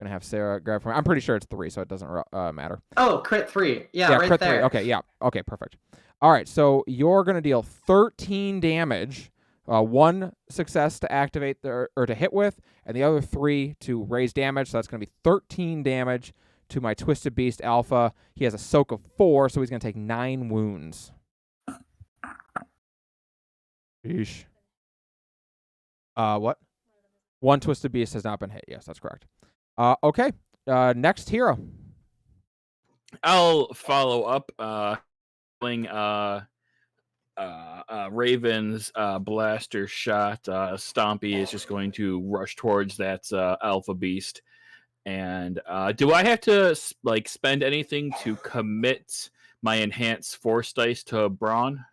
Gonna have Sarah grab from. I'm pretty sure it's 3, so it doesn't matter. Oh, crit 3. Yeah, right crit there. 3. Okay, yeah. Okay, perfect. All right, so you're gonna deal 13 damage. 1 success to activate or to hit with, and the other 3 to raise damage. So that's gonna be 13 damage to my Twisted Beast Alpha. He has a soak of 4, so he's gonna take 9 wounds. Sheesh. What? 1 Twisted Beast has not been hit. Yes, that's correct. Okay. Next hero. I'll follow up. Raven's blaster shot, Stompy is just going to rush towards that alpha beast. And do I have to spend anything to commit my enhanced force dice to Brawn?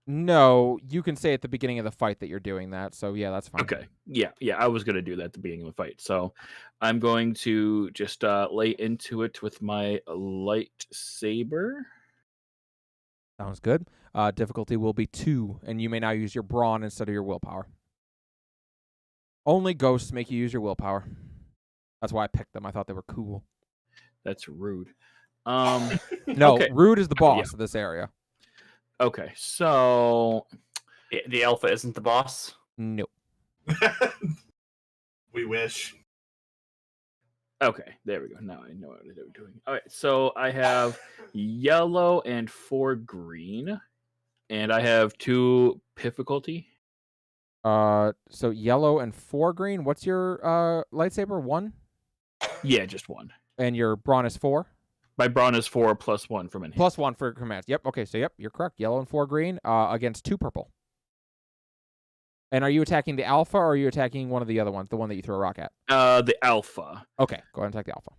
No, you can say at the beginning of the fight that you're doing that. So yeah, that's fine. Okay. Yeah, I was going to do that at the beginning of the fight. So I'm going to just lay into it with my lightsaber. Sounds good. Difficulty will be 2, and you may now use your brawn instead of your willpower. Only ghosts make you use your willpower. That's why I picked them. I thought they were cool. That's rude. No, okay. Rude is the boss of this area. Okay, so the alpha isn't the boss? Nope. We wish. Okay, there we go. Now I know what we're doing. All right, so I have yellow and 4 green, and I have 2 difficulty. So yellow and 4 green. What's your lightsaber? 1? Yeah, just 1. And your brawn is 4? My brawn is 4 plus 1 from enhance. Plus 1 for commands. Yep. Okay, so yep, you're correct. Yellow and 4 green against 2 purple. And are you attacking the alpha, or are you attacking one of the other ones, the one that you threw a rock at? The alpha. Okay, go ahead and attack the alpha.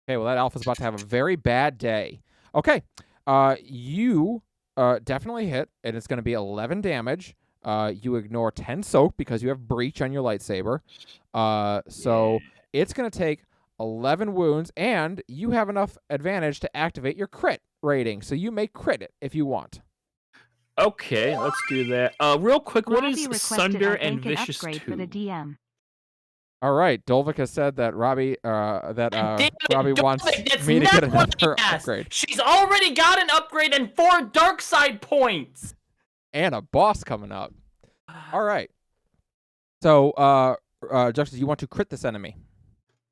Okay, well, that alpha's about to have a very bad day. Okay, you definitely hit, and it's going to be 11 damage. You ignore 10 soak because you have breach on your lightsaber. So it's going to take 11 wounds, and you have enough advantage to activate your crit rating. So you may crit it if you want. Okay, let's do that. Real quick, what Robbie is requested, Sunder I think, and Vicious upgrade 2? for the DM. All right, Dolvik has said that Robbie Damn it, Robbie wants Dolvik, that's me to not get what I another asked. upgrade She's already got an upgrade and 4 dark side points. and a boss coming up. All right. So, Justice, you want to crit this enemy?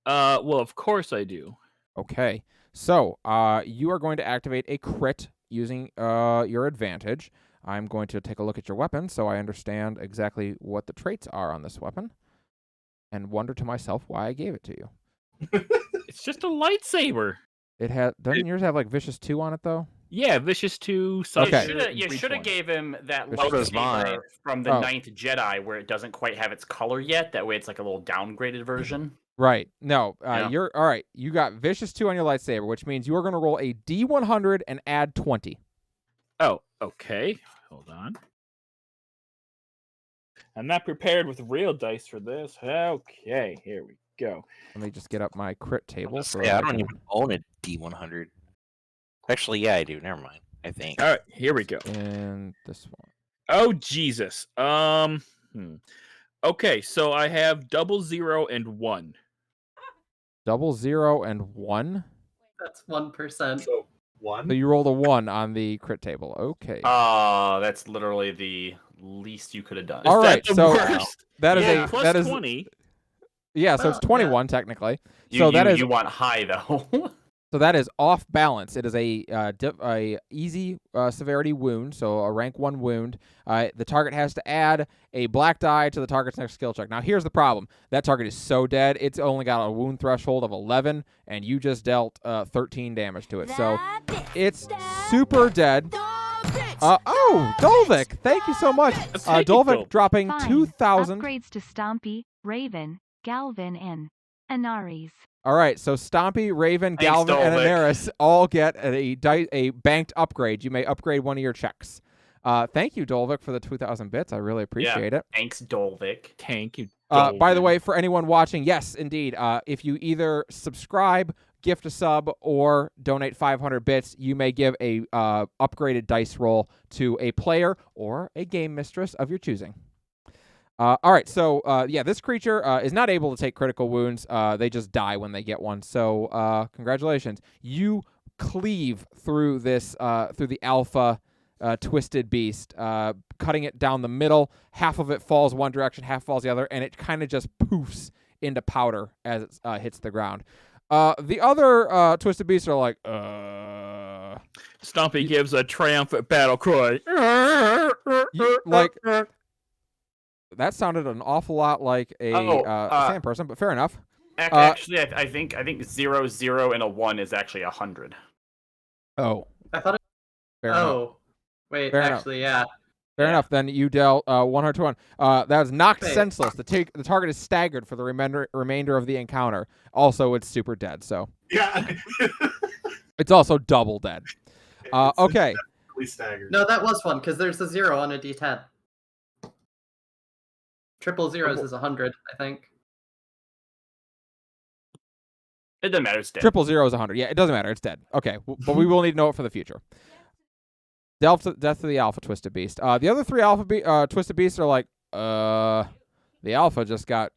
Well, of course I do. Okay. So, you are going to activate a crit using your advantage. I'm going to take a look at your weapon so I understand exactly what the traits are on this weapon and wonder to myself why I gave it to you. It's just a lightsaber. Doesn't yours have like Vicious 2 on it though? Yeah, Vicious 2. Okay. You should have gave him that So does mine. lightsaber from the Ninth Jedi where it doesn't quite have its color yet. That way it's like a little downgraded version. Right. No, Yeah. you're all right. You got Vicious 2 on your lightsaber, which means you are going to roll a D100 and add 20. Oh, okay. Hold on. I'm not prepared with real dice for this. Okay, here we go. Let me just get up my crit table. I don't even own a D100. Actually, yeah, I do. Never mind. I think. All right, here we go. And this one. Oh Jesus. Okay, so I have 0, and 1. 0, and 1. That's 1%. So 1. So you rolled a 1 on the crit table. Okay. That's literally the least you could have done. All Is that right, the so worst? that is Yeah. a Plus that is 20. yeah. So it's Well, 21 technically. You, So that is you want high though. So that is off balance. It is a easy severity wound, so a rank 1 wound. The target has to add a black die to the target's next skill check. Now, here's the problem. That target is so dead, it's only got a wound threshold of 11, and you just dealt 13 damage to it. So it's super dead. Dolvik, thank you so much. Thank you, Dolvik Dolvik. dropping Fine. 2,000. Upgrades to Stompy, Raven, Galvin, and Anaris. All right, so Stompy, Raven, Thanks, Galvin, and Dolvik. Anaris all get a banked upgrade. You may upgrade one of your checks. Thank you, Dolvik, for the 2,000 bits. I really appreciate it. Thanks, Dolvik. Thank you. By the Dolvin. way, for anyone watching, yes, indeed, if you either subscribe, gift a sub, or donate 500 bits, you may give a upgraded dice roll to a player or a game mistress of your choosing. All right, so this creature is not able to take critical wounds. They just die when they get one. So congratulations. You cleave through this through the alpha twisted beast, cutting it down the middle. Half of it falls one direction, half falls the other, and it kind of just poofs into powder as it hits the ground. The other twisted beasts are like, Stompy gives a triumphant battle cry. that sounded an awful lot like a sand person, but fair enough. Actually, I think 0, 0, and a 1 is actually 100. Oh, I thought it. fair enough. Oh, wait, Fair enough. actually, yeah. Fair Yeah. enough. Then you dealt 101. That was knocked Wait. senseless. The target is staggered for the remainder of the encounter. Also, it's super dead, so Yeah. it's also double dead. It's Okay. definitely staggered. No, that was one because there's a 0 on a D10. Triple zeros is 100, I think. It doesn't matter. It's dead. 000 is 100. Yeah, it doesn't matter. It's dead. Okay, but we will need to know it for the future. Death of the Alpha Twisted Beast. The other 3 Alpha Twisted Beasts are like, the Alpha just got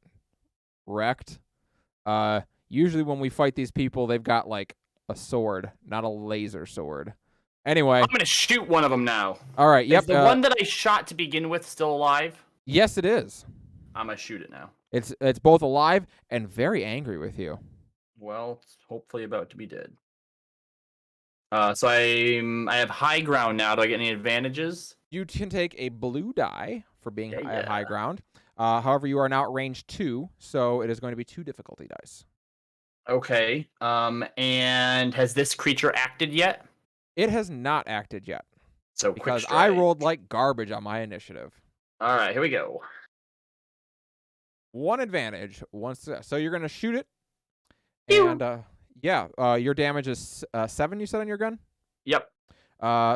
wrecked. Usually when we fight these people, they've got like a sword, not a laser sword. Anyway. I'm gonna shoot one of them now. All right. Yep. Is the one that I shot to begin with still alive? Yes, it is. I'm gonna shoot it now. It's both alive and very angry with you. Well, it's hopefully about to be dead. So I have high ground now. Do I get any advantages? You can take a blue die for being Yeah, at high yeah. ground. However, you are now at range 2, so it is going to be 2 difficulty dice. Okay. And has this creature acted yet? It has not acted yet So because quick I strike. rolled like garbage on my initiative. All right, here we go. 1 advantage, 1 success. So you're going to shoot it. Pew. And your damage is 7, you said, on your gun? Yep.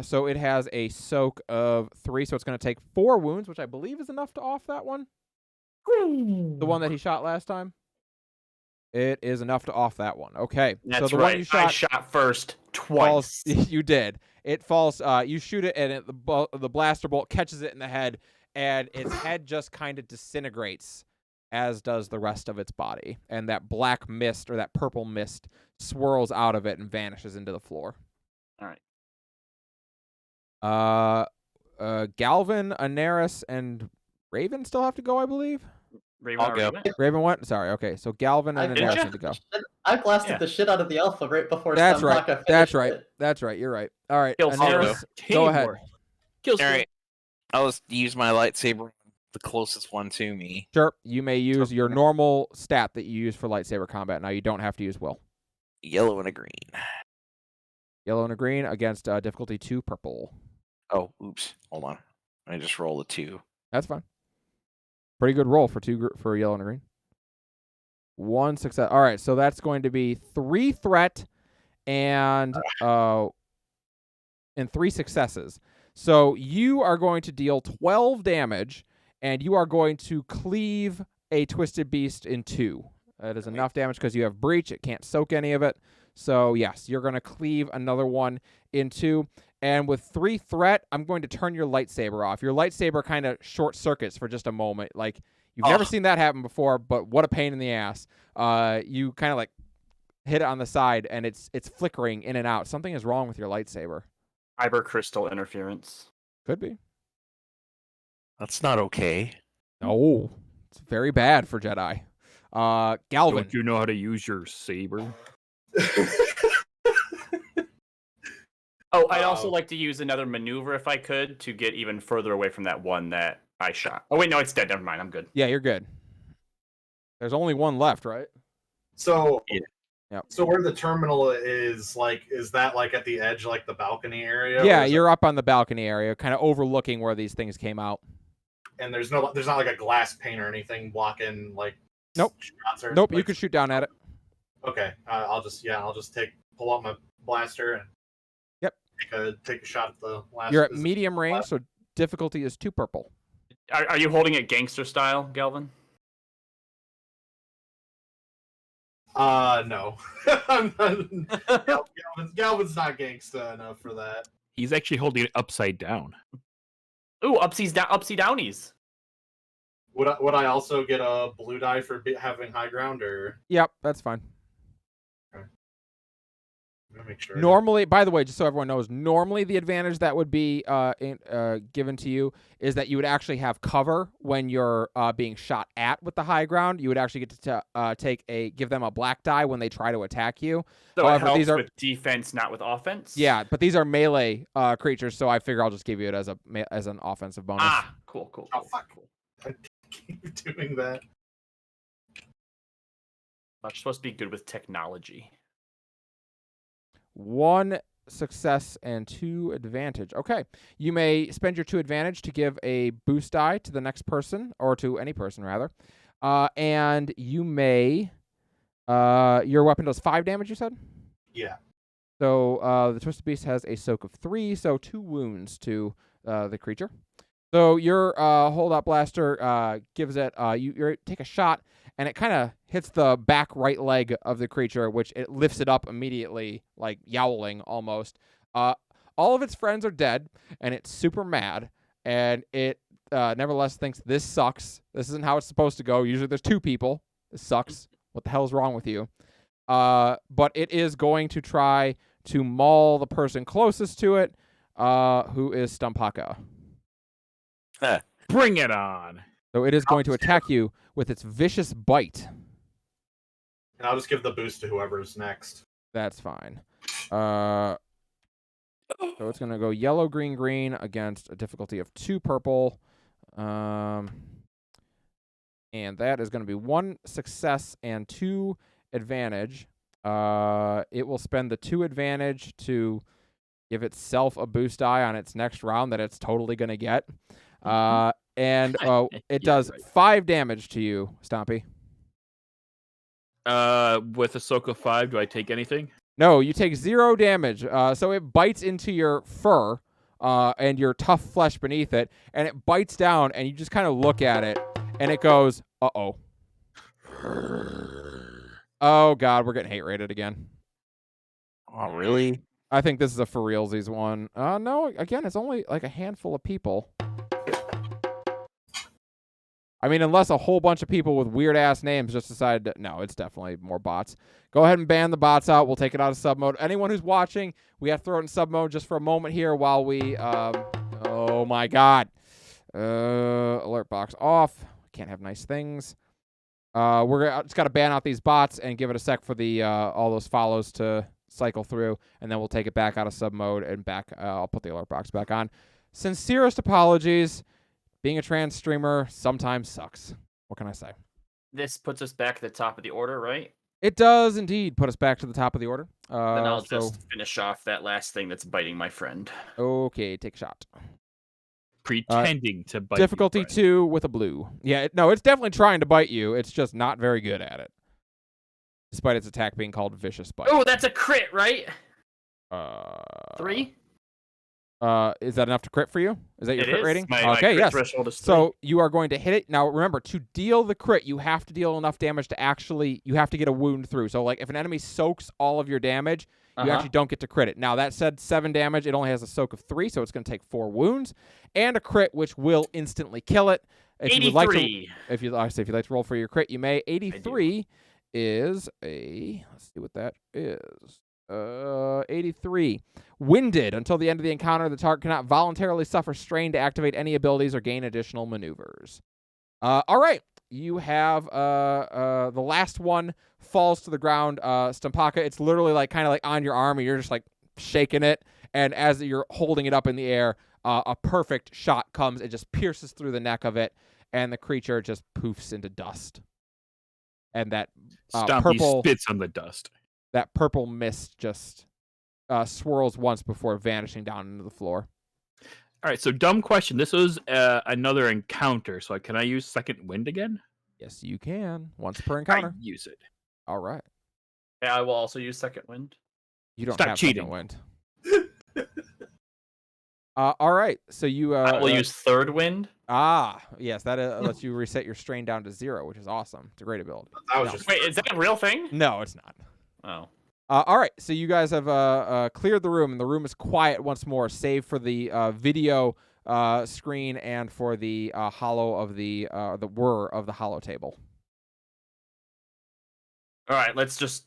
So it has a soak of 3, so it's going to take 4 wounds, which I believe is enough to off that one. The one that he shot last time? It is enough to off that one. Okay. That's so the right. one you shot I shot first falls. twice. You did. It falls. You shoot it, and the blaster bolt catches it in the head, and its head just kind of disintegrates, as does the rest of its body. And that black mist or that purple mist swirls out of it and vanishes into the floor. All right. Galvin, Anaris, and Raven still have to go, I believe. Raven I'll already go. went? Raven went? Sorry. Okay. So Galvin and I- Anaris need to go. I blasted Yeah. the shit out of the alpha right before That's right. Stumpaka finished That's right. it. That's right. You're right. All right. Kill steal. Anaris, go ahead. Teamwork. Kill All right. I'll just use my lightsaber, the closest one to me. Sure. You may use your Okay. normal stat that you use for lightsaber combat. Now you don't have to use will. Yellow and a green. Yellow and a green against difficulty 2 purple. Oh, oops. Hold on. I just roll a 2. That's fine. Pretty good roll for yellow and a green. 1 success. All right, so that's going to be 3 threat and 3 successes. So you are going to deal 12 damage, and you are going to cleave a twisted beast in 2. That is enough damage because you have breach. It can't soak any of it. So yes, you're going to cleave another one in 2. And with 3 threat, I'm going to turn your lightsaber off. Your lightsaber kind of short circuits for just a moment. Like, you've never seen that happen before, but what a pain in the ass. You kind of like hit it on the side, and it's flickering in and out. Something is wrong with your lightsaber. Kyber crystal interference. Could be. That's not okay. No, it's very bad for Jedi. Galvin. Don't you know how to use your saber? Oh, I'd also like to use another maneuver if I could to get even further away from that one that I shot. Oh wait, no, it's dead. Never mind. I'm good. Yeah, you're good. There's only one left, right? So, Yeah. Yep. So where the terminal is, like, is that like at the edge, like the balcony area? Yeah, or is you're up on the balcony area, kind of overlooking where these things came out. and there's not like a glass pane or anything blocking like. Nope. Shots or, Nope, you like- can shoot down at it. Okay, I'll just pull out my blaster and. Yep. Take a shot at the last. You're at medium range, so difficulty is 2 purple. Are you holding it gangster style, Galvin? No. Galvin's not gangsta enough for that. He's actually holding it upside down. Ooh, upsy downies. Would I also get a blue die for having high ground, or Yep, that's fine. let me make sure? Normally, by the way, just so everyone knows, normally the advantage that would be given to you is that you would actually have cover when you're being shot at with the high ground. You would actually get to give them a black die when they try to attack you. So However, it helps these are- with defense, not with offense. Yeah, but these are melee creatures, so I figure I'll just give you it as an offensive bonus. Ah, cool. Oh, fuck. I keep doing that. I'm supposed to be good with technology. 1 success and 2 advantage. Okay. You may spend your 2 advantage to give a boost die to the next person, or to any person, rather. And you may... your weapon does 5 damage, you said? Yeah. So the Twisted Beast has a soak of 3, so 2 wounds to the creature. So your hold-up blaster gives it... you take a shot, and it kind of hits the back right leg of the creature, which it lifts it up immediately, like yowling almost. All of its friends are dead, and it's super mad, and it nevertheless thinks this sucks. This isn't how it's supposed to go. Usually there's 2 people. This sucks. What the hell is wrong with you? But it is going to try to maul the person closest to it, who is Stumpaka. Bring it on. So it is going to attack you with its vicious bite. And I'll just give the boost to whoever's next. That's fine. So it's going to go yellow, green, green against a difficulty of 2 purple. And that is going to be 1 success and 2 advantage. It will spend the 2 advantage to give itself a boost die on its next round that it's totally going to get. And it does 5 damage to you, Stompy. With a soak of 5, do I take anything? No, you take 0 damage. So it bites into your fur and your tough flesh beneath it, and it bites down, and you just kind of look at it, and it goes, uh-oh. Oh, God, we're getting hate rated again. Oh, really? I think this is a for realsies one. No, again, it's only like a handful of people. I mean, unless a whole bunch of people with weird-ass names just decided to... No, it's definitely more bots. Go ahead and ban the bots out. We'll take it out of sub mode. Anyone who's watching, we have to throw it in sub mode just for a moment here while we... oh, my God. Alert box off. Can't have nice things. We're just got to ban out these bots and give it a sec for the all those follows to cycle through, and then we'll take it back out of sub mode and back. I'll put the alert box back on. Sincerest apologies. Being a trans streamer sometimes sucks. What can I say? This puts us back at the top of the order, right? It does indeed put us back to the top of the order. Then I'll just finish off that last thing that's biting my friend. Okay, take a shot. Pretending to bite. Difficulty 2 with a blue. Yeah, no, it's definitely trying to bite you. It's just not very good at it. Despite its attack being called Vicious Bite. Oh, that's a crit, right? 3? Is that enough to crit for you? Is that your crit rating? My okay, crit yes. threshold is 3. So you are going to hit it. Now, remember, to deal the crit, you have to deal enough damage to actually... You have to get a wound through. So, like, if an enemy soaks all of your damage, you actually don't get to crit it. Now, that said, 7 damage. It only has a soak of 3, so it's going to take 4 wounds. And a crit, which will instantly kill it. If 83. you would like to... If you'd like to roll for your crit, you may. 83 is a... Let's see what that is. 83. Winded. Until the end of the encounter, the target cannot voluntarily suffer strain to activate any abilities or gain additional maneuvers. All right. You have the last one falls to the ground. Stumpaka, it's literally like kind of like on your arm, and you're just like shaking it. And as you're holding it up in the air, a perfect shot comes. It just pierces through the neck of it, and the creature just poofs into dust. And that Stompy purple spits on the dust. That purple mist just swirls once before vanishing down into the floor. All right, so dumb question. This was another encounter, so can I use second wind again? Yes, you can. Once per encounter. I use it. All right. Yeah, I will also use second wind. You don't Stop have cheating. second wind. All right, so you... I will use third wind. Yes, that lets you reset your strain down to 0, which is awesome. It's a great ability. That was just Wait, is that a real thing? No, it's not. Oh. All right, so you guys have cleared the room, and the room is quiet once more, save for the video screen and for the hollow of the whir of the hollow table. All right, let's just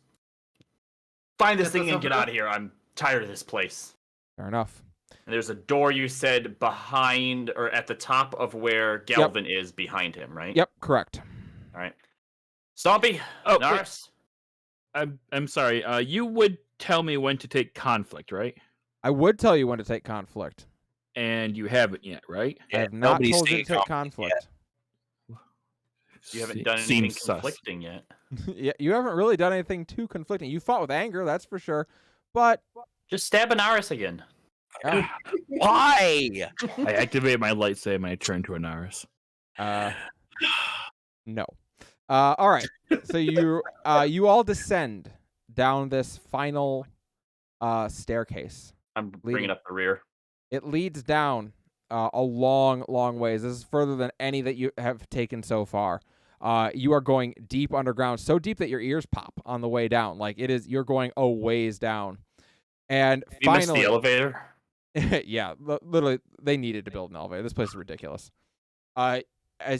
find this Get thing this and get over out of here. I'm tired of this place. Fair enough. And there's a door you said behind or at the top of where Galvin is behind him, right? Yep, correct. All right. Stompy, Oh, Naris. I'm sorry. You would tell me when to take conflict, right? I would tell you when to take conflict. And you haven't yet, right? I have not nobody's told you to taken take conflict. You haven't done anything Seems sus. conflicting yet. Yeah, you haven't really done anything too conflicting. You fought with anger, that's for sure. But Just stab Anaris again. Why? I activate my lightsaber and I turn to Anaris. No. All right. So you all descend down this final staircase. I'm bringing up the rear. It leads down a long, long ways. This is further than any that you have taken so far. You are going deep underground, so deep that your ears pop on the way down. Like it is, you're going a ways down. And You missed finally, the elevator. yeah, literally, they needed to build an elevator. This place is ridiculous. As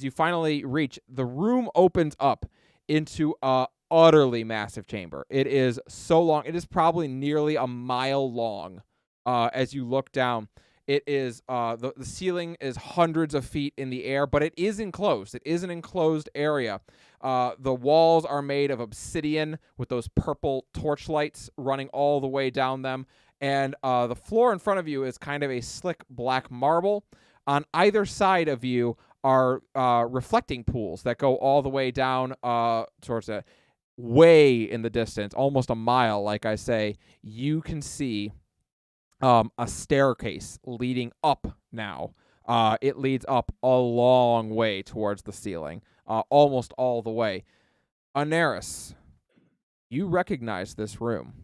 you finally reach, the room opens up into a utterly massive chamber. It is so long. It is probably nearly a mile long. As you look down, it is the ceiling is hundreds of feet in the air, but it is enclosed. It is an enclosed area. The walls are made of obsidian with those purple torchlights running all the way down them. And the floor in front of you is kind of a slick black marble. On either side of you are reflecting pools that go all the way down towards it. Way in the distance, almost a mile, like I say, you can see a staircase leading up now. It leads up a long way towards the ceiling, almost all the way. Anaris, you recognize this room.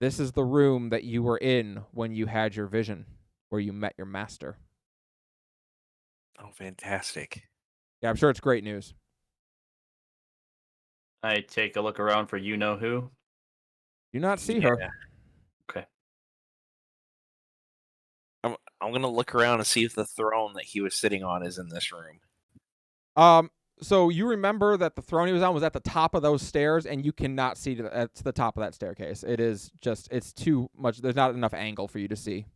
This is the room that you were in when you had your vision, where you met your master. Oh, fantastic. Yeah, I'm sure it's great news. I take a look around for you-know-who. Do not see her. Okay. I'm going to look around and see if the throne that he was sitting on is in this room. So you remember that the throne he was on was at the top of those stairs, and you cannot see to the top of that staircase. It is just, it's too much. There's not enough angle for you to see.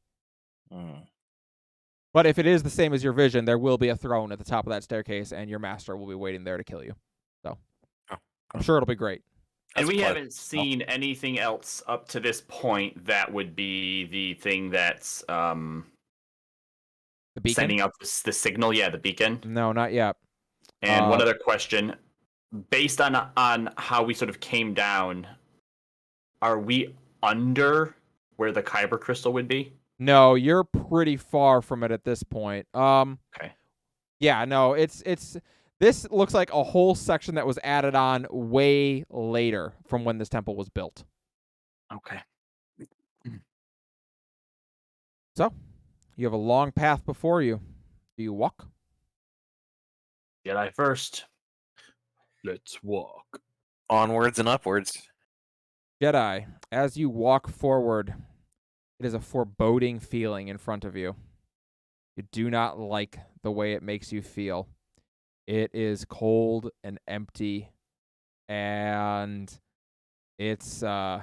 But if it is the same as your vision, there will be a throne at the top of that staircase, and your master will be waiting there to kill you. So I'm sure it'll be great. And we haven't seen anything else up to this point that would be the thing that's The beacon? sending out the signal. Yeah, the beacon. No, not yet. And one other question. Based on how we sort of came down, are we under where the Kyber crystal would be? No, you're pretty far from it at this point. Okay. Yeah, no, it's this looks like a whole section that was added on way later from when this temple was built. Okay. So, you have a long path before you. Do you walk? Jedi first. Let's walk. Onwards and upwards. Jedi, as you walk forward, it is a foreboding feeling in front of you. You do not like the way it makes you feel. It is cold and empty, and it's like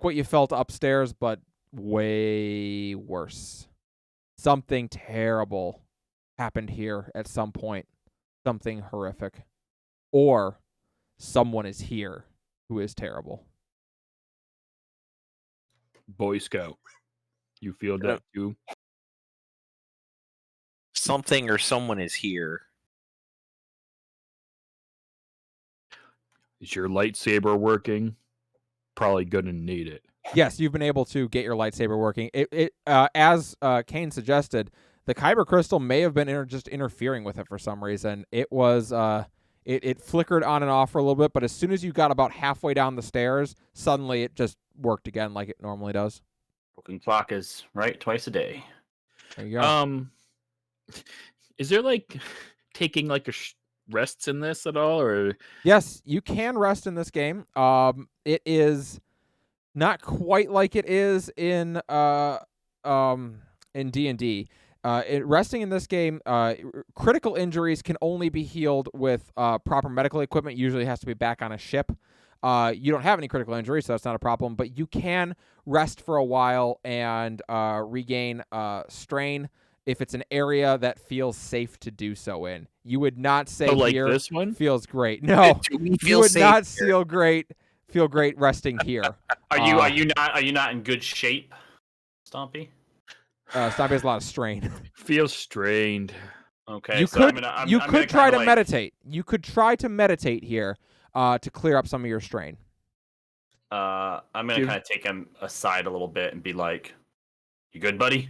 what you felt upstairs, but way worse. Something terrible happened here at some point. Something horrific. Or someone is here who is terrible. Boy Scout. You feel that too? Something or someone is here. Is your lightsaber working? Probably gonna need it. Yes, you've been able to get your lightsaber working. As Kane suggested, the Kyber crystal may have been just interfering with it for some reason. It was it flickered on and off for a little bit, but as soon as you got about halfway down the stairs, suddenly it just worked again like it normally does. Broken clock is right twice a day. There you go. Is there like taking like rests in this at all, or? Yes, you can rest in this game. It is not quite like it is in D&D. Resting in this game, critical injuries can only be healed with proper medical equipment. Usually has to be back on a ship. You don't have any critical injuries, so that's not a problem. But you can rest for a while and regain strain if it's an area that feels safe to do so in. You would not say like here this one feels great. No, you would not feel great resting here. Are you not in good shape, Stompy? Stompy has a lot of strain. Feels strained. Okay, you so could try to meditate. You could try to meditate here to clear up some of your strain. I'm gonna kind of take him aside a little bit and be like, "You good, buddy?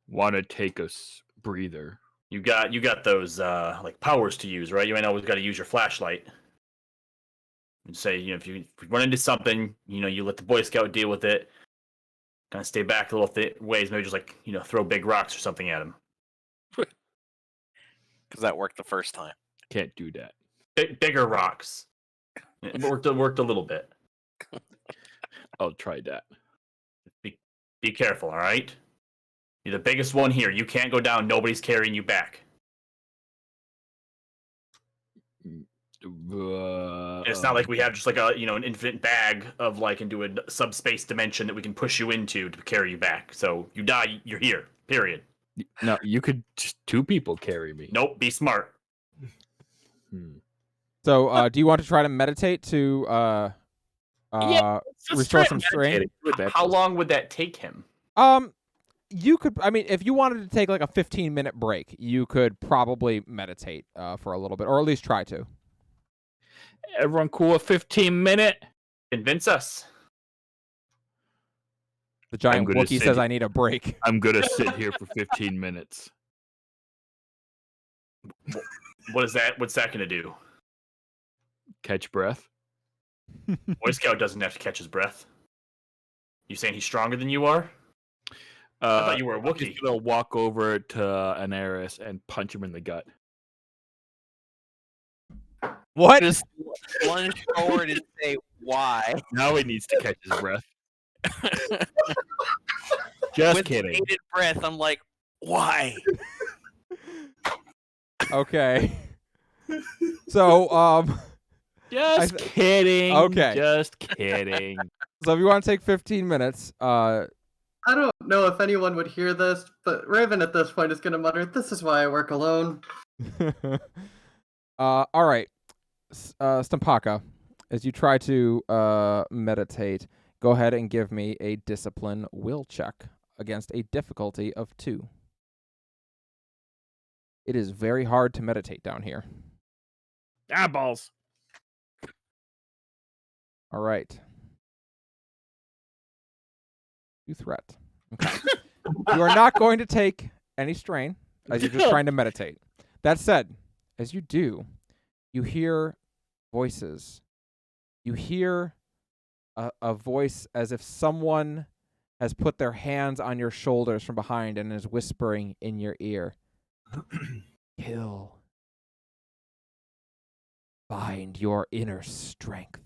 Want to take a breather? You got those like powers to use, right? You ain't always got to use your flashlight." And say, if you run into something, you let the Boy Scout deal with it. Kind of stay back a little ways, maybe just like throw big rocks or something at him. Because that worked the first time. Can't do that. Bigger rocks. It worked a little bit. I'll try that. Be careful, all right? You're the biggest one here. You can't go down. Nobody's carrying you back. It's not like we have just like an infinite bag of like into a subspace dimension that we can push you into to carry you back. So you die, you're here. Period. No, you could just 2 people carry me. Nope. Be smart. So, do you want to try to meditate to restore some strain? How long would that take him? You could, if you wanted to take like a 15-minute break, you could probably meditate for a little bit, or at least try to. Everyone cool? A 15-minute? Convince us. The giant Wookiee says, "I need a break." I'm gonna sit here for 15 minutes. What's that gonna do? Catch breath? Boy Scout doesn't have to catch his breath. You saying he's stronger than you are? I thought you were a Wookiee. I'm just gonna walk over to Anaris and punch him in the gut. What? Just lunge forward and say, "Why?" Now he needs to catch his breath. Just With kidding. bated breath, I'm like, "Why?" Okay. So, Just kidding. Okay. Just kidding. So if you want to take 15 minutes, I don't know if anyone would hear this, but Raven at this point is going to mutter, "This is why I work alone." all right. Stampaka, as you try to meditate, go ahead and give me a discipline will check against a difficulty of 2. It is very hard to meditate down here. Balls. All right. 2 threat. Okay. You are not going to take any strain as you're just trying to meditate. That said, as you do, you hear voices. You hear a voice as if someone has put their hands on your shoulders from behind and is whispering in your ear. Kill. Find your inner strength.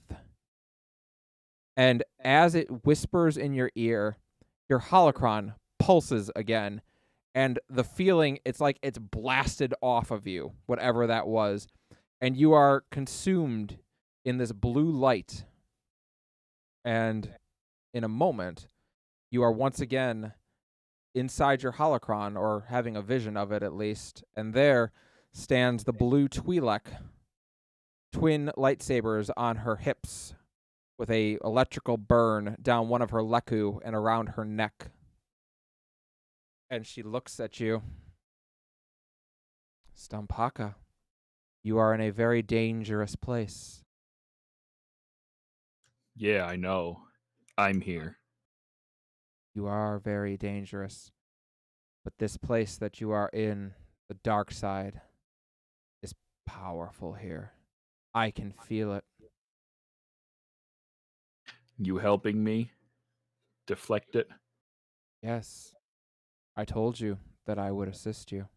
And as it whispers in your ear, your holocron pulses again, and the feeling, it's like it's blasted off of you, whatever that was, and you are consumed in this blue light. And in a moment, you are once again inside your holocron, or having a vision of it at least, and there stands the blue Twi'lek, twin lightsabers on her hips, with a electrical burn down one of her leku and around her neck. And she looks at you. Stampaka, you are in a very dangerous place. Yeah, I know. I'm here. You are very dangerous. But this place that you are in, the dark side, is powerful here. I can feel it. You helping me deflect it? Yes. I told you that I would assist you.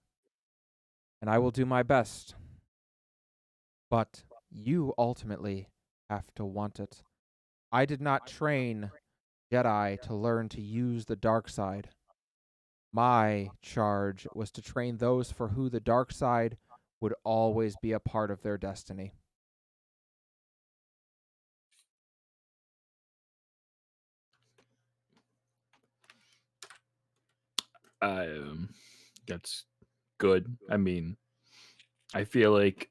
And I will do my best. But you ultimately have to want it. I did not train Jedi to learn to use the dark side. My charge was to train those for who the dark side would always be a part of their destiny. That's good. I mean, I feel like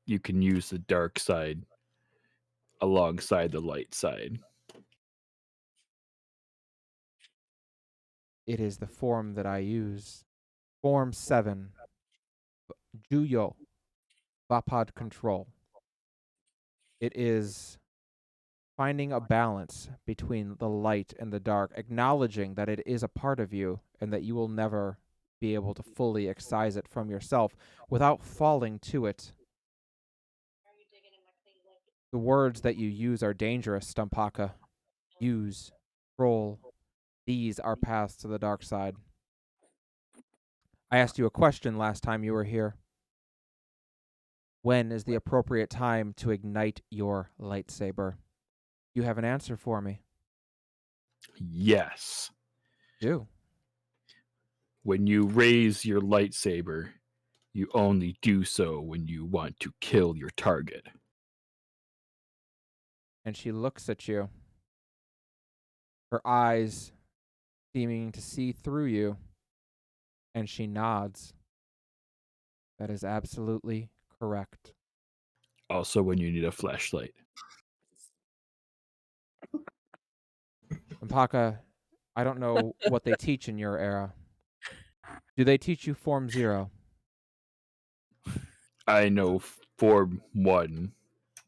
you can use the dark side alongside the light side. It is the form that I use. Form 7. Juyo. Vapad control. It is finding a balance between the light and the dark, acknowledging that it is a part of you and that you will never be able to fully excise it from yourself without falling to it. The words that you use are dangerous, Stumpaka. Use, roll. These are paths to the dark side. I asked you a question last time you were here. When is the appropriate time to ignite your lightsaber? You have an answer for me. Yes. Do. When you raise your lightsaber, you only do so when you want to kill your target. And she looks at you, her eyes seeming to see through you, and she nods. That is absolutely correct. Also, when you need a flashlight. Mpaka, I don't know what they teach in your era. Do they teach you Form 0? I know Form 1.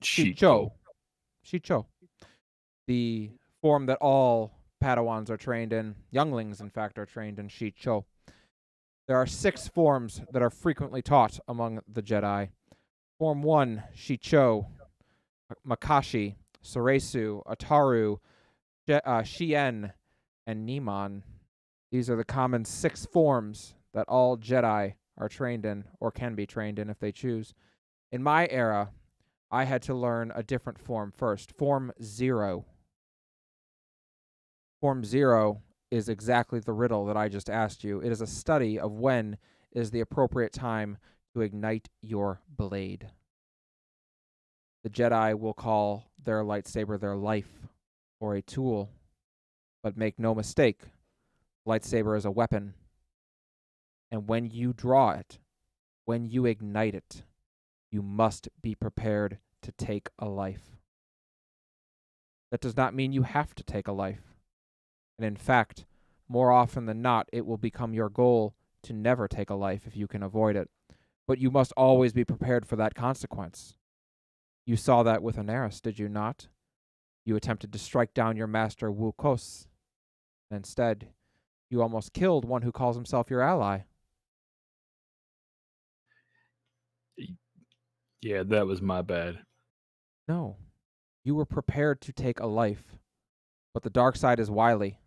Shicho. Shicho. The form that all Padawans are trained in, younglings, in fact, are trained in Shicho. There are 6 forms that are frequently taught among the Jedi. Form 1, Shicho, Makashi, Soresu, Ataru, Shien, and Niman. These are the common 6 forms that all Jedi are trained in, or can be trained in if they choose. In my era, I had to learn a different form first. Form 0. Form 0 is exactly the riddle that I just asked you. It is a study of when is the appropriate time to ignite your blade. The Jedi will call their lightsaber their life or a tool. But make no mistake, lightsaber is a weapon. And when you draw it, when you ignite it, you must be prepared to take a life. That does not mean you have to take a life. And in fact, more often than not, it will become your goal to never take a life if you can avoid it. But you must always be prepared for that consequence. You saw that with Anaris, did you not? You attempted to strike down your master Wu Kos. Instead, you almost killed one who calls himself your ally. Yeah, that was my bad. No, you were prepared to take a life. But the dark side is wily,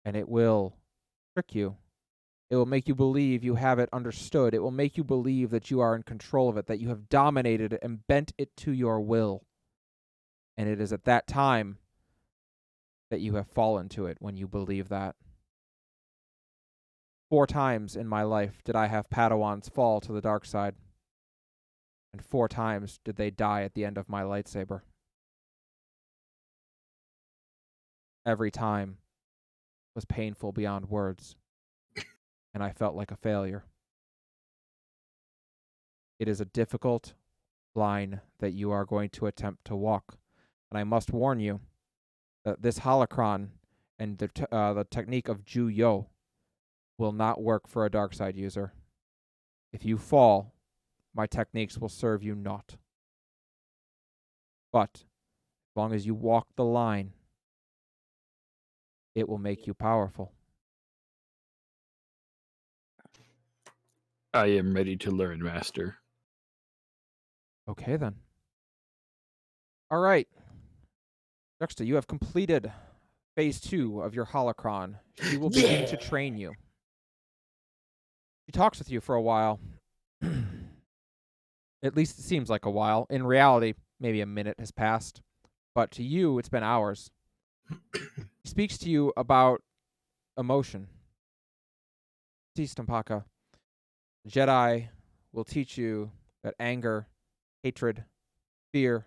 and it will trick you. It will make you believe you have it understood. It will make you believe that you are in control of it, that you have dominated it and bent it to your will. And it is at that time that you have fallen to it when you believe that. 4 times in my life did I have Padawans fall to the dark side. And 4 times did they die at the end of my lightsaber. Every time was painful beyond words, and I felt like a failure. It is a difficult line that you are going to attempt to walk, and I must warn you that this holocron and the technique of Ju-Yo will not work for a dark side user. If you fall, my techniques will serve you naught. But as long as you walk the line, it will make you powerful. I am ready to learn, Master. Okay, then. All right. Dexter, you have completed phase 2 of your holocron. She will begin to train you. She talks with you for a while. At least it seems like a while. In reality, maybe a minute has passed. But to you, it's been hours. She speaks to you about emotion. See, Stampaka, Jedi will teach you that anger, hatred, fear,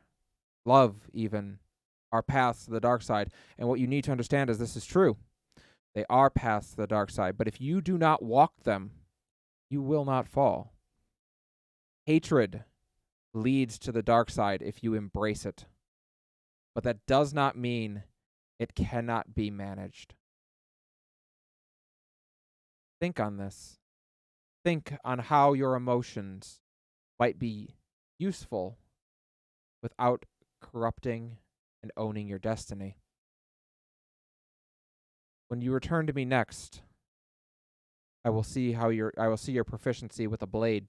love even, are paths to the dark side. And what you need to understand is this is true. They are paths to the dark side. But if you do not walk them, you will not fall. Hatred leads to the dark side if you embrace it. But that does not mean it cannot be managed. Think on this. Think on how your emotions might be useful without corrupting and owning your destiny. When you return to me next, I will see your proficiency with a blade,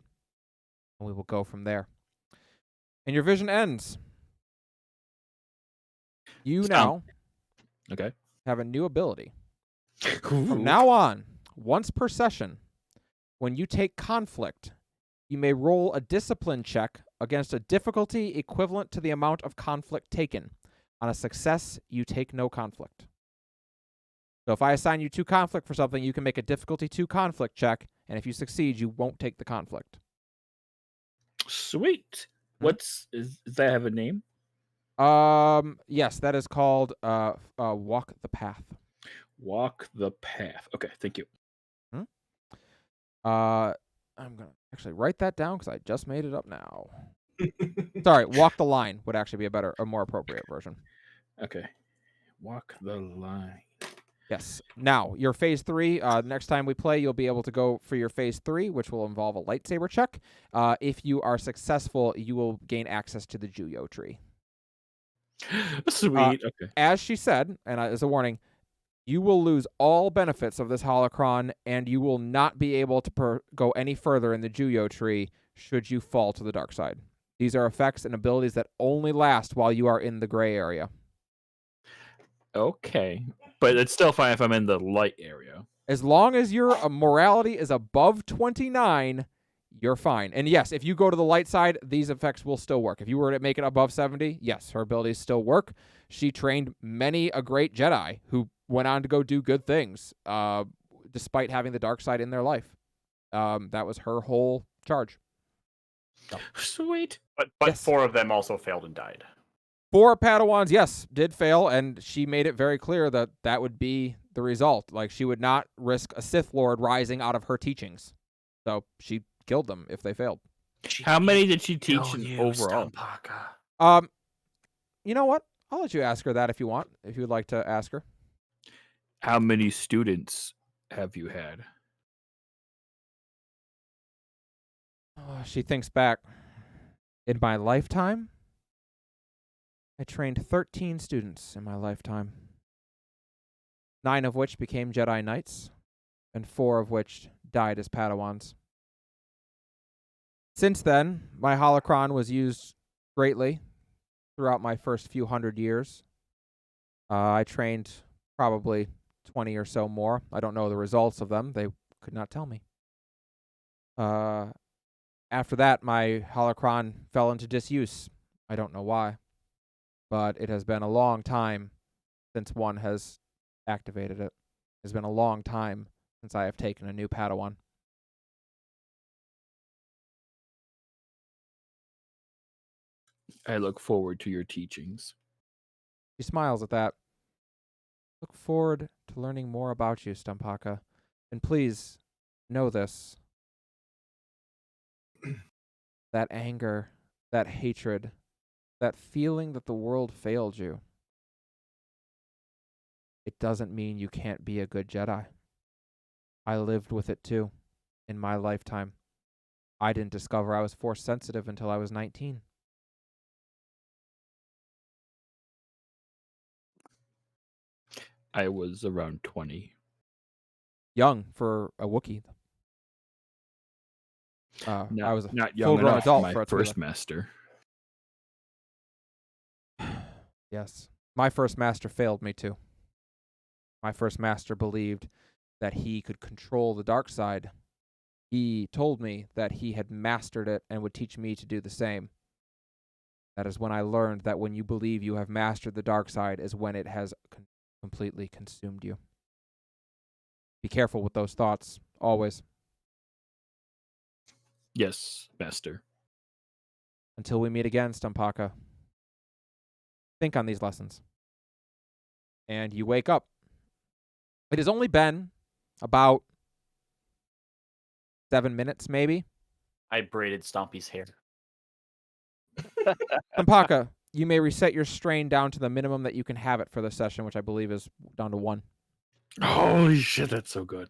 and we will go from there. And your vision ends. You now have a new ability. From now on, once per session, when you take conflict, you may roll a discipline check against a difficulty equivalent to the amount of conflict taken. On a success, you take no conflict. So if I assign you 2 conflict for something, you can make a difficulty 2 conflict check, and if you succeed, you won't take the conflict. Sweet. Does that have a name? Yes, that is called Walk the Path. Walk the Path. Okay, thank you. I'm gonna actually write that down because I just made it up now. Sorry, Walk the Line would actually be a more appropriate version. Okay. Walk the line. Yes. Now, your phase 3, next time we play, you'll be able to go for your phase 3, which will involve a lightsaber check. If you are successful, you will gain access to the Juyo tree. Sweet. Okay. As she said, and as a warning, you will lose all benefits of this holocron, and you will not be able to go any further in the Juyo tree should you fall to the dark side. These are effects and abilities that only last while you are in the gray area. Okay. But it's still fine if I'm in the light area. As long as your morality is above 29, you're fine. And yes, if you go to the light side, these effects will still work. If you were to make it above 70, yes, her abilities still work. She trained many a great Jedi who went on to go do good things, despite having the dark side in their life. That was her whole charge. So. Sweet. But yes. 4 of them also failed and died. 4 Padawans, yes, did fail, and she made it very clear that that would be the result. Like, she would not risk a Sith Lord rising out of her teachings. So she killed them if they failed. How many did she teach overall? You know what? I'll let you ask her that if you want, if you would like to ask her. How many students have you had? She thinks back. In my lifetime, I trained 13 students in my lifetime. 9 of which became Jedi Knights, and 4 of which died as Padawans. Since then, my holocron was used greatly throughout my first few hundred years. I trained probably 20 or so more. I don't know the results of them. They could not tell me. After that, my holocron fell into disuse. I don't know why. But it has been a long time since one has activated it. It's been a long time since I have taken a new Padawan. I look forward to your teachings. She smiles at that. Look forward to learning more about you, Stumpaka. And please, know this. That anger, that hatred, that feeling that the world failed you, it doesn't mean you can't be a good Jedi. I lived with it too, in my lifetime. I didn't discover I was force sensitive until I was 19. I was around 20. Young for a Wookiee. No, I was a not young full-grown enough adult for my for a first Twi'lek. master. Yes. My first master failed me too. My first master believed that he could control the dark side. He told me that he had mastered it and would teach me to do the same. That is when I learned that when you believe you have mastered the dark side is when it has completely consumed you. Be careful with those thoughts, always. Yes, master. Until we meet again, Stumpaka. Think on these lessons. And you wake up. It has only been about 7 minutes, maybe. I braided Stompy's hair. Stumpaka, you may reset your strain down to the minimum that you can have it for this session, which I believe is down to 1. Holy shit, that's so good.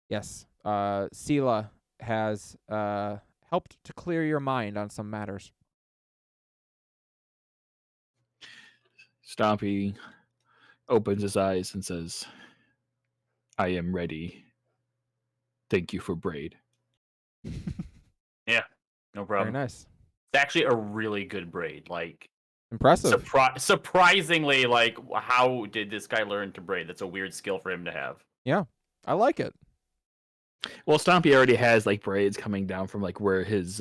Yes. Sela has helped to clear your mind on some matters. Stompy opens his eyes and says, I am ready. Thank you for braid. Yeah, no problem. Very nice. It's actually a really good braid. Like, Impressive. surprisingly, like, how did this guy learn to braid? That's a weird skill for him to have. Yeah, I like it. Well, Stompy already has like braids coming down from like where his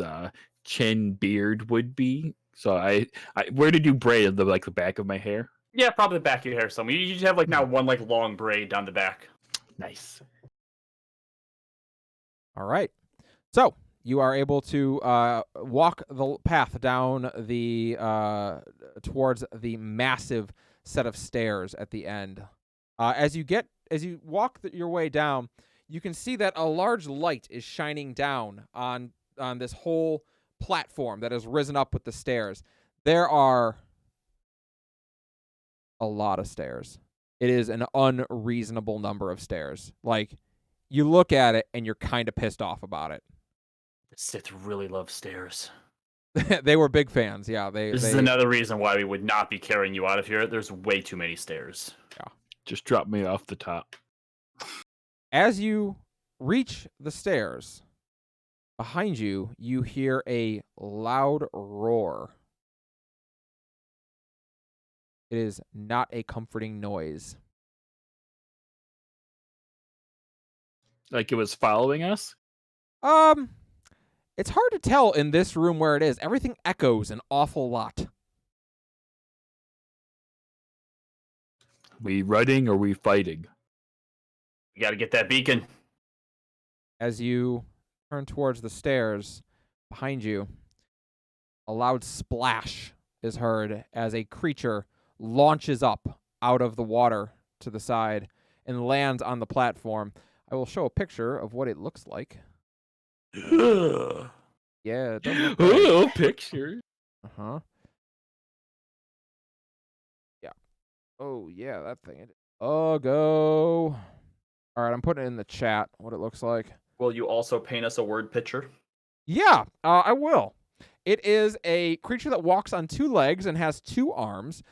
chin beard would be. So I where did you braid the back of my hair? Yeah, probably the back of your hair somewhere. You just have like now one like long braid down the back. Nice. All right. So you are able to walk the path down the towards the massive set of stairs at the end. As you walk your way down, you can see that a large light is shining down on this whole platform that has risen up with the stairs. There are a lot of stairs. It is an unreasonable number of stairs. Like, you look at it and you're kind of pissed off about it. The Sith really love stairs. They were big fans. Yeah, This is another reason why we would not be carrying you out of here. There's way too many stairs. Just drop me off the top. As you reach the stairs, behind you, you hear a loud roar. It is not a comforting noise. Like it was following us? It's hard to tell in this room where it is. Everything echoes an awful lot. We running or we fighting? You got to get that beacon. As you turn towards the stairs behind you, a loud splash is heard as a creature launches up out of the water to the side and lands on the platform. I will show a picture of what it looks like. Yeah, it does look great. Ooh, picture. Uh-huh. Yeah. Oh, yeah, that thing. Go. All right, I'm putting it in the chat, what it looks like. Will you also paint us a word picture? Yeah, I will. It is a creature that walks on two legs and has two arms.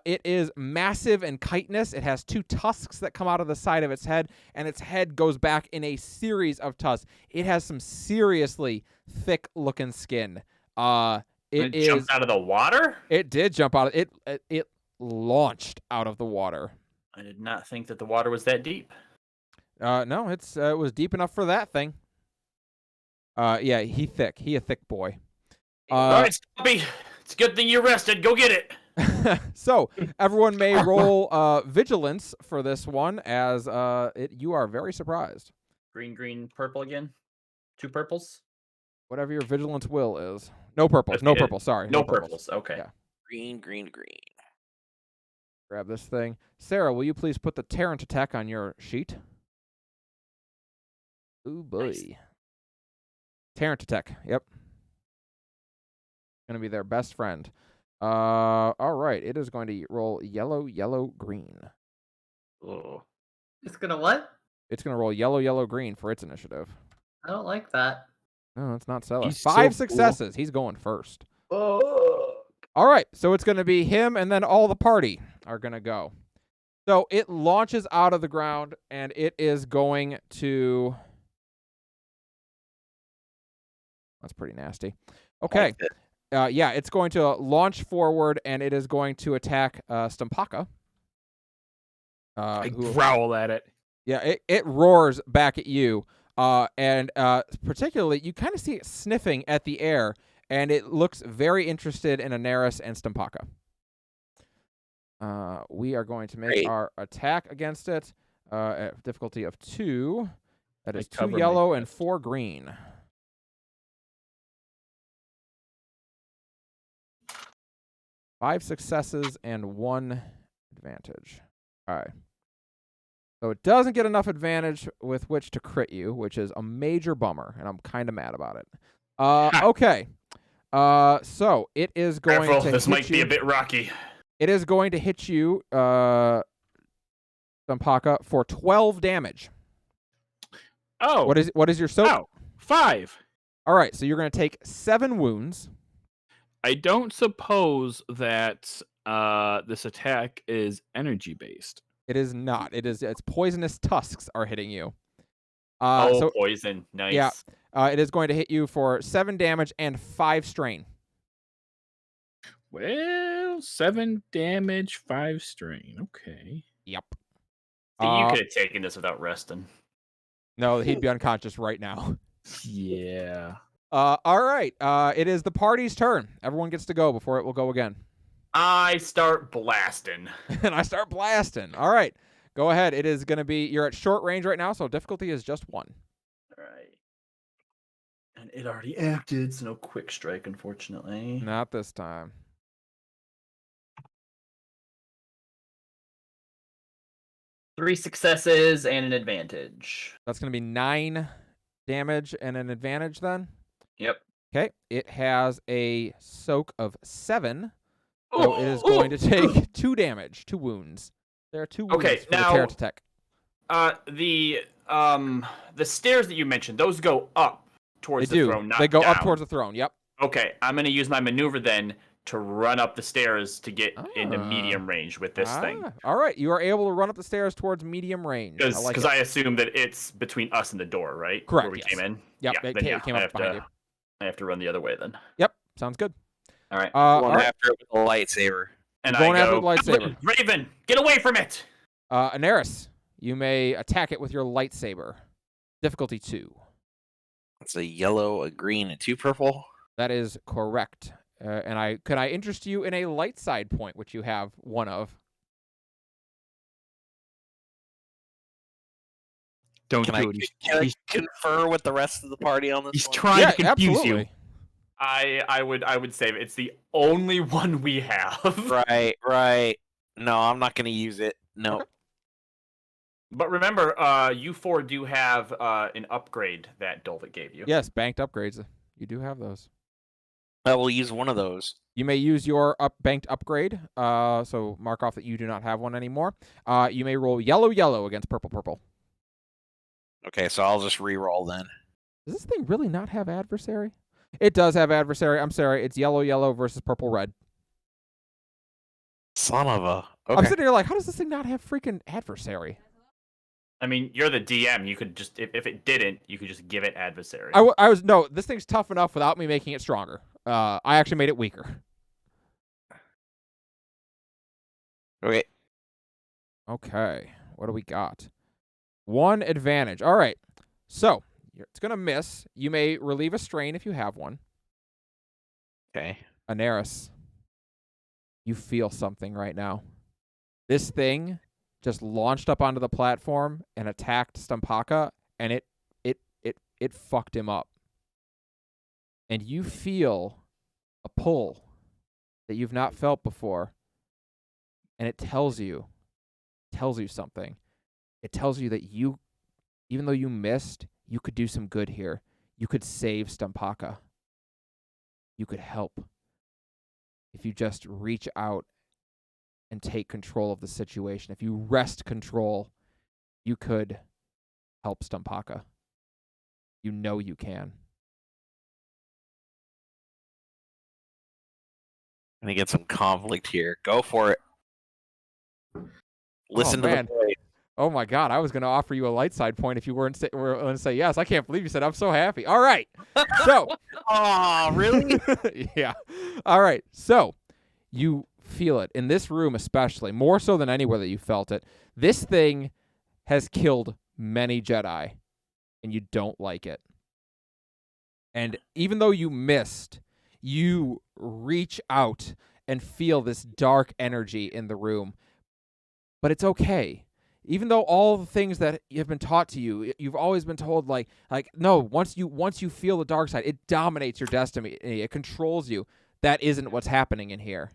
It is massive and chitinous. It has two tusks that come out of the side of its head, and its head goes back in a series of tusks. It has some seriously thick-looking skin. It jumped out of the water? It did jump out. It launched out of the water. I did not think that the water was that deep. No, it was deep enough for that thing. Yeah, he thick. He a thick boy. All right, Stumpy. It's a good thing you rested. Go get it. So everyone may roll vigilance for this one, as you are very surprised. Green, purple again. 2 purples. Whatever your vigilance will is. No purples. No purple. Sorry. No purples. Okay. Yeah. Green. Grab this thing. Sarah, will you please put the Tarrant attack on your sheet? Ooh boy. Nice. Tarrant attack. Yep. Gonna be their best friend. All right. It is going to roll yellow, green. Oh. It's gonna what? It's gonna roll yellow, green for its initiative. I don't like that. No, it's not Stella. He's 5 so successes. He's going first. Oh. All right. So it's gonna be him, and then all the party are gonna go. So it launches out of the ground, and it is going to. That's pretty nasty. Okay. Yeah, it's going to launch forward, and it is going to attack Stumpaka. I growl at it. Yeah, it roars back at you, and particularly, you kind of see it sniffing at the air, and it looks very interested in Anaris and Stumpaka. We are going to make our attack against it at difficulty of 2. That is 2 yellow and 4 green. 5 successes and 1 advantage. All right. So it doesn't get enough advantage with which to crit you, which is a major bummer, and I'm kind of mad about it. Okay. So it is going to this hit might be a bit rocky. It is going to hit you, Stumpaka, for 12 damage. Oh. What is your soak? Oh, 5. All right, so you're going to take 7 wounds. I don't suppose that this attack is energy based. It is not. It's poisonous tusks are hitting you. So poison. Nice. Yeah. It is going to hit you for 7 damage and 5 strain. Well, 7 damage, 5 strain. Okay. Yep. You could have taken this without resting. No, he'd be unconscious right now. Yeah. All right. It is the party's turn. Everyone gets to go before it will go again. I start blasting. And I start blasting. All right. Go ahead. It is going to be, you're at short range right now, so difficulty is just 1. All right. And it already acted, so no quick strike, unfortunately. Not this time. Three successes and an advantage. That's going to be 9 damage and an advantage then. Yep. Okay. It has a soak of 7. So it is going to take 2 damage, 2 wounds. There are 2 wounds for the Terrat attack. The stairs that you mentioned, those go up towards the throne, not They go down. up towards the throne, yep. Okay, I'm going to use my maneuver then to run up the stairs to get into medium range with this thing. All right, you are able to run up the stairs towards medium range. Because I assume that it's between us and the door, right? Correct, Where we came in? Yep, it came up behind you. I have to run the other way then. Yep, sounds good. All right. Going after it with a lightsaber. And going I after go, the lightsaber. Raven, get away from it! Anaris, you may attack it with your lightsaber. Difficulty 2. It's a yellow, a green, and 2 purple. That is correct. And could I interest you in a light side point, which you have 1 of? Don't Can do it. I confer with the rest of the party on this He's one? trying to confuse absolutely. you. I would say it's the only one we have. Right. No, I'm not going to use it. No. Okay. But remember, you 4 do have an upgrade that Dolvik gave you. Yes, banked upgrades. You do have those. I will use one of those. You may use your banked upgrade. So mark off that you do not have one anymore. You may roll yellow against purple. Okay, so I'll just re-roll then. Does this thing really not have adversary? It does have adversary. I'm sorry. It's yellow versus purple-red. Son of a... Okay. I'm sitting here like, how does this thing not have freaking adversary? I mean, you're the DM. You could just, if it didn't, you could just give it adversary. No, this thing's tough enough without me making it stronger. I actually made it weaker. Okay. Okay. What do we got? 1 advantage. All right. So, it's going to miss. You may relieve a strain if you have one. Okay. Anaris, you feel something right now. This thing just launched up onto the platform and attacked Stumpaka, and it fucked him up. And you feel a pull that you've not felt before, and it tells you something. It tells you that you, even though you missed, you could do some good here. You could save Stumpaka. You could help. If you just reach out and take control of the situation. If you wrest control, you could help Stumpaka. You know you can. I'm going to get some conflict here. Go for it. Listen to the voice. Oh my God, I was going to offer you a light side point if you were going to say yes. I can't believe you said I'm so happy. All right. So. Oh, really? Yeah. All right. So you feel it in this room, especially more so than anywhere that you felt it. This thing has killed many Jedi, and you don't like it. And even though you missed, you reach out and feel this dark energy in the room. But it's okay. Even though all the things that have been taught to you, you've always been told like no, once you feel the dark side, it dominates your destiny. It controls you. That isn't what's happening in here.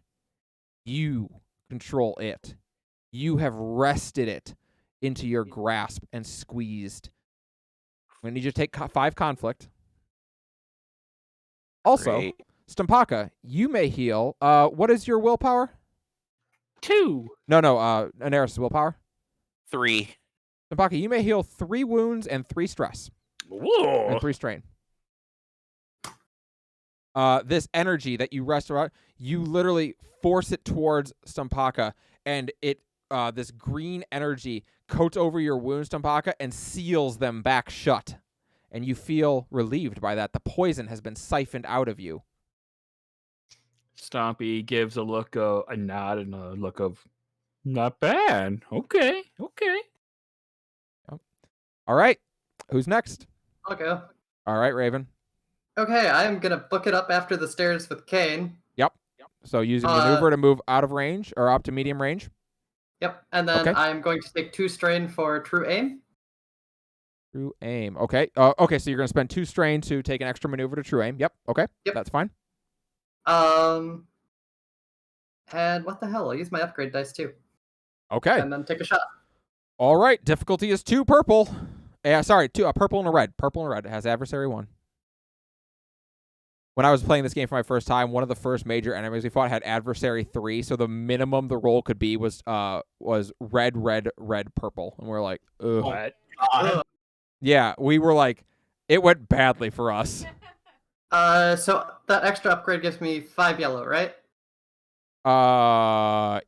You control it. You have wrested it into your grasp and squeezed. I'm going to need you to take 5 conflict. Also, Great. Stumpaka, you may heal. What is your willpower? 2. No, Anaris' willpower. 3. Stumpaka, you may heal 3 wounds and 3 stress. Whoa. And 3 strain. This energy that you wrestle out, you literally force it towards Stumpaka, and it this green energy coats over your wounds, Stumpaka, and seals them back shut. And you feel relieved by that. The poison has been siphoned out of you. Stompy gives a nod and a look of, not bad. Okay. All right. Who's next? I'll go. All right, Raven. Okay, I'm gonna book it up after the stairs with Kane. Yep. So using maneuver to move out of range or up to medium range. Yep, and then Okay. I'm going to take 2 strain for true aim. True aim. Okay. Okay, so you're going to spend 2 strain to take an extra maneuver to true aim. Yep. Okay. Yep. That's fine. And what the hell? I'll use my upgrade dice too. Okay. And then take a shot. All right. Difficulty is 2 purple. Sorry, 2 purple and a red. Purple and a red. It has adversary 1. When I was playing this game for my first time, one of the first major enemies we fought had adversary 3, so the minimum the roll could be was red, red, red, purple. And we're like, ugh. What? Yeah, we were like, it went badly for us. So that extra upgrade gives me 5 yellow, right?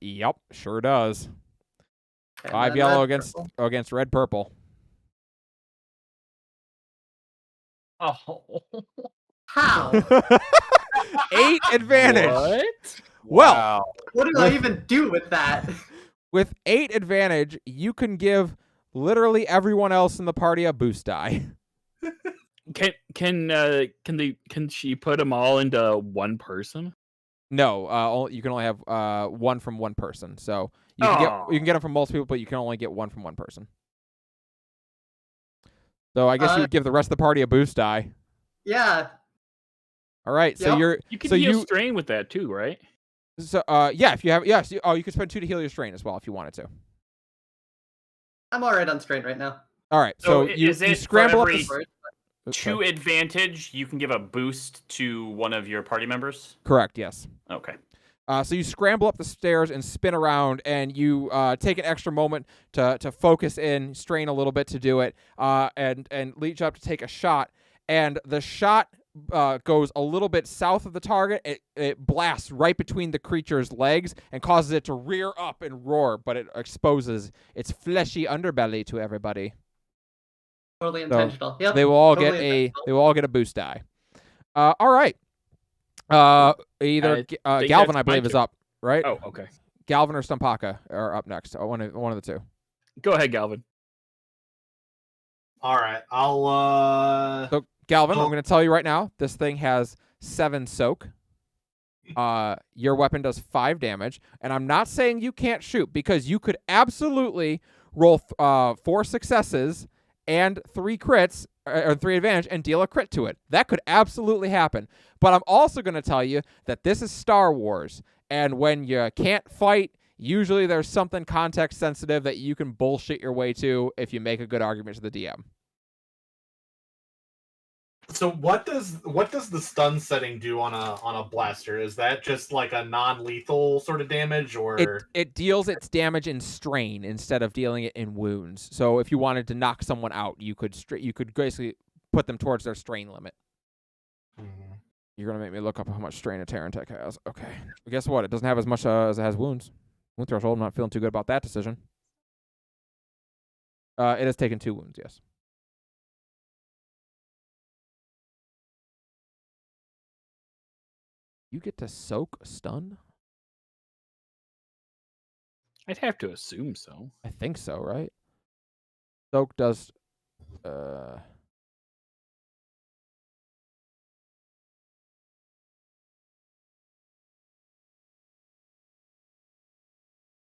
Yep, sure does. And 5 then yellow red, purple. against red, purple. Oh. How? 8 advantage. What? Well, Wow. What do I even do with that? with 8 advantage, you can give literally everyone else in the party a boost die. Can she put them all into one person? No, you can only have 1 from 1 person. So you can get them from multiple people, but you can only get 1 from 1 person. So I guess you would give the rest of the party a boost die. Yeah. All right, so Yep. You can so heal you strain with that too, right? so yeah, if you have you could spend 2 to heal your strain as well if you wanted to. I'm alright on strain right now. All right, so you is it scramble up for the every 2 advantage, you can give a boost to one of your party members? Correct, yes. Okay. So you scramble up the stairs and spin around, and you take an extra moment to focus in, strain a little bit to do it, and reach up to take a shot. And the shot goes a little bit south of the target. It blasts right between the creature's legs and causes it to rear up and roar, but it exposes its fleshy underbelly to everybody. Totally intentional. Yep. They will all totally get a boost die. All right. Either think Galvin, that's I believe, my is turn. up, right? Oh, okay. Galvin or Stumpaka are up next. One of the two. Go ahead, Galvin. All right, I'll. So Galvin, I'm Oh. going to tell you right now, this thing has 7 soak. Your weapon does 5 damage, and I'm not saying you can't shoot, because you could absolutely roll 4 successes and 3 crits or 3 advantage and deal a crit to it. That could absolutely happen. But I'm also going to tell you that this is Star Wars, and when you can't fight, usually there's something context sensitive that you can bullshit your way to if you make a good argument to the DM. So what does the stun setting do on a blaster? Is that just like a non-lethal sort of damage, or It deals its damage in strain instead of dealing it in wounds. So if you wanted to knock someone out, you could basically put them towards their strain limit. You're gonna make me look up how much strain a Terrantech has. Okay. Well, guess what? It doesn't have as much as it has wounds. Wound threshold. I'm not feeling too good about that decision. It has taken 2 wounds. Yes. You get to soak stun? I'd have to assume so. I think so, right? Soak does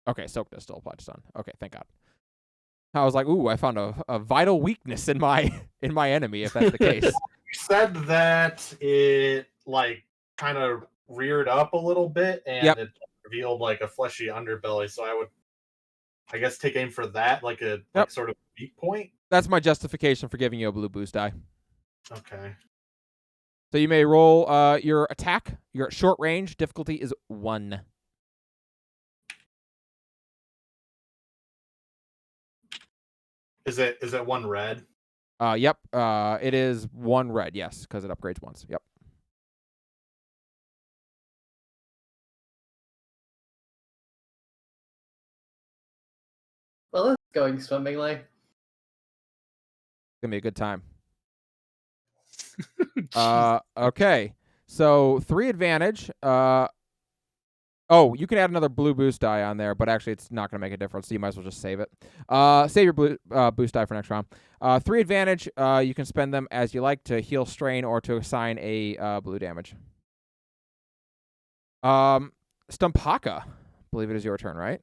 Okay, soak does still apply to stun. Okay, thank God. I was like, ooh, I found a vital weakness in my enemy, if that's the case. you said that it like kind of reared up a little bit and Yep. it revealed like a fleshy underbelly. So I would, I guess, take aim for that, like a like sort of weak point. That's my justification for giving you a blue boost die. Okay. So you may roll your attack. You're at short range. Difficulty is 1. Is it 1 red? Yep. It is 1 red. Yes, because it upgrades once. Yep. going swimmingly. It's gonna be a good time. Okay. So 3 advantage. Oh, you can add another blue boost die on there, but actually it's not going to make a difference, so you might as well just save it. Save your blue boost die for next round. 3 advantage, you can spend them as you like to heal strain or to assign a blue damage. Stumpaka, I believe it is your turn, right?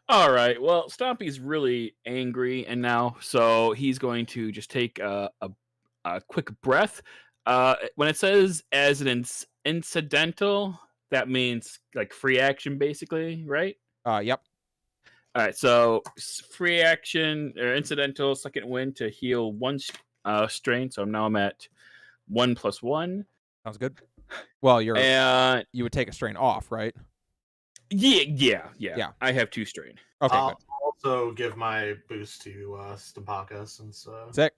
All right. Well, Stompy's really angry, and now so he's going to just take a quick breath. When it says as an incidental, that means like free action, basically, right? Yep. All right. So free action or incidental second wind to heal 1 strain. So now I'm at 1+1. Sounds good. Well, you would take a strain off, right? Yeah. I have 2 strain. Okay, I'll good. also give my boost to Stumpaka since. Sick.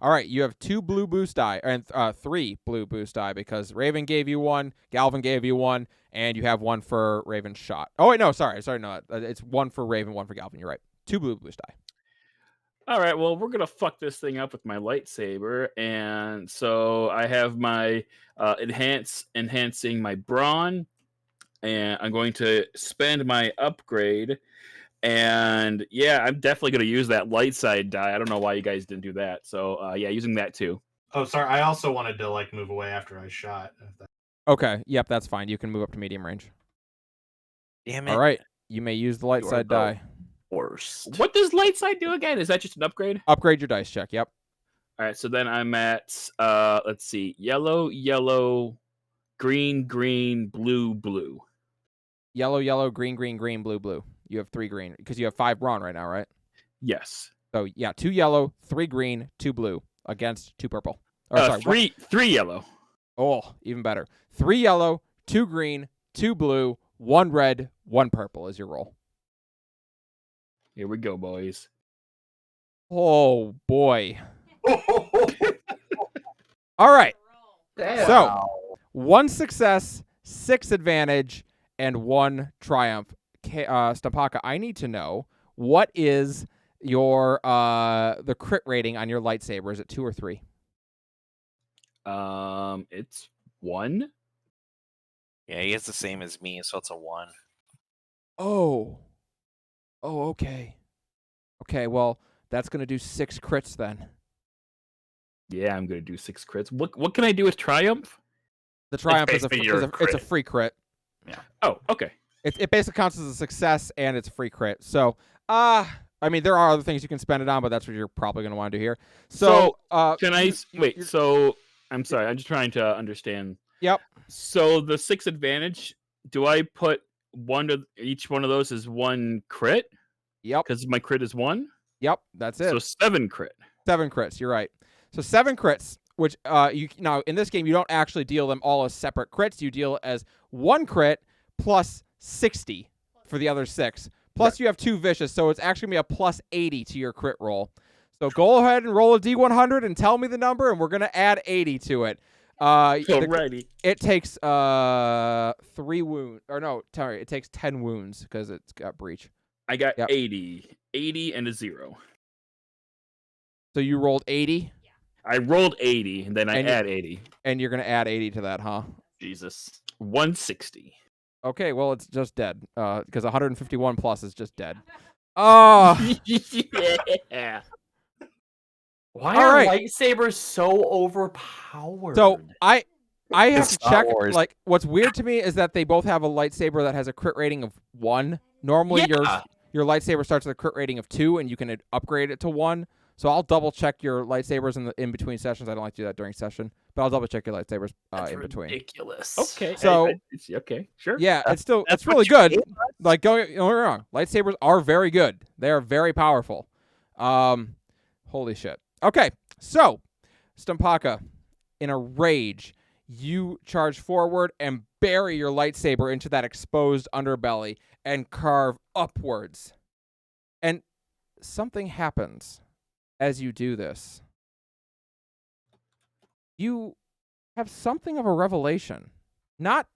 All right, you have 2 blue boost die, and 3 blue boost die because Raven gave you 1, Galvin gave you 1, and you have 1 for Raven's shot. Oh wait, no, sorry, no, it's 1 for Raven, 1 for Galvin. You're right. 2 blue boost die. All right, well, we're gonna fuck this thing up with my lightsaber, and so I have my enhancing my brawn, and I'm going to spend my upgrade. And yeah, I'm definitely going to use that light side die. I don't know why you guys didn't do that. So yeah, using that too. Oh, sorry. I also wanted to like move away after I shot. Okay, yep, that's fine. You can move up to medium range. Damn it. All right, you may use the light You are side the die. Worst. What does light side do again? Is that just an upgrade? Upgrade your dice check. Yep. All right, so then I'm at let's see, yellow, green, blue. Yellow, green, blue. You have 3 green because you have 5 brawn right now, right? Yes. So yeah, 2 yellow, 3 green, 2 blue against 2 purple. Or sorry, three yellow. Oh, even better. 3 yellow, 2 green, 2 blue, 1 red, 1 purple is your roll. Here we go, boys. Oh boy. All right. Damn. So 1 success, 6 advantage, and 1 triumph. Stumpaka, I need to know what is your the crit rating on your lightsaber? Is it 2 or 3? It's 1. Yeah, he has the same as me, so it's a 1. Oh, okay. Okay, well, that's gonna do 6 crits then. Yeah, I'm gonna do 6 crits. What can I do with triumph? The triumph is basically your it's a crit. free crit. Oh, okay. It basically counts as a success and it's a free crit. So, I mean, there are other things you can spend it on, but that's what you're probably going to want to do here. So can I wait? So I'm sorry, I'm just trying to understand. Yep. So the 6 advantage, do I put each one of those as 1 crit? Yep. Because my crit is 1. Yep. That's it. So 7 crit. 7 crits. You're right. So 7 crits, which now in this game you don't actually deal them all as separate crits. You deal as 1 crit plus 60 for the other 6. Plus you have 2 vicious, so it's actually going to be a plus 80 to your crit roll. So go ahead and roll a D100 and tell me the number, and we're going to add 80 to it. Alrighty. It takes 3 wounds. Or no, sorry, it takes 10 wounds because it's got breach. I got 80. 80 and a 0. So you rolled 80? I rolled 80, and then I add 80. And you're going to add 80 to that, huh? Jesus. 160. Okay, well, it's just dead. Because 151 plus is just dead. Oh! Yeah. Why All are right. lightsabers so overpowered? So I have It's to Star check. Wars. Like, what's weird to me is that they both have a lightsaber that has a crit rating of 1. Normally, your lightsaber starts with a crit rating of 2, and you can upgrade it to 1. So I'll double check your lightsabers in between sessions. I don't like to do that during session, but I'll double check your lightsabers That's in between. ridiculous. Okay. So- okay, sure. Yeah, it's that's really what you good. gave us? Like, don't get me wrong, lightsabers are very good. They are very powerful. Holy shit. Okay, so Stumpaka, in a rage, you charge forward and bury your lightsaber into that exposed underbelly and carve upwards. And something happens as you do this. You have something of a revelation. Not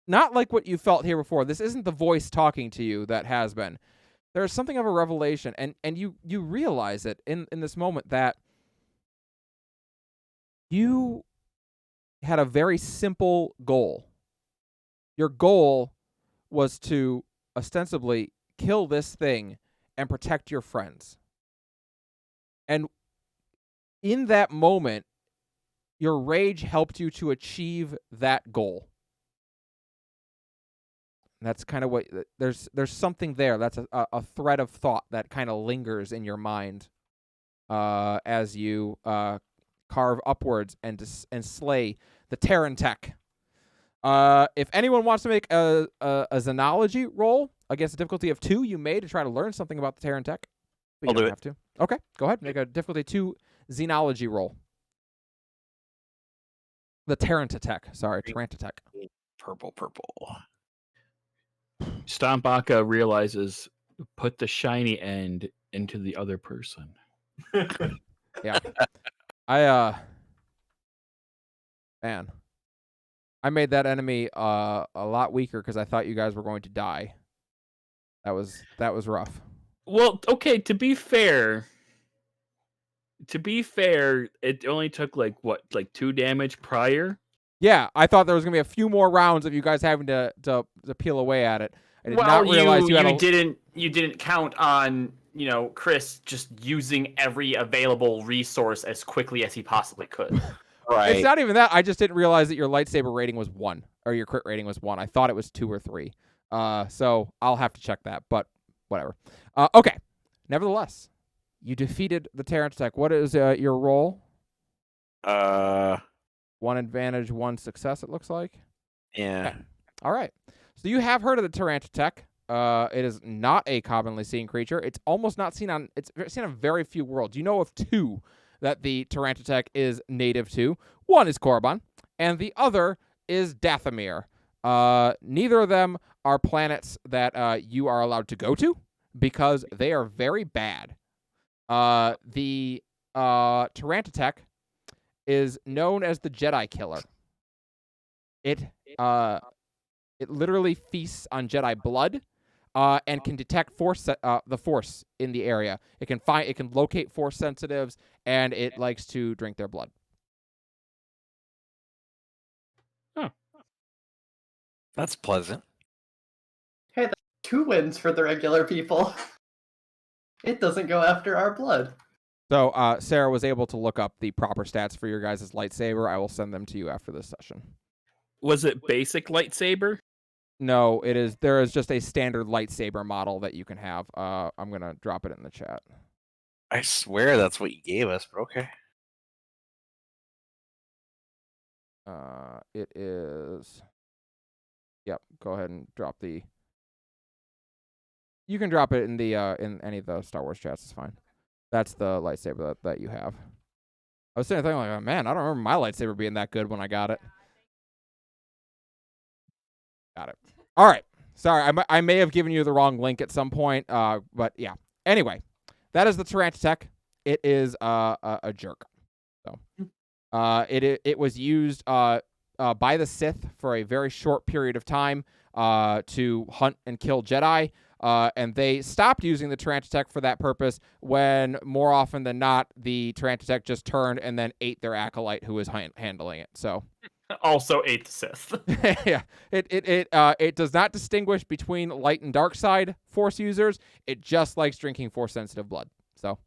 like what you felt here before. This isn't the voice talking to you that has been. there's something of a revelation, and you realize it in this moment that you had a very simple goal. Your goal was to ostensibly kill this thing and protect your friends. And in that moment, your rage helped you to achieve that goal. And that's kind of what there's something there. That's a thread of thought that kind of lingers in your mind as you carve upwards and slay the Terran tech. If anyone wants to make a xenology roll against a difficulty of 2, you may to try to learn something about the Terran tech. But I'll you don't do it. have to. Okay, go ahead. Make a difficulty 2 xenology roll. The Tarantitech. Sorry, Tarantitech. Purple. Stompaka realizes put the shiny end into the other person. Yeah. Man. I made that enemy a lot weaker because I thought you guys were going to die. That was rough. Well, okay, to be fair, it only took like 2 damage prior. Yeah, I thought there was gonna be a few more rounds of you guys having to peel away at it. I did not realize you had didn't count on, Chris just using every available resource as quickly as he possibly could. Right. It's not even that. I just didn't realize that your lightsaber rating was 1 or your crit rating was 1. I thought it was 2 or 3. So I'll have to check that, but whatever. Okay. Nevertheless, you defeated the Tarantitech. What is your roll? 1 advantage, 1 success, it looks like. Yeah. Okay. All right. So you have heard of the Tarantitech. It is not a commonly seen creature. It's almost not seen on. It's seen on very few worlds. You know of 2 that the Tarantitech is native to. One is Korriban, and the other is Dathomir. Neither of them are planets that you are allowed to go to because they are very bad. The Tarantitech is known as the Jedi Killer. It literally feasts on Jedi blood, and can detect the Force in the area. It can locate Force sensitives, and it likes to drink their blood. Oh, That's pleasant. Hey, that's 2 wins for the regular people. It doesn't go after our blood. So Sarah was able to look up the proper stats for your guys' lightsaber. I will send them to you after this session. was it basic lightsaber? No, there is just a standard lightsaber model that you can have. I'm going to drop it in the chat. I swear that's what you gave us, but okay. It is. Yep. Go ahead and drop the. You can drop it in the in any of the Star Wars chats. It's fine. That's the lightsaber that you have. I was sitting there thinking, like, oh, man, I don't remember my lightsaber being that good when I got it. Got it. All right. Sorry, I may have given you the wrong link at some point. But yeah. Anyway, that is the Tarantitech. It is a jerk. So, it was used by the Sith for a very short period of time to hunt and kill Jedi. And they stopped using the Tarantitech for that purpose when, more often than not, the Tarantitech just turned and then ate their acolyte who was handling it. So, also ate the Sith. yeah, it does not distinguish between light and dark side Force users. It just likes drinking Force sensitive blood. So,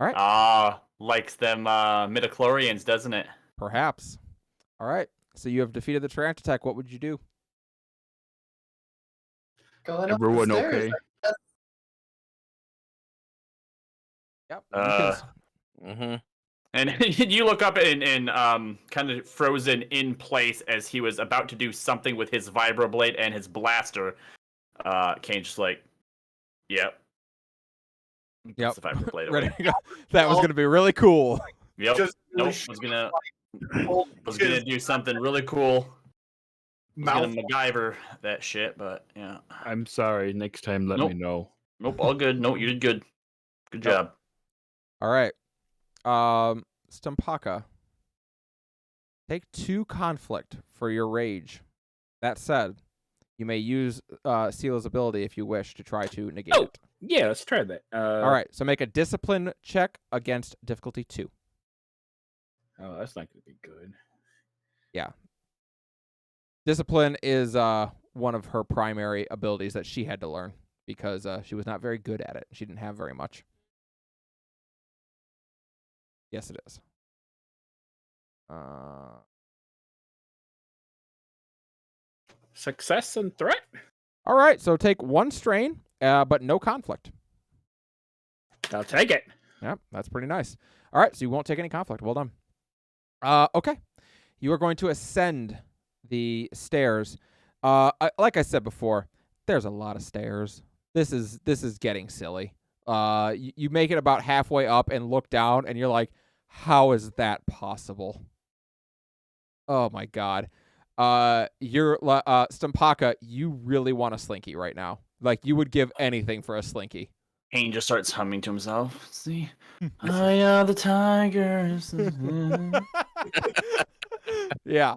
all right. Likes them midichlorians, doesn't it? Perhaps. All right. So you have defeated the Tarantitech. What would you do? Going up Everyone the stairs. okay? Yep. Mm-hmm. And you look up and kind of frozen in place as he was about to do something with his vibroblade and his blaster. Kane's just like, yep. Yep. Puts the vibroblade Ready away. to go. That was going to be really cool. Yep. Just really Was gonna do something really cool. Was gonna MacGyver that shit, but yeah. I'm sorry. Next time, let me know. Nope, all good. No, you did good. Good job. All right. Stampaka. Take 2 conflict for your rage. That said, you may use Seal's ability if you wish to try to negate it. Yeah, let's try that. All right, so make a discipline check against difficulty 2. Oh, that's not going to be good. Yeah. Discipline is one of her primary abilities that she had to learn because she was not very good at it. She didn't have very much. Yes, it is. Success and threat? All right, so take 1 strain, but no conflict. I'll take it. Yep, that's pretty nice. All right, so you won't take any conflict. Well done. Okay. You are going to ascend the stairs. Like I said before, there's a lot of stairs. This is getting silly. You make it about halfway up and look down, and you're like, how is that possible? Oh my god. You're Stumpaka, you really want a slinky right now. Like, you would give anything for a slinky. Kane just starts humming to himself. See, I are the tigers. Yeah.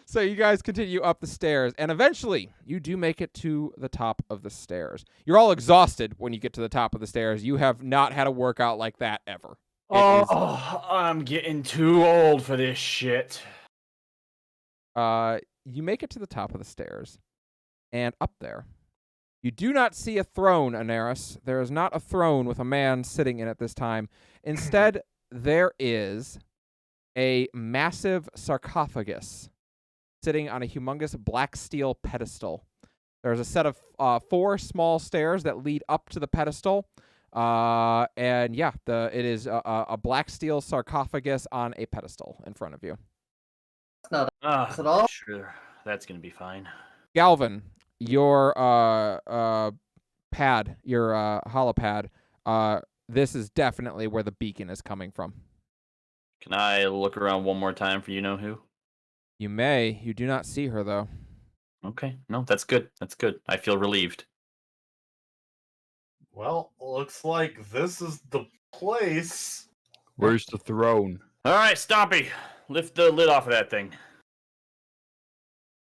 So you guys continue up the stairs, and eventually you do make it to the top of the stairs. You're all exhausted when you get to the top of the stairs. You have not had a workout like that ever. I'm getting too old for this shit. You make it to the top of the stairs, and up there, you do not see a throne, Anaris. There is not a throne with a man sitting in it this time. Instead, there is a massive sarcophagus sitting on a humongous black steel pedestal. There's a set of 4 small stairs that lead up to the pedestal. And yeah, it is a black steel sarcophagus on a pedestal in front of you. It's not at all. Sure, that's gonna be fine. Galvin, your pad, your holopad, this is definitely where the beacon is coming from. Can I look around one more time for you know who? You may. You do not see her, though. Okay, no, that's good. That's good. I feel relieved. Well, looks like this is the place. Where's the throne? All right, Stompy, lift the lid off of that thing.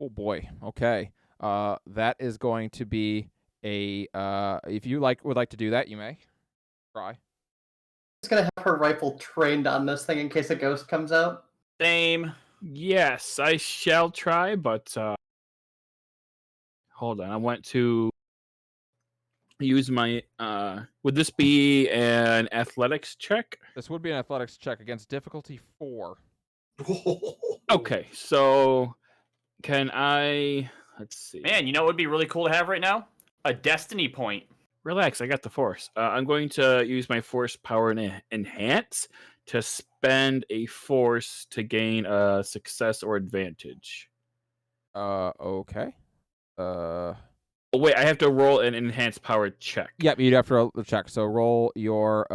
Oh boy. Okay. That is going to be a. If you would like to do that, you may try. Just gonna have her rifle trained on this thing in case a ghost comes out. Same. Yes, I shall try, but hold on. I want to use my would this be an athletics check? This would be an athletics check against difficulty 4. Okay, so can I let's see. Man, you know what would be really cool to have right now? A destiny point. Relax, I got the force. I'm going to use my force power and enhance to spend a force to gain a success or advantage. Okay. Oh, wait, I have to roll an enhanced power check. Yep, you'd have to roll the check. So roll your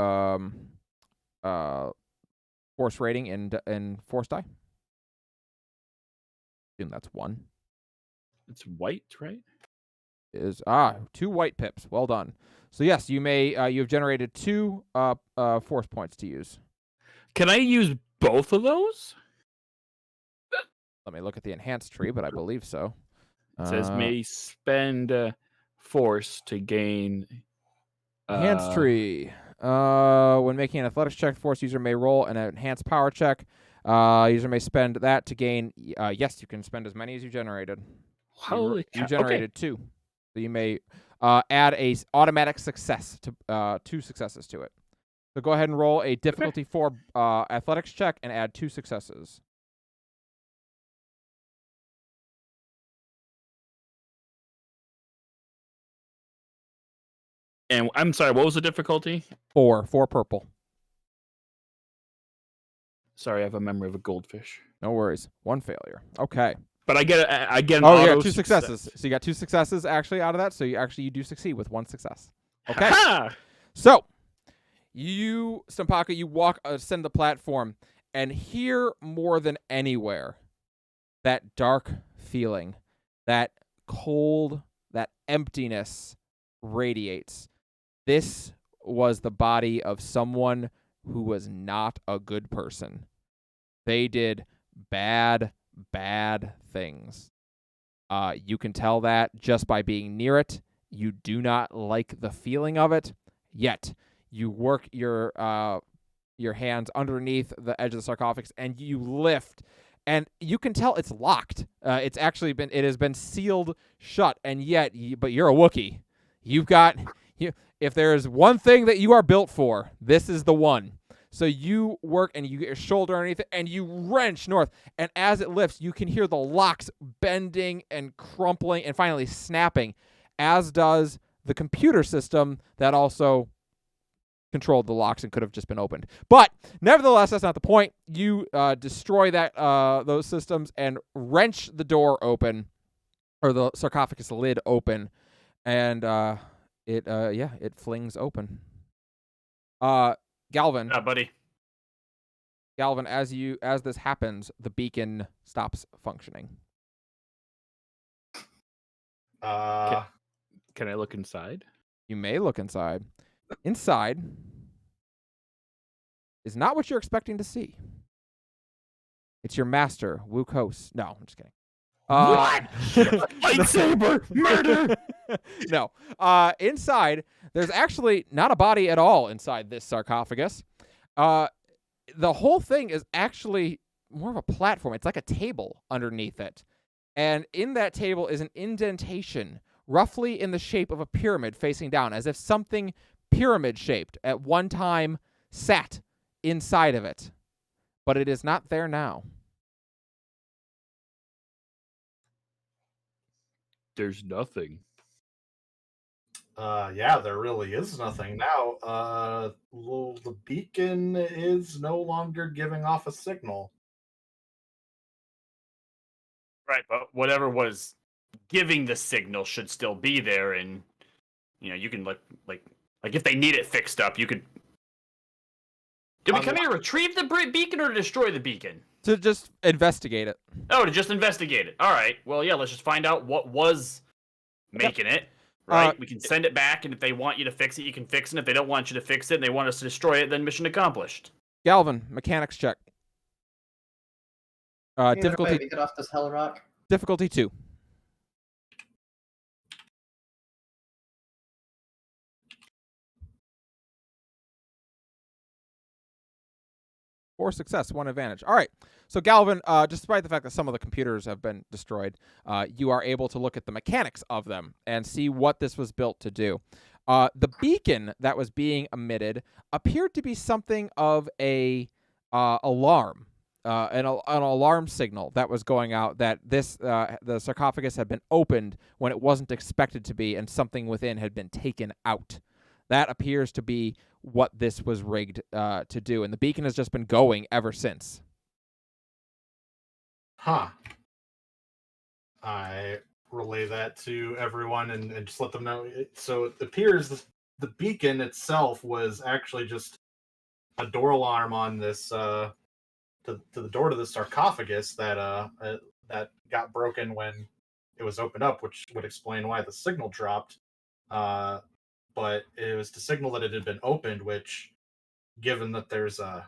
force rating in force die. Assume that's 1. It's white, right? Is 2 white pips. Well done. So yes, you may you've generated 2 force points to use. Can I use both of those? Let me look at the enhanced tree, but I believe so. It says may spend force to gain enhanced tree. When making an athletics check, force user may roll an enhanced power check. User may spend that to gain. Yes, you can spend as many as you generated. Holy You generated 2, so you may add a automatic success to 2 successes to it. So go ahead and roll a difficulty 4 athletics check and add 2 successes. And I'm sorry, what was the difficulty? 4 purple. Sorry, I have a memory of a goldfish. No worries. 1 failure. Okay. But I get an Oh, auto yeah, 2 successes. So you got 2 successes actually out of that. So you do succeed with 1 success. Okay. Ha-ha! So you, Stumpaka, you ascend the platform, and here more than anywhere, that dark feeling, that cold, that emptiness radiates. This was the body of someone who was not a good person. They did bad things. You can tell that just by being near it. You do not like the feeling of it. Yet you work your hands underneath the edge of the sarcophagus and you lift, and you can tell it's locked. It has been sealed shut, and yet, but you're a Wookiee. If there is one thing that you are built for, this is the one. So you work and you get your shoulder underneath it and you wrench north. And as it lifts, you can hear the locks bending and crumpling and finally snapping, as does the computer system that also controlled the locks and could have just been opened. But nevertheless, that's not the point. You destroy those systems and wrench the door open, or the sarcophagus lid open, and it flings open. Galvin. Yeah, buddy. Galvin, as this happens, the beacon stops functioning. Can I look inside? You may look inside. Inside is not what you're expecting to see. It's your master, Wu Kos. No, I'm just kidding. What? Lightsaber! Murder! No. Inside, there's actually not a body at all inside this sarcophagus. The whole thing is actually more of a platform. It's like a table underneath it. And in that table is an indentation, roughly in the shape of a pyramid facing down, as if something pyramid-shaped at one time sat inside of it. But it is not there now. There's nothing. Yeah, there really is nothing now. The beacon is no longer giving off a signal. Right, but whatever was giving the signal should still be there, and you can like if they need it fixed up, you could. Did we come here to retrieve the beacon or to destroy the beacon? To just investigate it. Oh, to just investigate it. All right. Well, yeah. Let's just find out what was making it. Right. We can send it back, and if they want you to fix it, you can fix it. If they don't want you to fix it, and they want us to destroy it, then mission accomplished. Galvin, mechanics check. Difficulty. Get off this hell rock. Difficulty 2. Or success, 1 advantage. All right. So Galvin, despite the fact that some of the computers have been destroyed, you are able to look at the mechanics of them and see what this was built to do. The beacon that was being emitted appeared to be something of a alarm, an alarm signal that was going out that the sarcophagus had been opened when it wasn't expected to be, and something within had been taken out. That appears to be what this was rigged to do, and the beacon has just been going ever since. Huh. I relay that to everyone and just let them know. So it appears the beacon itself was actually just a door alarm on this to the door to the sarcophagus that got broken when it was opened up, which would explain why the signal dropped. But it was to signal that it had been opened, which, given that there's a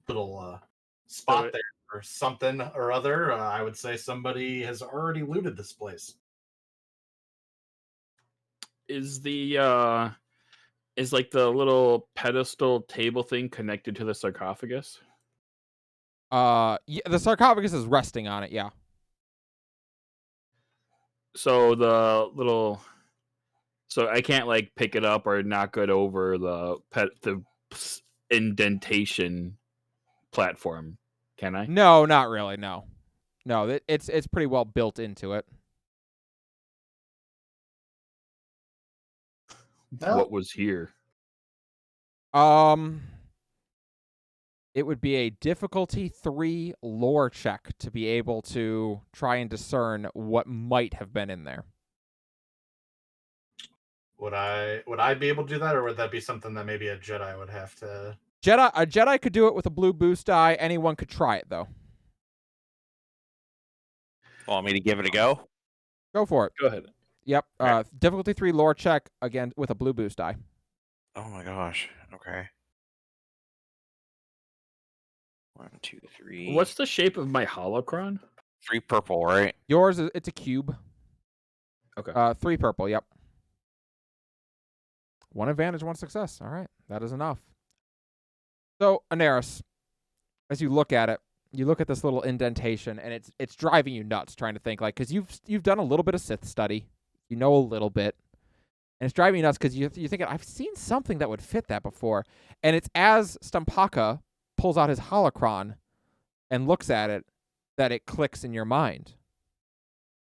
little spot there or something or other, I would say somebody has already looted this place. Is the little pedestal table thing connected to the sarcophagus? Yeah, the sarcophagus is resting on it, yeah. So so I can't pick it up or knock it over the indentation platform, can I? No, not really. No, it's pretty well built into it. Well, What was here? It would be a difficulty 3 lore check to be able to try and discern what might have been in there. Would I be able to do that, or would that be something that maybe a Jedi would have to? A Jedi could do it with a blue boost die. Anyone could try it though. Want me to give it a go? Go for it. Go ahead. Yep. Okay. Difficulty 3 lore check again with a blue boost die. Oh my gosh. Okay. 1, 2, 3. What's the shape of my holocron? 3 purple, right? Yours it's a cube. Okay. 3 purple. Yep. 1 advantage, 1 success. All right, that is enough. So, Aneris, as you look at it, you look at this little indentation, and it's driving you nuts trying to think, like, because you've done a little bit of Sith study, you know a little bit, and it's driving you nuts because you think, I've seen something that would fit that before, and it's as Stampaka pulls out his holocron and looks at it that it clicks in your mind.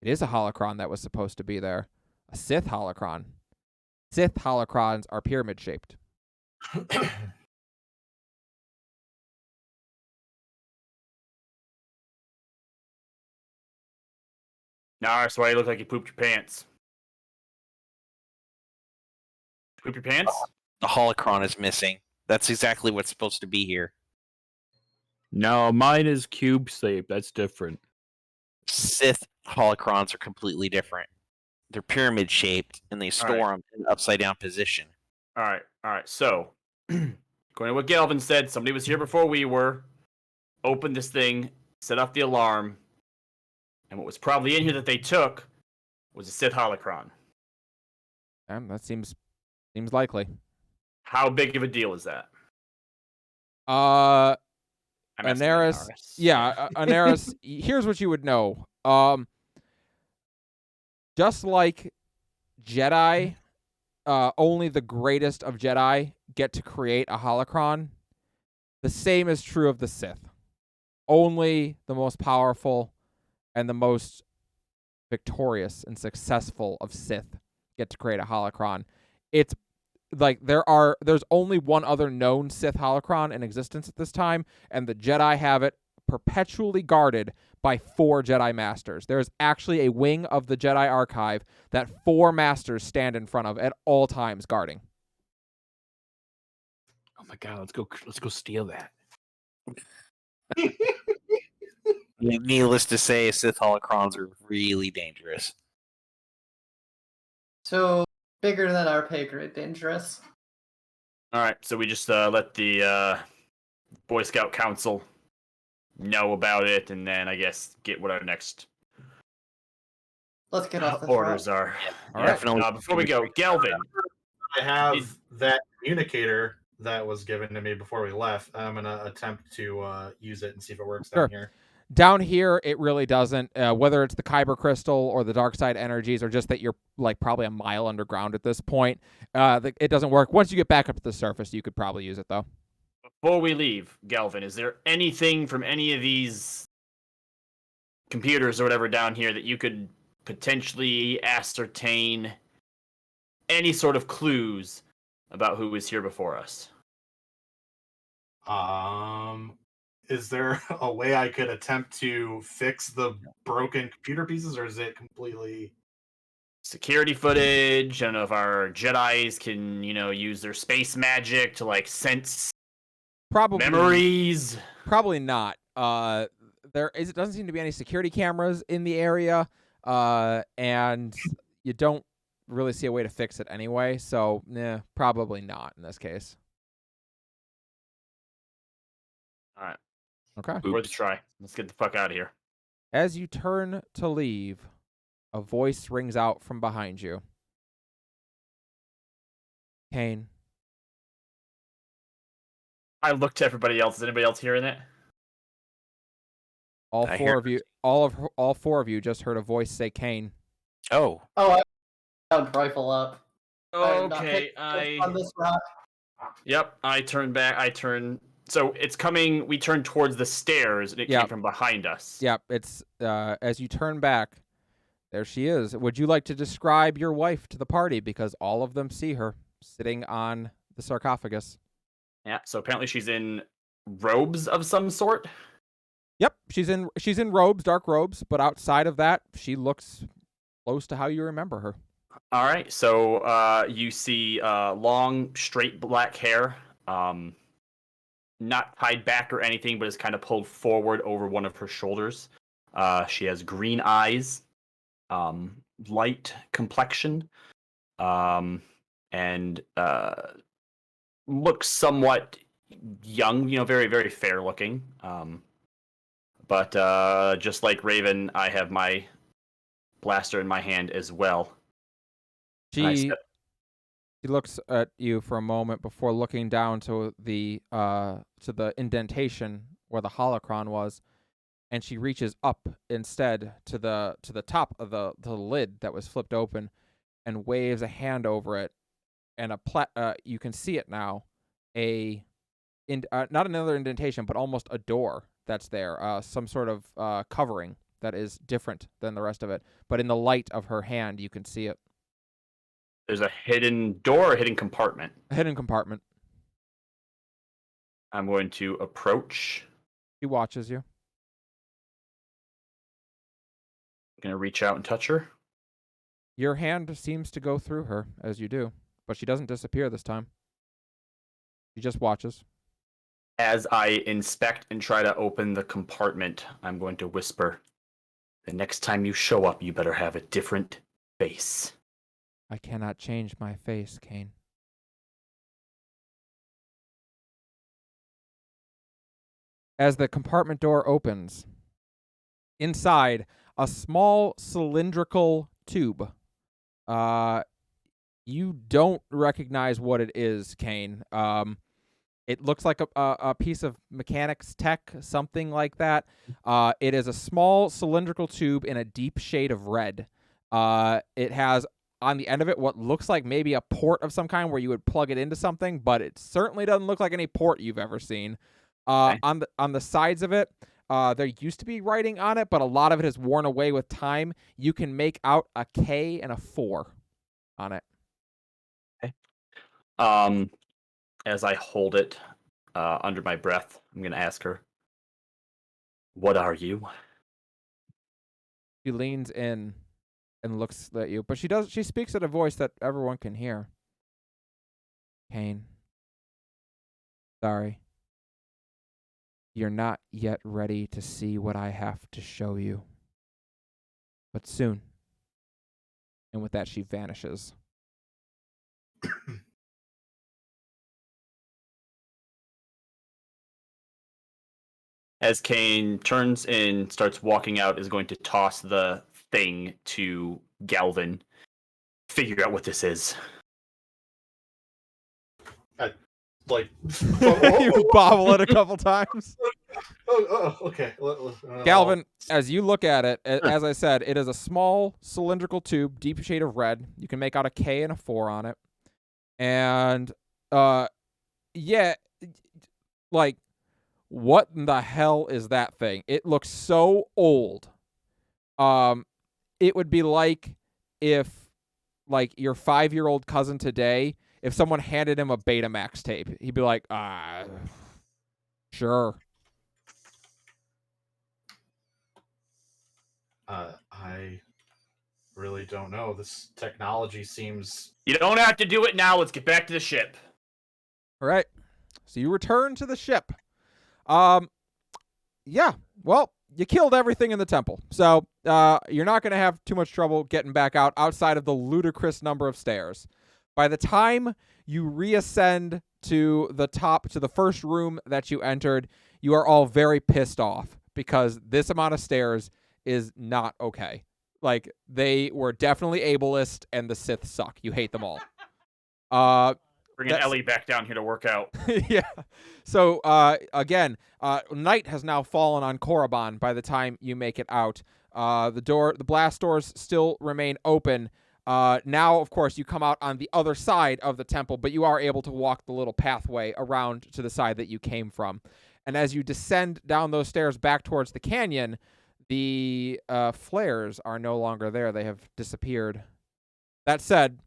It is a holocron that was supposed to be there, a Sith holocron. Sith holocrons are pyramid shaped. Nah, that's why you look like you pooped your pants. Poop your pants? The holocron is missing. That's exactly what's supposed to be here. No, mine is cube shaped. That's different. Sith holocrons are completely different. They're pyramid shaped, and they store them in an upside down position. All right. So, according to what Galvin said, somebody was here before we were, opened this thing, set off the alarm, and what was probably in here that they took was a Sith holocron. That seems likely. How big of a deal is that? Aneris, Aneris. yeah, Aneris. Here's what you would know. Just like Jedi, only the greatest of Jedi get to create a holocron. The same is true of the Sith. Only the most powerful and the most victorious and successful of Sith get to create a holocron. It's like there's only one other known Sith holocron in existence at this time, and the Jedi have it perpetually guarded by 4 Jedi Masters. There is actually a wing of the Jedi Archive that 4 Masters stand in front of at all times guarding. Oh my god, let's go steal that. Needless to say, Sith holocrons are really dangerous. So bigger than our pay grade, dangerous. All right, so we just let the Boy Scout Council know about it, and then I guess get what our next Let's get off the orders throat. are. All right. Before we go, Galvin. I have that communicator that was given to me before we left. I'm gonna attempt to use it and see if it works Sure. down here. Down here, it really doesn't. Whether it's the Kyber crystal or the dark side energies, or just that you're like probably a mile underground at this point, it doesn't work. Once you get back up to the surface, you could probably use it though. Before we leave, Galvin, is there anything from any of these computers or whatever down here that you could potentially ascertain any sort of clues about who was here before us? Is there a way I could attempt to fix the broken computer pieces, or is it completely Security footage? I don't know if our Jedis can, use their space magic to like sense Probably memories. Probably not. It doesn't seem to be any security cameras in the area, and you don't really see a way to fix it anyway. So, probably not in this case. All right, Okay. worth a try. Let's get the fuck out of here. As you turn to leave, a voice rings out from behind you. Kane. I looked to everybody else. Is anybody else hearing it? All I four hear of you. All 4 of you just heard a voice say Kane. Oh, Oh, I found rifle up. Okay, On this rock. Yep, I turned back. So it's coming. We turned towards the stairs, and it Yep. came from behind us. Yep, it's as you turn back, there she is. Would you like to describe your wife to the party, because all of them see her sitting on the sarcophagus? Yeah. So apparently she's in robes of some sort. Yep, she's in robes, dark robes, but outside of that, she looks close to how you remember her. All right. So you see long, straight black hair, not tied back or anything, but is kind of pulled forward over one of her shoulders. She has green eyes, light complexion, and looks somewhat young. Very, very fair looking. But just like Raven, I have my blaster in my hand as well. And I She step She looks at you for a moment before looking down to the indentation where the holocron was, and she reaches up instead to the top of the lid that was flipped open, and waves a hand over it, and you can see it now, not another indentation, but almost a door that's there, some sort of covering that is different than the rest of it. But in the light of her hand, you can see it. There's a hidden door or a hidden compartment? A hidden compartment. I'm going to approach. She watches you. I'm going to reach out and touch her. Your hand seems to go through her as you do, but she doesn't disappear this time. She just watches. As I inspect and try to open the compartment, I'm going to whisper, "The next time you show up, you better have a different face." I cannot change my face, Kane. As the compartment door opens, inside, a small cylindrical tube. You don't recognize what it is, Kane. It looks like a piece of mechanics tech, something like that. It is a small cylindrical tube in a deep shade of red. It has on the end of it what looks like maybe a port of some kind where you would plug it into something, but it certainly doesn't look like any port you've ever seen. Okay. On the sides of it, there used to be writing on it, but a lot of it has worn away with time. You can make out a K and a 4 on it. As I hold it under my breath, I'm going to ask her, "What are you?" She leans in and looks at you, but she speaks at a voice that everyone can hear. Kane, sorry. You're not yet ready to see what I have to show you. But soon. And with that, she vanishes. As Kane turns and starts walking out, is going to toss the thing to Galvin. "Figure out what this is." You bobble it a couple times. Okay. Galvin, as you look at it, as I said, it is a small cylindrical tube, deep shade of red. You can make out a K and a 4 on it. And, yeah, like, what in the hell is that thing? It looks so old. It would be like if, like, your 5-year-old cousin today, if someone handed him a Betamax tape, he'd be like, sure. I really don't know. This technology seems... You don't have to do it now. Let's get back to the ship. All right. So you return to the ship. Yeah. Well, you killed everything in the temple. So you're not going to have too much trouble getting back out outside of the ludicrous number of stairs. By the time you reascend to the top, to the first room that you entered, you are all very pissed off because this amount of stairs is not okay. Like, they were definitely ableist, and the Sith suck. You hate them all. Bringing Ellie back down here to work out. Yeah. So, again, night has now fallen on Korriban by the time you make it out. The blast doors still remain open. Now, of course, you come out on the other side of the temple, but you are able to walk the little pathway around to the side that you came from. And as you descend down those stairs back towards the canyon, the flares are no longer there. They have disappeared. That said,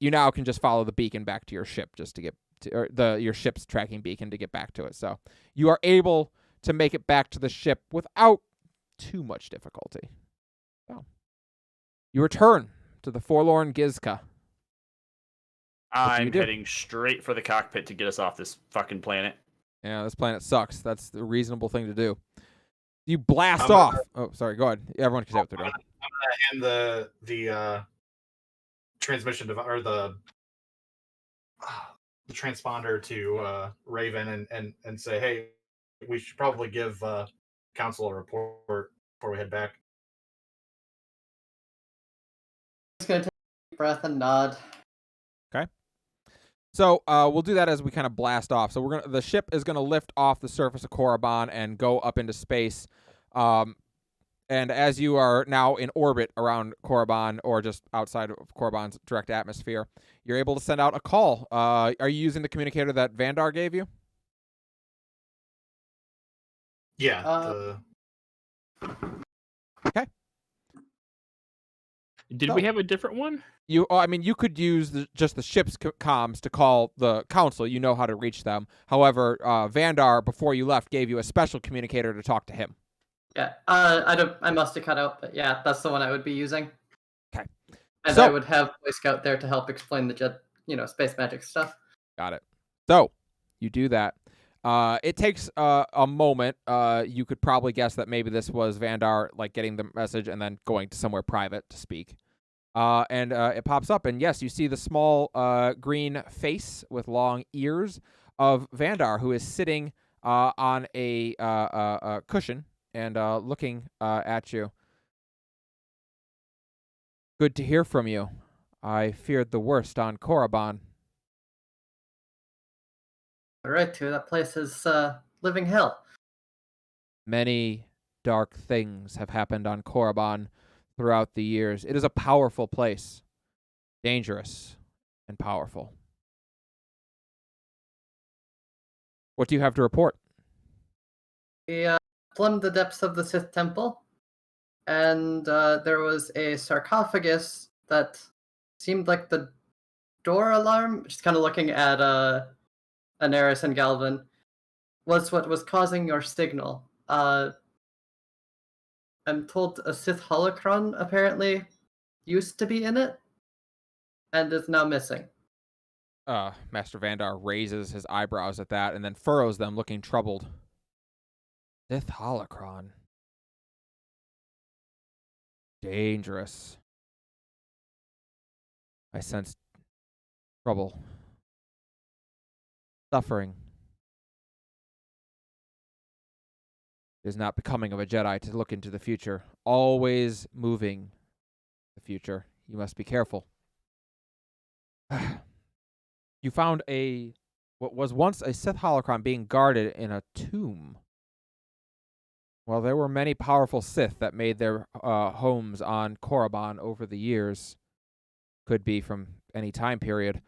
you now can just follow the beacon back to your ship just to get to, or your ship's tracking beacon to get back to it. So you are able to make it back to the ship without too much difficulty. So you return to the Forlorn Gizka. I'm heading straight for the cockpit to get us off this fucking planet. Yeah, this planet sucks. That's the reasonable thing to do. You blast off. Oh, sorry. Go ahead. Everyone can say what they're doing. I'm gonna hand the transmission device or the transponder to Raven and say, hey, we should probably give Council a report before we head back. Just gonna take a deep breath and nod. Okay. So we'll do that as we kind of blast off. So the ship is gonna lift off the surface of Korriban and go up into space. And as you are now in orbit around Korriban or just outside of Korriban's direct atmosphere, you're able to send out a call. Are you using the communicator that Vandar gave you? Yeah. Okay. Did we have a different one? You could use just the ship's comms to call the council. You know how to reach them. However, Vandar, before you left, gave you a special communicator to talk to him. Yeah, I must have cut out, but yeah, that's the one I would be using. Okay. And So, I would have Boy Scout there to help explain the space magic stuff. got it. So, you do that. It takes a moment. You could probably guess that maybe this was Vandar like getting the message and then going to somewhere private to speak. And it pops up, and yes, you see the small green face with long ears of Vandar, who is sitting on a cushion and looking at you. Good to hear from you. I feared the worst on Korriban. Alright, too, that place is living hell. Many dark things have happened on Korriban throughout the years. It is a powerful place. Dangerous and powerful. What do you have to report? We plumbed the depths of the Sith Temple, and there was a sarcophagus that seemed like the door alarm, just kind of looking at Anaris and Galvin, was what was causing your signal. I'm told a Sith holocron apparently used to be in it, and is now missing. Master Vandar raises his eyebrows at that and then furrows them, looking troubled. Sith holocron. Dangerous. I sense trouble. Suffering. It is not becoming of a Jedi to look into the future. Always moving the future. You must be careful. You found what was once a Sith holocron being guarded in a tomb. Well, there were many powerful Sith that made their homes on Korriban over the years. Could be from any time period.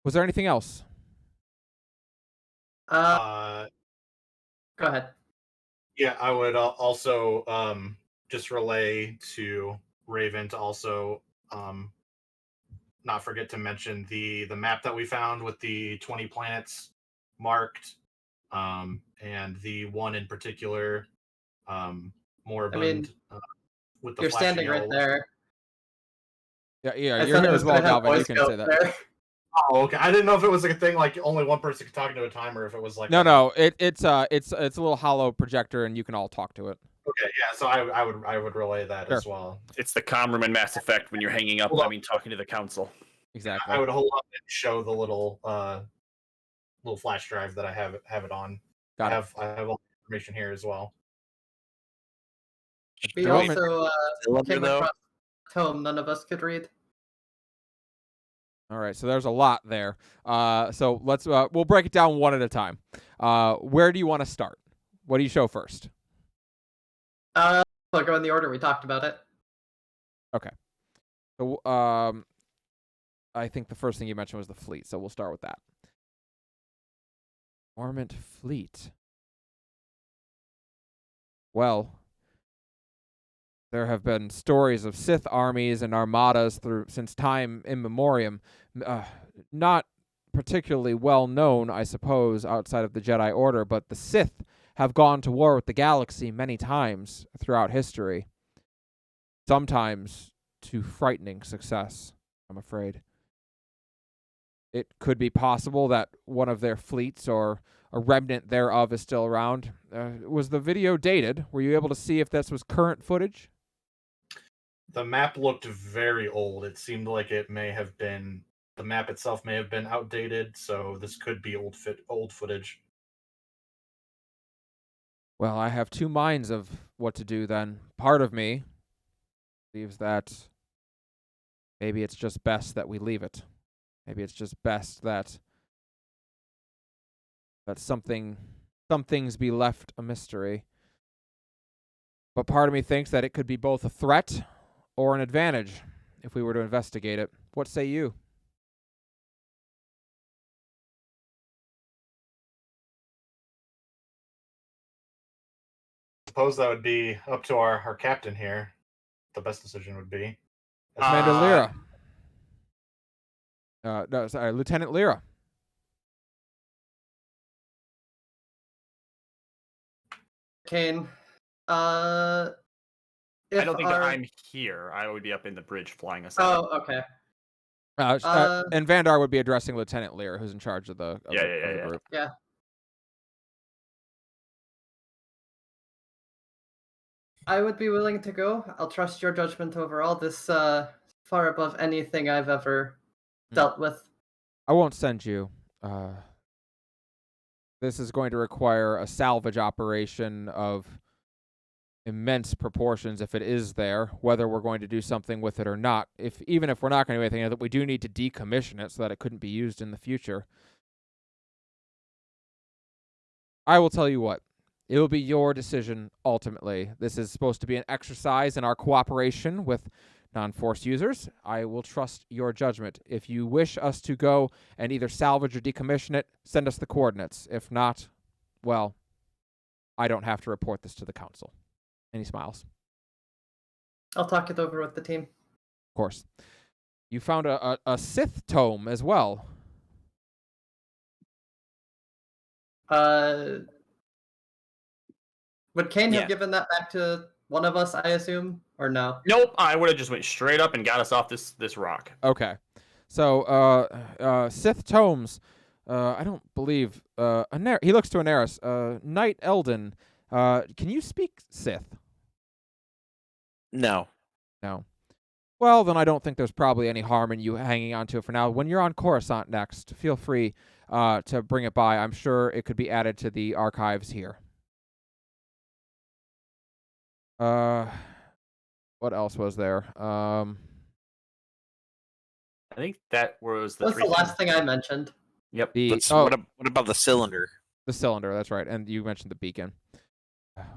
Was there anything else? Go ahead. Yeah, I would also just relay to Raven to also not forget to mention the map that we found with the 20 planets marked, and the one in particular, Moribund, with the you're flashing standing right yellow. there. Yeah, I you're thought here it as was well, gonna have Galvin. Boy You can Scout say that. there. Oh, okay. I didn't know if it was like a thing like only one person could talk into a timer, if it was like No. It's a little hollow projector, and you can all talk to it. Okay, yeah. So I would relay that Sure. as well. It's the comm room in Mass Effect when you're hanging up. Hold on. Talking to the council. Exactly. I would hold up and show the little flash drive that I have it on. I have all the information here as well. We Dormant. also Still up there, came though? across a tome none of us could read. All right, so there's a lot there. So let's we'll break it down one at a time. Where do you want to start? What do you show first? I'll go in the order we talked about it. Okay. So I think the first thing you mentioned was the fleet, so we'll start with that. Armament fleet. Well, there have been stories of Sith armies and armadas since time immemorial. Not particularly well known, I suppose, outside of the Jedi Order, but the Sith have gone to war with the galaxy many times throughout history. Sometimes to frightening success, I'm afraid. It could be possible that one of their fleets or a remnant thereof is still around. Was the video dated? Were you able to see if this was current footage? The map looked very old. It seemed like it may have been, the map itself may have been outdated, so this could be old footage. Well, I have two minds of what to do then. Part of me believes that maybe it's just best that we leave it. Maybe it's just best that some things be left a mystery. But part of me thinks that it could be both a threat or an advantage if we were to investigate it. What say you? Suppose that would be up to our captain here. The best decision would be. Commander Lyra. No, sorry, Lieutenant Lyra. Kane. I If don't think that our- I'm here. I would be up in the bridge flying us Oh, out. okay. And Vandar would be addressing Lieutenant Lyra, who's in charge of the Yeah. group. Yeah. I would be willing to go. I'll trust your judgment overall. This far above anything I've ever dealt with. I won't send you. This is going to require a salvage operation of immense proportions if it is there, whether we're going to do something with it or not. Even if we're not going to do anything, we do need to decommission it so that it couldn't be used in the future. I will tell you what. It will be your decision ultimately. This is supposed to be an exercise in our cooperation with non-force users. I will trust your judgment. If you wish us to go and either salvage or decommission it, send us the coordinates. If not, well, I don't have to report this to the council. And he smiles. I'll talk it over with the team. Of course. You found a Sith tome as well. Would Kane Yeah. have given that back to one of us, I assume? Or no? Nope, I would have just went straight up and got us off this rock. Okay. So, Sith tomes. I don't believe. He looks to Anaris. Knight Eldon. Can you speak Sith? No. No. Well, then I don't think there's probably any harm in you hanging on to it for now. When you're on Coruscant next, feel free to bring it by. I'm sure it could be added to the archives here. What else was there? I think that was the What's the last thing I mentioned? Yep. What about the cylinder? The cylinder, that's right. And you mentioned the beacon.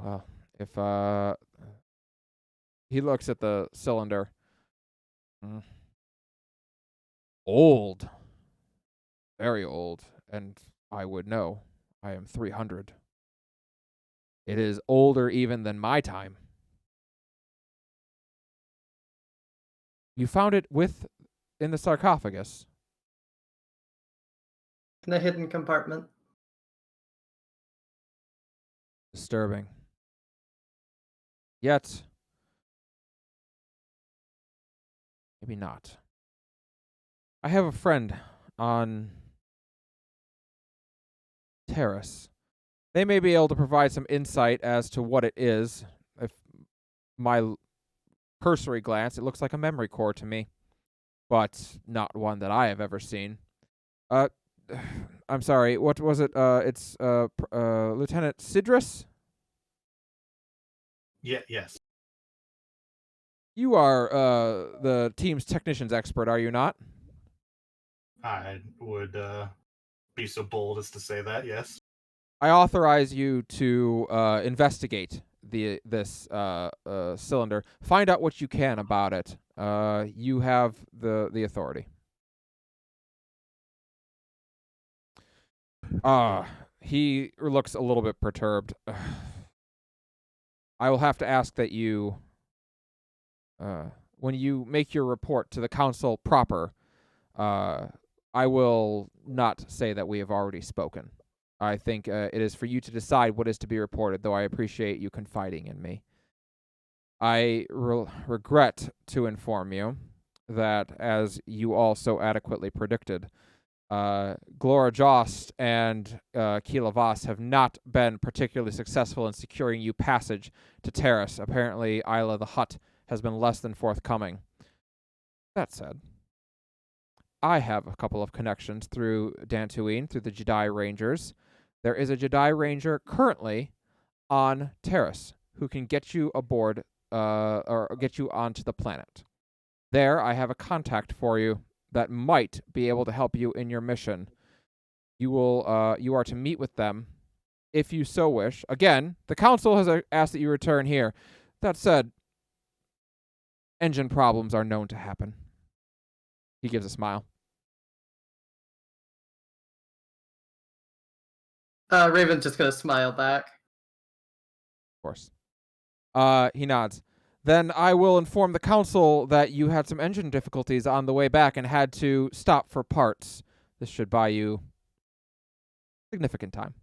Well, if he looks at the cylinder. Old. Very old. And I would know. I am 300. It is older even than my time. You found it in the sarcophagus. In the hidden compartment. Disturbing. Yet, maybe not. I have a friend on Terrace. They may be able to provide some insight as to what it is. If my cursory glance, it looks like a memory core to me, but not one that I have ever seen. I'm sorry, what was it? It's Lieutenant Sidrus? Yes. You are the team's technicians expert, are you not? I would be so bold as to say that, yes. I authorize you to investigate this cylinder. Find out what you can about it. You have the authority. He looks a little bit perturbed. I will have to ask that you, when you make your report to the council proper, I will not say that we have already spoken. I think it is for you to decide what is to be reported, though I appreciate you confiding in me. I regret to inform you that, as you also adequately predicted, Glora Jost and Keela Voss have not been particularly successful in securing you passage to Terrace. Apparently, Isla the Hutt has been less than forthcoming. That said, I have a couple of connections through Dantooine, through the Jedi Rangers. There is a Jedi Ranger currently on Terrace who can get you aboard or get you onto the planet. There, I have a contact for you that might be able to help you in your mission. You are to meet with them if you so wish. Again, the council has asked that you return here. That said, engine problems are known to happen. He gives a smile. Raven's just gonna smile back. Of course. He nods. Then I will inform the council that you had some engine difficulties on the way back and had to stop for parts. This should buy you significant time.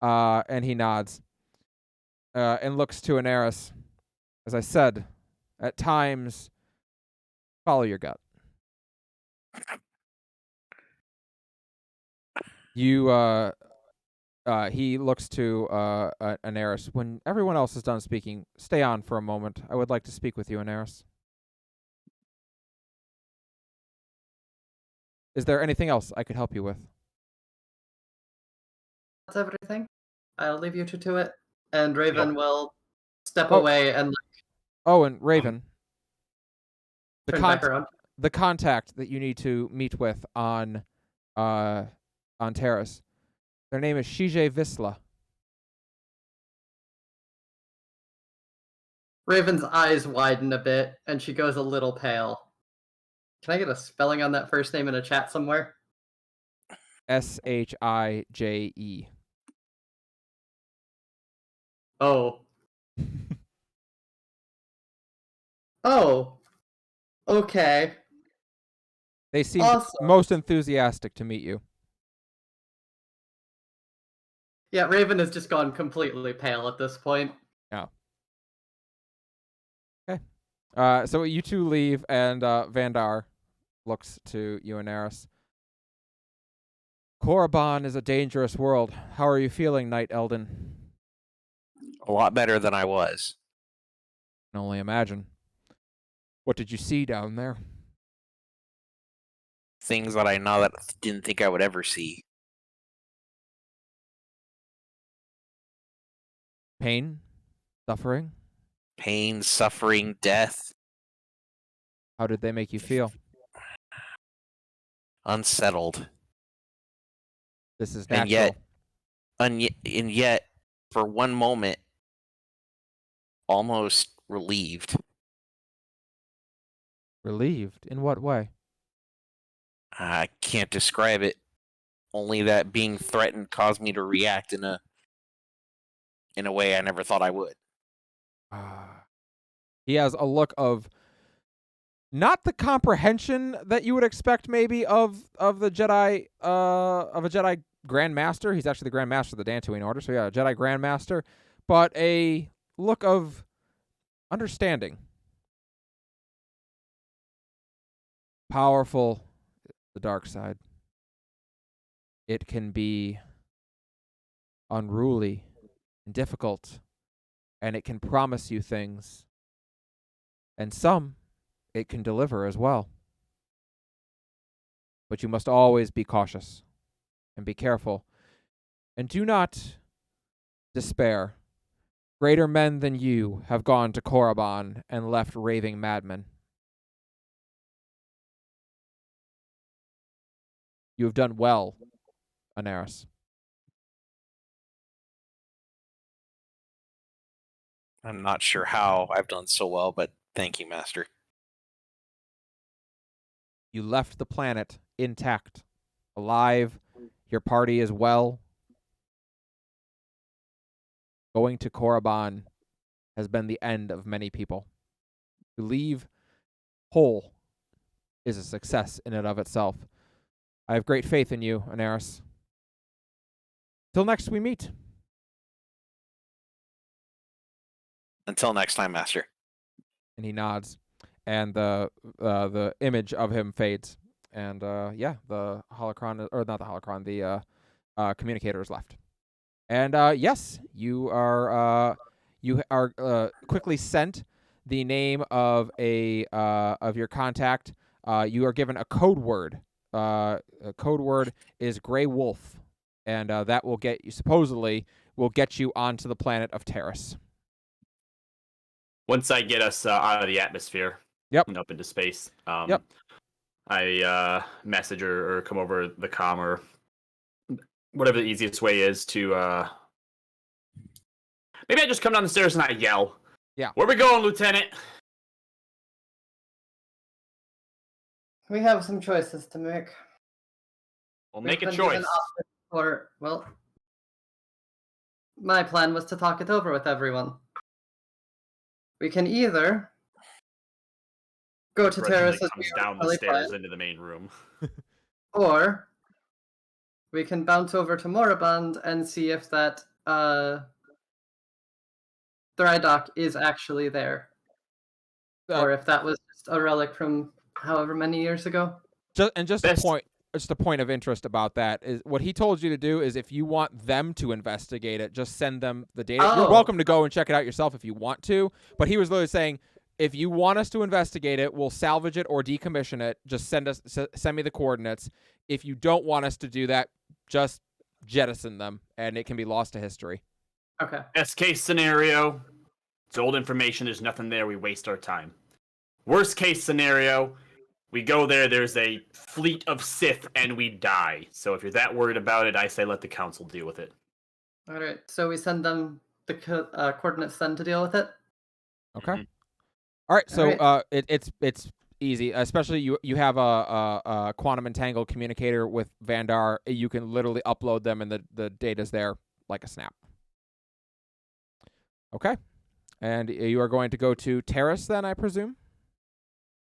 And he nods. And looks to Anaris. As I said, at times, follow your gut. He looks to Anaris. When everyone else is done speaking, stay on for a moment. I would like to speak with you, Anaris. Is there anything else I could help you with? That's everything. I'll leave you two to it. And Raven Yep. will step Oh. away and Oh, and Raven. turn back around. The contact that you need to meet with on Terrace. Their name is Shije Visla. Raven's eyes widen a bit, and she goes a little pale. Can I get a spelling on that first name in a chat somewhere? Shije. Oh. Oh. Okay. They seem Awesome. most enthusiastic to meet you. Yeah, Raven has just gone completely pale at this point. So you two leave, and Vandar looks to you and Eris. Korriban is a dangerous world. How are you feeling, Knight Eldon? A lot better than I was. I can only imagine. What did you see down there? Things that I know that didn't think I would ever see. Pain? Suffering? Pain, suffering, death, How did they make you feel? unsettled. This is And natural. yet, for one moment, almost relieved. Relieved? In what way? I can't describe it. Only that being threatened caused me to react in a way I never thought I would. He has a look of not the comprehension that you would expect maybe of the Jedi of a Jedi Grand Master. He's actually the Grand Master of the Dantooine Order, so yeah, a Jedi Grand Master, but a look of understanding. Powerful, the dark side. It can be unruly and difficult, and it can promise you things. And some it can deliver as well. But you must always be cautious and be careful. And do not despair. Greater men than you have gone to Korriban and left raving madmen. You have done well, Anaris. I'm not sure how I've done so well, but thank you, Master. You left the planet intact, alive. Your party is well. Going to Korriban has been the end of many people. To leave whole is a success in and of itself. I have great faith in you, Anaris. Till next we meet. Until next time, Master. And he nods, and the image of him fades, and the holocron, or not the holocron, the communicator is left. And yes, you are quickly sent the name of of your contact. You are given a code word. A code word is Grey Wolf, and that will get you, supposedly will get you onto the planet of Terrace. Once I get us out of the atmosphere, Yep. and up into space, Yep. I message or come over the comm or whatever the easiest way is to. Maybe I just come down the stairs and I yell. Yeah. Where we going, Lieutenant? We have some choices to make. Well, We've make a been given choice. options for, well, my plan was to talk it over with everyone. We can either go to Terrace as we comes down the originally stairs planned, into the main room. or we can bounce over to Moribund and see if that Thrydock is actually there. Or if that was just a relic from however many years ago. Just a point of interest about that is what he told you to do is if you want them to investigate it, just send them the data. You're welcome to go and check it out yourself if you want to. But he was literally saying, if you want us to investigate it, we'll salvage it or decommission it. Just send me the coordinates. If you don't want us to do that, just jettison them, and it can be lost to history. Okay. Best case scenario, it's old information. There's nothing there. We waste our time. Worst case scenario, we go there. There's a fleet of Sith, and we die. So if you're that worried about it, I say let the council deal with it. All right. So we send them the coordinates then to deal with it. Okay. Mhm. All right. So All it's easy. Especially you have a quantum entangled communicator with Vandar. You can literally upload them, and the data's there like a snap. Okay. And you are going to go to Terrace then, I presume?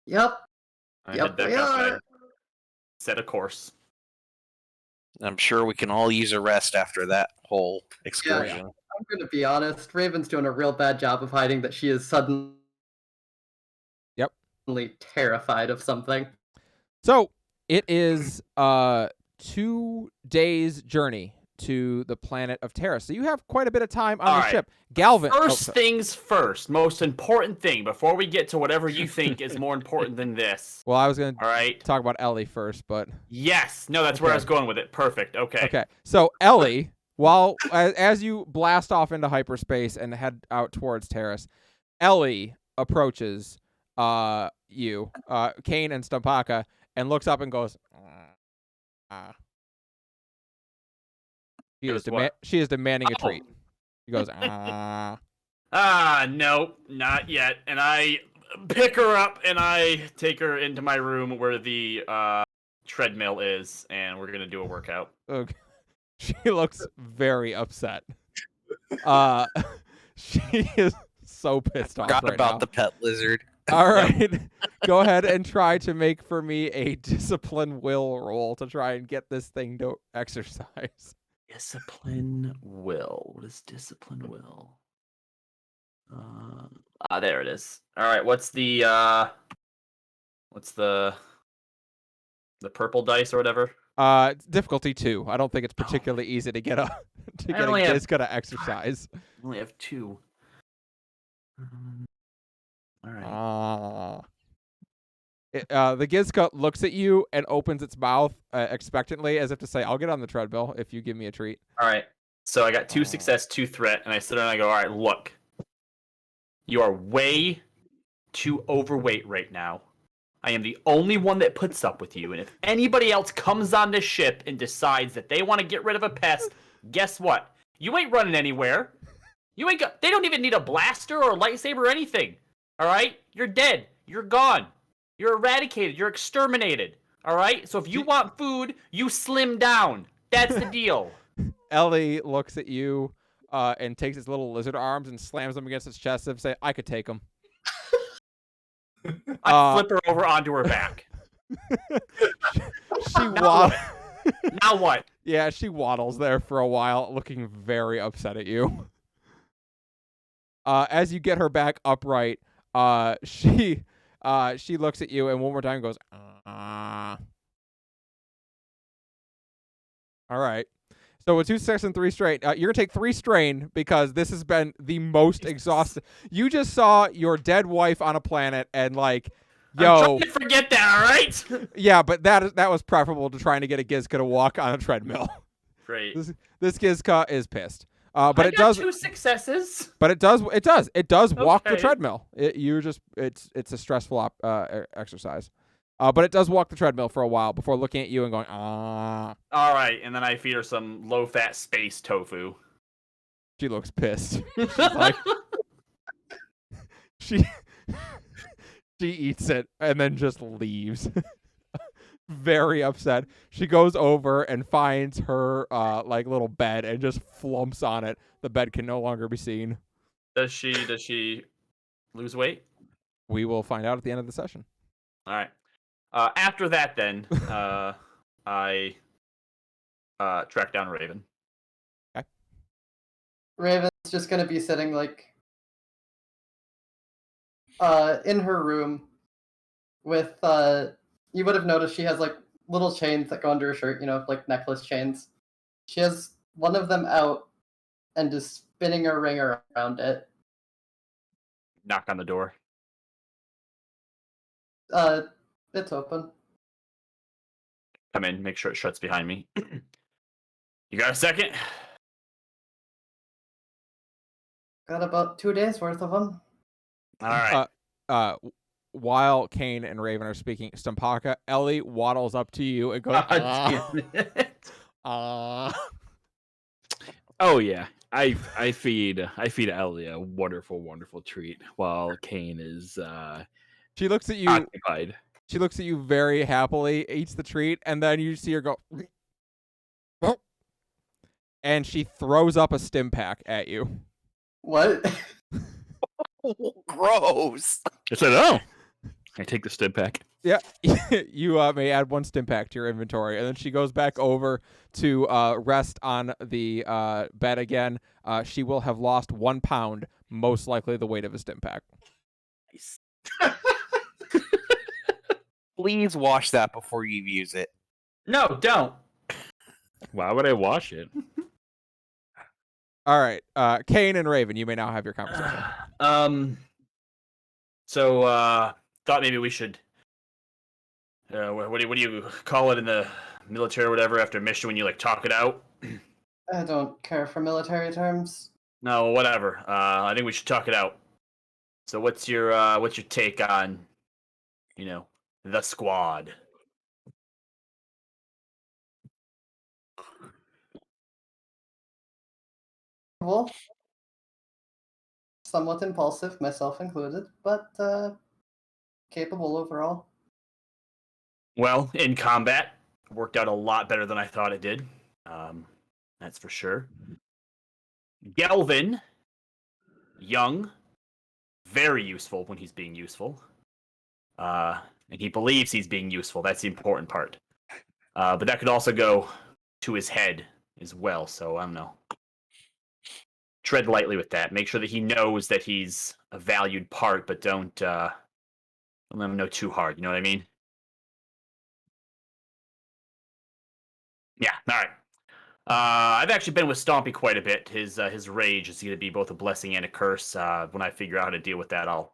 Yep. I Yep, head back we up. are. I set a course. I'm sure we can all use a rest after that whole excursion. I'm going to be honest. Raven's doing a real bad job of hiding that she is suddenly terrified of something. So it is 2 days journey to the planet of Terrace. So you have quite a bit of time on the ship. Galvin. First things first, most important thing before we get to whatever you think is more important than this. Well, I was going All right. to talk about Ellie first, but Yes. No, that's where I was going with it. Perfect. Okay. okay. So Ellie, while as you blast off into hyperspace and head out towards Terrace, Ellie approaches you, Kane and Stumpaka, and looks up and goes, She is demanding a treat. He goes, no, not yet. And I pick her up and I take her into my room where the treadmill is, and we're gonna do a workout. Okay. She looks very upset. She is so pissed off Forgot right about now. the pet lizard. All right. Go ahead and try to make for me a discipline will roll to try and get this thing to exercise. Discipline will. What is discipline will? There it is. All right. What's the purple dice or whatever? Difficulty 2. I don't think it's particularly easy to get a Gizka to exercise. I only have 2. All right. The Gizka looks at you and opens its mouth expectantly, as if to say, "I'll get on the treadmill if you give me a treat." All right. So I got 2 success, 2 threat, and I sit there and I go, "All right, look, you are way too overweight right now. I am the only one that puts up with you, and if anybody else comes on this ship and decides that they want to get rid of a pest, guess what? You ain't running anywhere. You ain't they don't even need a blaster or a lightsaber or anything. All right? You're dead. You're gone. You're eradicated. You're exterminated. All right? So if you want food, you slim down. That's the deal." Ellie looks at you and takes its little lizard arms and slams them against its chest and say, "I could take them." I flip her over onto her back. She waddles. Now what? Yeah, she waddles there for a while, looking very upset at you. As you get her back upright, she looks at you and one more time goes, All right. So with 2 success and 3 strain, you're going to take 3 strain because this has been the most exhausting. You just saw your dead wife on a planet and like, yo. I'm trying to forget that, all right? Yeah, but that was preferable to trying to get a Gizka to walk on a treadmill. Great. This Gizka is pissed. But I it got does 2 successes. But it does walk the Okay. treadmill. It's a stressful exercise. But it does walk the treadmill for a while before looking at you and going, ah. All right, and then I feed her some low-fat space tofu. She looks pissed. She's like, she eats it and then just leaves. Very upset. She goes over and finds her like little bed and just flumps on it. The bed can no longer be seen. Does she lose weight? We will find out at the end of the session. All right. After that, then I track down Raven. Raven's just gonna be sitting like in her room with you would have noticed she has like little chains that go under her shirt, like necklace chains. She has one of them out and is spinning a ring around it. Knock on the door. It's open. Come in, make sure it shuts behind me. You got a second? Got about 2 days worth of them. All right. While Kane and Raven are speaking, Stumpaka, Ellie waddles up to you and goes, Oh yeah, I feed Ellie a wonderful treat while Kane is She looks at you. occupied. She looks at you very happily, eats the treat, and then you see her go, and she throws up a stim pack at you. What? Gross. I said, "Oh, I take the stim pack." Yeah, you may add 1 stim pack to your inventory, and then she goes back over to rest on the bed again. She will have lost 1 pound, most likely the weight of a stim pack. Nice. Please wash that before you use it. No, don't. Why would I wash it? All right, Kane and Raven, you may now have your conversation. So thought maybe we should. What do you call it in the military or whatever after a mission when you like talk it out? I don't care for military terms. No, whatever. I think we should talk it out. So what's your take on, the squad? Well, somewhat impulsive, myself included, but capable overall. Well, in combat, worked out a lot better than I thought it did. That's for sure. Galvin, young, very useful when he's being useful. And he believes he's being useful. That's the important part. But that could also go to his head as well. So I don't know. Tread lightly with that. Make sure that he knows that he's a valued part, but don't let him know too hard. You know what I mean? Yeah. All right. I've actually been with Stompy quite a bit. His rage is going to be both a blessing and a curse. When I figure out how to deal with that, I'll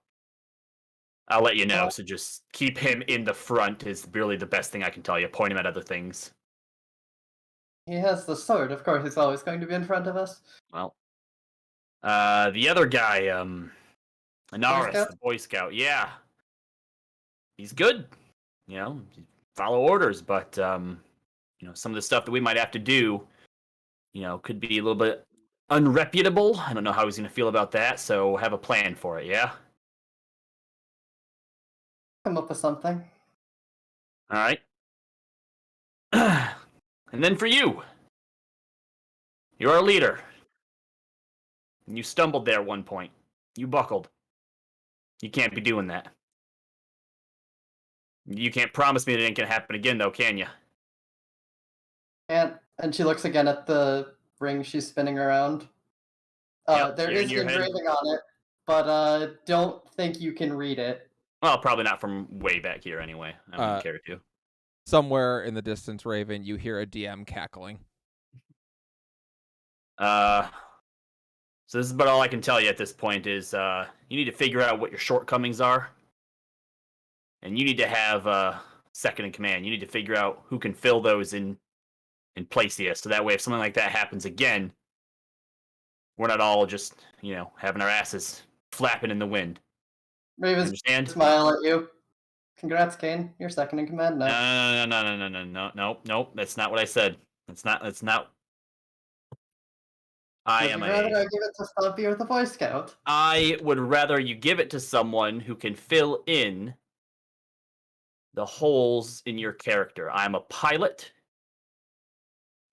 let you know. So just keep him in the front is really the best thing I can tell you. Point him at other things. He has the sword, of course. He's always going to be in front of us. Well, the other guy, Anaris, the Boy Scout. Yeah, he's good. Follow orders, but some of the stuff that we might have to do, could be a little bit unreputable. I don't know how he's going to feel about that, so have a plan for it, yeah? Come up with something. All right. And then for you. You're our leader. And you stumbled there at one point. You buckled. You can't be doing that. You can't promise me that it ain't going to happen again, though, can you? And she looks again at the ring she's spinning around. Yep, there you're is in your head. engraving on it, but don't think you can read it. Well, probably not from way back here anyway. I don't care to. Somewhere in the distance, Raven, you hear a DM cackling. So this is about all I can tell you at this point is you need to figure out what your shortcomings are. And you need to have a second in command. You need to figure out who can fill those in place here. So that way, if something like that happens again, we're not all just, having our asses flapping in the wind. Raven's Understand? smile at you. Congrats, Kane. You're second in command now. Nope. That's not what I said. That's not. Would you rather I give it to Stumpy or the Boy Scout? I would rather you give it to someone who can fill in the holes in your character. I'm a pilot.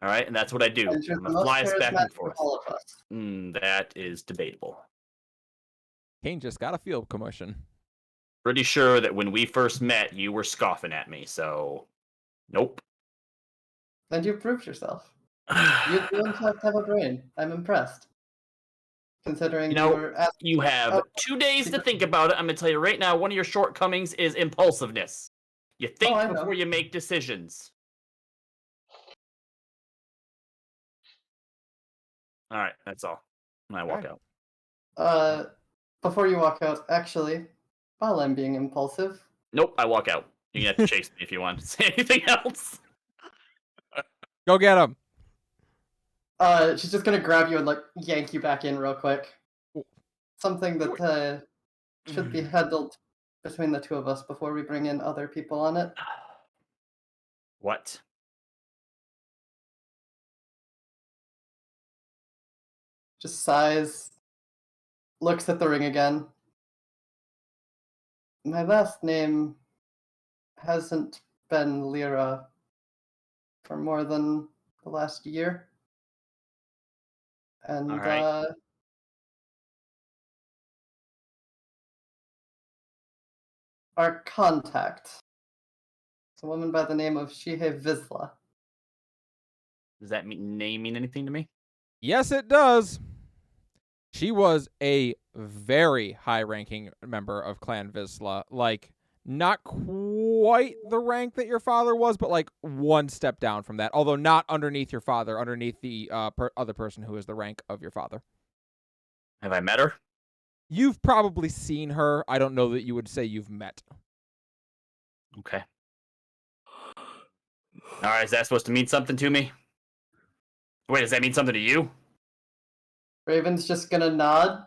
All right, and that's what I do. And you're I'm the gonna most fly us back and charismatic of forth. all of us. That is debatable. Kane just got a field commotion. Pretty sure that when we first met, you were scoffing at me. So, nope. And you proved yourself. You do in fact have a brain. I'm impressed. Considering you have 2 days to think about it. I'm gonna tell you right now, one of your shortcomings is impulsiveness. You think before you make decisions. All right, that's all. And I walk out. Before you walk out, actually, while I'm being impulsive. Nope, I walk out. You're gonna have to chase me if you want to say anything else. Go get him. She's just gonna grab you and like yank you back in real quick. Something that should be handled between the two of us before we bring in other people on it. What? Just sighs, looks at the ring again. My last name hasn't been Lyra for more than the last year. And our contact is a woman by the name of Shihe Vizsla. Does that name mean anything to me? Yes, it does. She was a very high-ranking member of Clan Vizsla. Like, not quite the rank that your father was, but like one step down from that. Although not underneath your father, underneath the other person who is the rank of your father. Have I met her? You've probably seen her. I don't know that you would say you've met. Okay. All right, is that supposed to mean something to me? Wait, does that mean something to you? Raven's just gonna nod,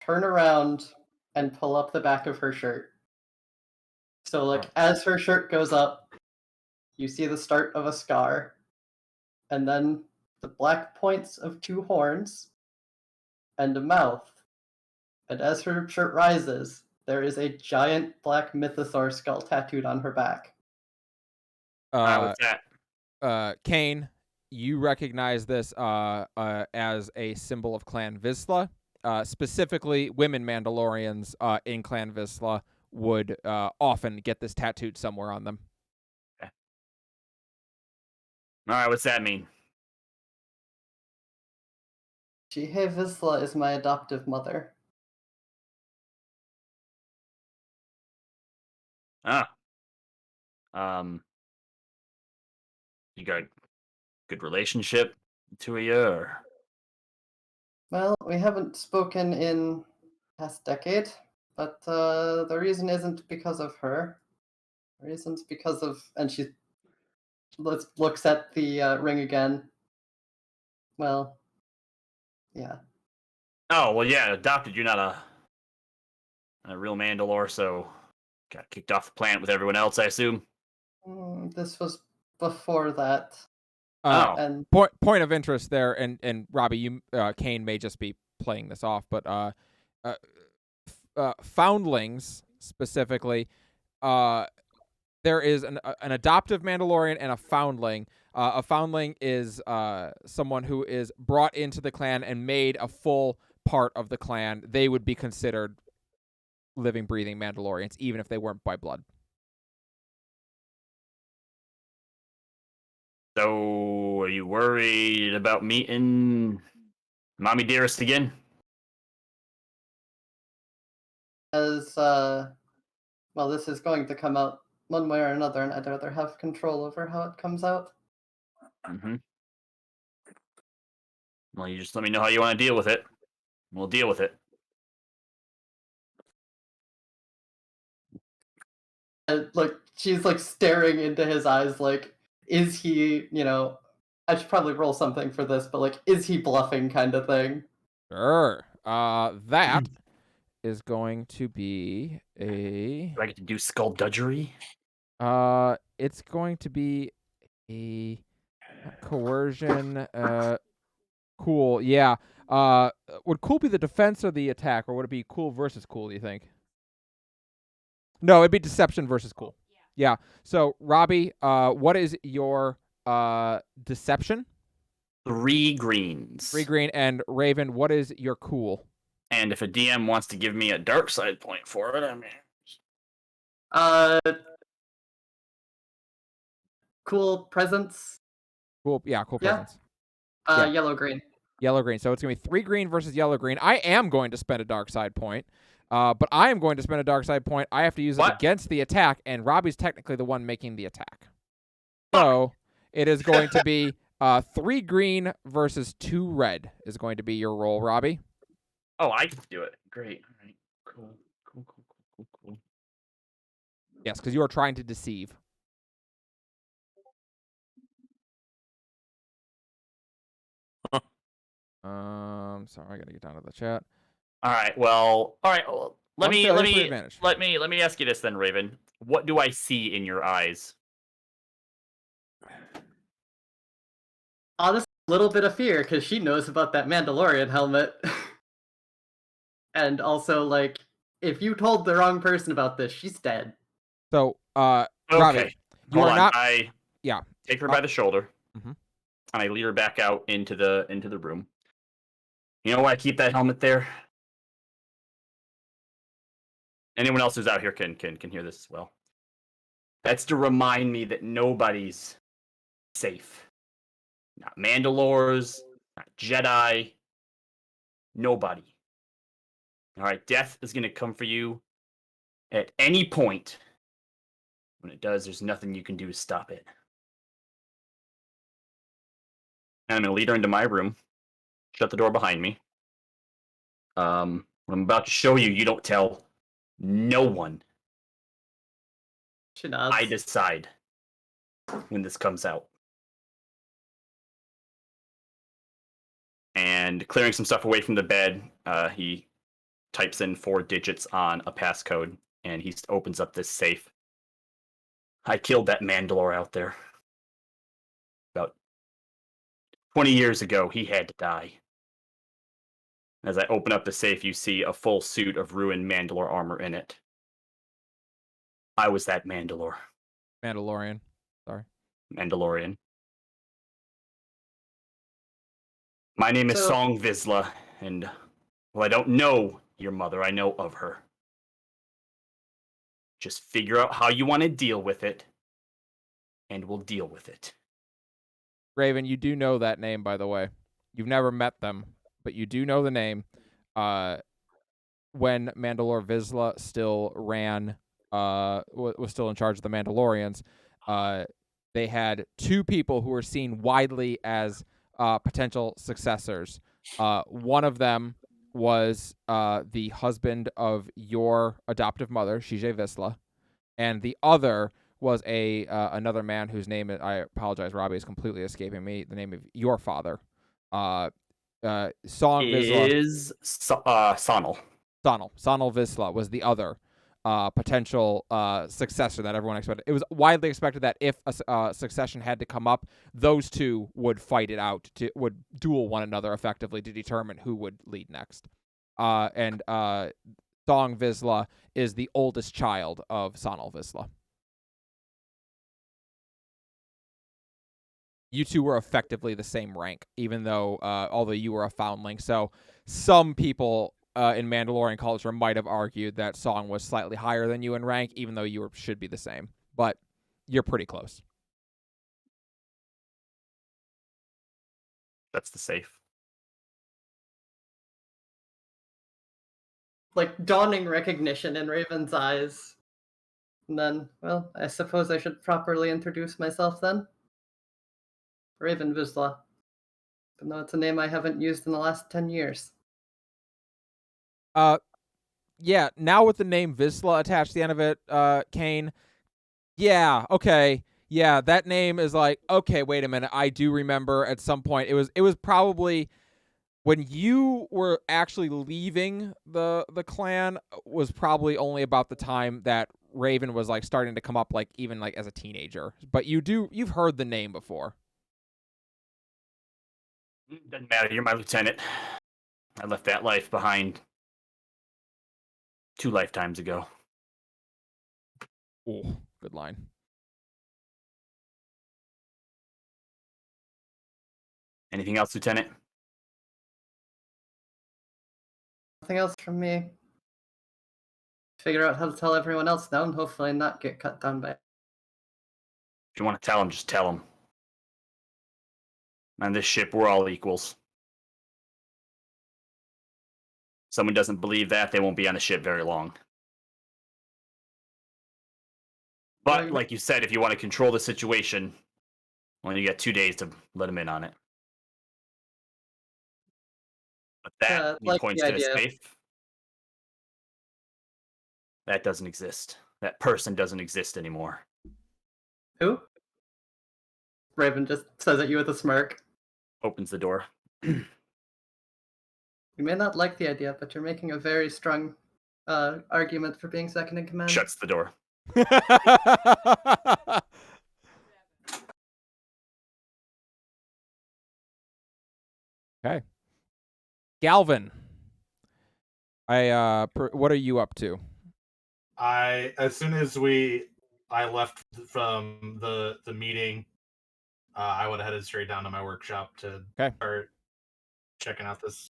turn around, and pull up the back of her shirt. So, like, as her shirt goes up, you see the start of a scar, and then the black points of 2 horns, and a mouth. And as her shirt rises, there is a giant black mythosaur skull tattooed on her back. What's that? Kane, you recognize this as a symbol of Clan Vizsla. Specifically, women Mandalorians in Clan Vizsla would often get this tattooed somewhere on them. Okay. All right, what's that mean? Shihe Vizsla is my adoptive mother. You got a good relationship, the two of you, or? Well, we haven't spoken in the past decade, but the reason isn't because of her. The reason's because of, and she looks at the ring again. Well, yeah. Oh, well, yeah, adopted. You're not a real Mandalore, so got kicked off the planet with everyone else, I assume. This was before that. And point of interest there, and Robbie, you Kane may just be playing this off, but foundlings specifically, there is an adoptive Mandalorian and a foundling. A foundling is someone who is brought into the clan and made a full part of the clan. They would be considered living, breathing Mandalorians, even if they weren't by blood. So, are you worried about meeting Mommy Dearest again? As, well, this is going to come out one way or another, and I'd rather have control over how it comes out. Mm-hmm. Well, you just let me know how you want to deal with it. We'll deal with it. Like, she's, like, staring into his eyes, like, is he, I should probably roll something for this, but, like, is he bluffing kind of thing? Sure. That is going to be a. Do I get to do skullduggery? It's going to be a coercion. Cool. Yeah. Would cool be the defense or the attack, or would it be cool versus cool? Do you think? No, it'd be deception versus cool. Yeah. So, Robbie, what is your deception? 3 greens. 3 green. And Raven, what is your cool? And if a DM wants to give me a dark side point for it, I mean. Cool presence. Cool. Yeah. Cool Yeah. presence. Yeah. Yellow green. Yellow green. So it's gonna be 3 green versus yellow green. I am going to spend a dark side point. But I am going to spend a dark side point. I have to use it against the attack, and Robbie's technically the one making the attack. So it is going to be 3 green versus 2 red is going to be your roll, Robbie. Oh, I can do it. Great. All right. Cool. Yes, because you are trying to deceive. Sorry, I gotta get down to the chat. All right. Well, let me advantage. let me ask you this then, Raven. What do I see in your eyes? Honestly, a little bit of fear because she knows about that Mandalorian helmet. And also, like, if you told the wrong person about this, she's dead. So, Okay. Robbie, you Hold are on. not. I take her by the shoulder, Mhm. and I lead her back out into the room. You know why I keep that helmet there? Anyone else who's out here can hear this as well. That's to remind me that nobody's safe. Not Mandalores, not Jedi, nobody. All right, death is going to come for you at any point. When it does, there's nothing you can do to stop it. And I'm going to lead her into my room, shut the door behind me. What I'm about to show you, you don't tell no one. She nods. I decide when this comes out. And clearing some stuff away from the bed, he types in 4 digits on a passcode, and he opens up this safe. I killed that Mandalore out there. About 20 years ago, he had to die. As I open up the safe, you see a full suit of ruined Mandalore armor in it. I was that Mandalore. Mandalorian. Sorry. Mandalorian. My name is Song Vizsla, and well, I don't know your mother. I know of her. Just figure out how you want to deal with it, and we'll deal with it. Raven, you do know that name, by the way. You've never met them, but you do know the name. When Mandalore Vizsla still ran, was still in charge of the Mandalorians, they had 2 people who were seen widely as potential successors. One of them was the husband of your adoptive mother, Shijay Vizsla, and the other was another man whose name, I apologize, Robbie, is completely escaping me. The name of your father, Song Vizsla is Sonal. Sonal Vizsla was the other potential successor that everyone expected. It was widely expected that if a succession had to come up, those 2 would fight it out, would duel one another effectively to determine who would lead next. And Song Vizsla is the oldest child of Sonal Vizsla. You 2 were effectively the same rank, even though, although you were a foundling. So some people in Mandalorian culture might have argued that Song was slightly higher than you in rank, even though you should be the same. But you're pretty close. That's the safe. Like, dawning recognition in Raven's eyes. And then, well, I suppose I should properly introduce myself then. Raven Vizsla. Even though it's a name I haven't used in the last 10 years. Yeah, now with the name Vizsla attached to the end of it, Kane. Yeah, okay. Yeah, that name is like, okay, wait a minute. I do remember at some point it was probably when you were actually leaving the clan was probably only about the time that Raven was like starting to come up, like even like as a teenager. But you've heard the name before. Doesn't matter. You're my lieutenant. I left that life behind 2 lifetimes ago. Ooh, good line. Anything else, Lieutenant? Nothing else from me. Figure out how to tell everyone else now and hopefully not get cut down by. If you want to tell them, just tell them. On this ship, we're all equals. Someone doesn't believe that, they won't be on the ship very long. But, like you said, if you want to control the situation, well, you got 2 days to let them in on it. But that like points the to a idea. safe. That doesn't exist. That person doesn't exist anymore. Who? Raven just says at you with a smirk. Opens the door. You may not like the idea, but you're making a very strong argument for being second in command. Shuts the door. Okay. Galvin. What are you up to? As soon as I left from the meeting, I would have headed straight down to my workshop to start checking out this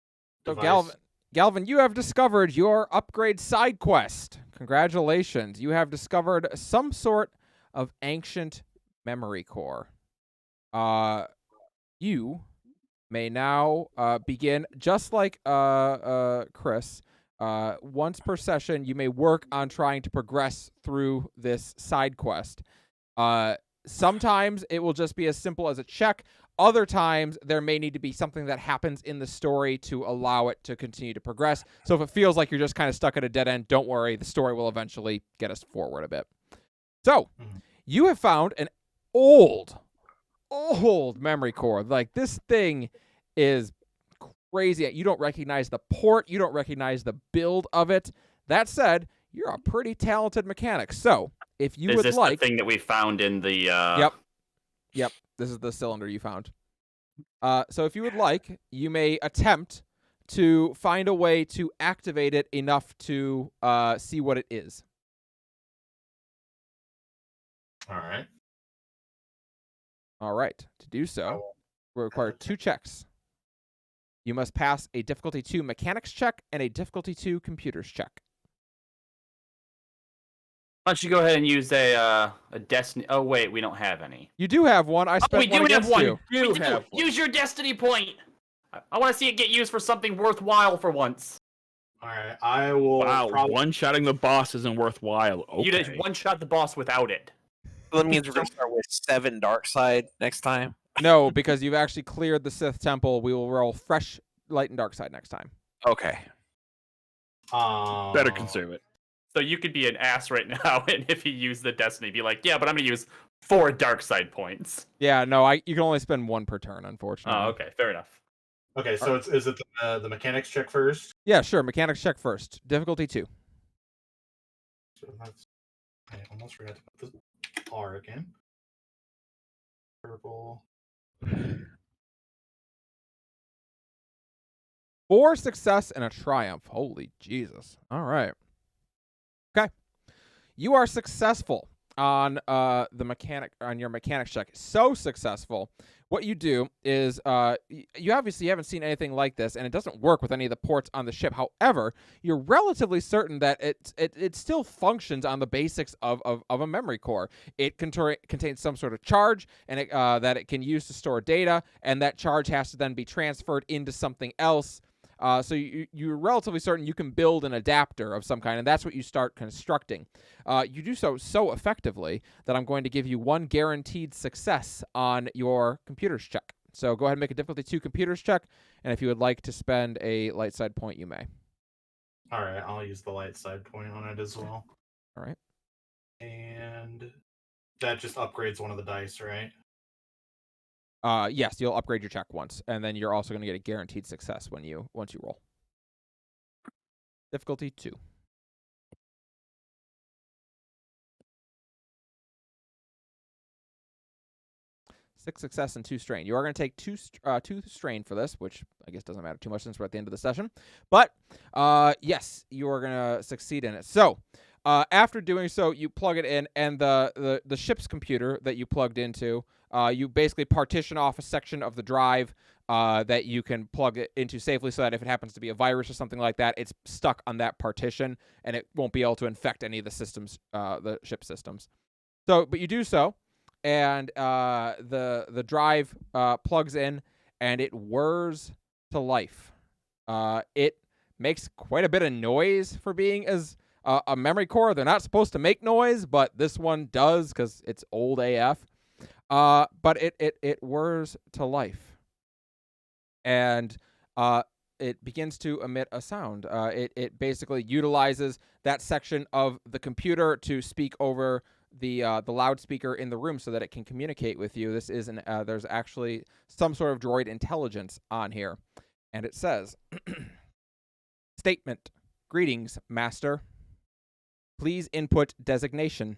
device. So Galvin, you have discovered your upgrade side quest. Congratulations. You have discovered some sort of ancient memory core. You may now begin, just like Chris, once per session, you may work on trying to progress through this side quest. Sometimes it will just be as simple as a check. Other times, there may need to be something that happens in the story to allow it to continue to progress. So if it feels like you're just kind of stuck at a dead end, don't worry. The story will eventually get us forward a bit. So, you have found an old memory core. Like, this thing is crazy. You don't recognize the port. You don't recognize the build of it. That said, you're a pretty talented mechanic. So, if you would like... Is this the thing that we found in the... Yep. This is the cylinder you found. So if you would like, you may attempt to find a way to activate it enough to see what it is. All right. All right. To do so, we require 2 checks. You must pass a difficulty 2 mechanics check and a difficulty 2 computers check. Why don't you go ahead and use a destiny... Oh, wait, we don't have any. You do have one. I spent one against you. We do. Use your destiny point. I want to see it get used for something worthwhile for once. All right, I will... Wow, one-shotting the boss isn't worthwhile. Okay. You just one-shot the boss without it. So that means we're going to start with 7 dark side next time? No, because you've actually cleared the Sith Temple. We will roll fresh light and dark side next time. Okay. Better conserve it. So you could be an ass right now, and if you use the destiny, be like, yeah, but I'm going to use 4 dark side points. Yeah, no, you can only spend 1 per turn, unfortunately. Oh, okay, fair enough. Okay, so is it the mechanics check first? Yeah, sure. Mechanics check first. Difficulty 2. So that's... I almost forgot to put this R again. Purple. 4 success and a triumph. Holy Jesus. All right. Okay. You are successful on your mechanics check. So successful. What you do is you obviously haven't seen anything like this, and it doesn't work with any of the ports on the ship. However, you're relatively certain that it still functions on the basics of a memory core. It contains some sort of charge, and that it can use to store data, and that charge has to then be transferred into something else. So you're relatively certain you can build an adapter of some kind, and that's what you start constructing. You do so effectively that I'm going to give you 1 guaranteed success on your computers check. So go ahead and make a difficulty 2 computers check, and if you would like to spend a light side point, you may. All right, I'll use the light side point on it as well. All right. And that just upgrades one of the dice, right? Yes, you'll upgrade your check once, and then you're also going to get a guaranteed success once you roll. Difficulty 2. Six success and 2 strain. You are going to take 2 strain for this, which I guess doesn't matter too much since we're at the end of the session. But yes, you are going to succeed in it. So after doing so, you plug it in, and the ship's computer that you plugged into, you basically partition off a section of the drive that you can plug it into safely, so that if it happens to be a virus or something like that, it's stuck on that partition, and it won't be able to infect any of the systems, the ship systems. So, but you do so. And the drive plugs in, and it whirs to life. It makes quite a bit of noise for being as a memory core. They're not supposed to make noise, but this one does because it's old AF. But it whirs to life, and it begins to emit a sound. It basically utilizes that section of the computer to speak over the loudspeaker in the room so that it can communicate with you. This is there's actually some sort of droid intelligence on here, and it says, "Statement: Greetings, Master. Please input designation."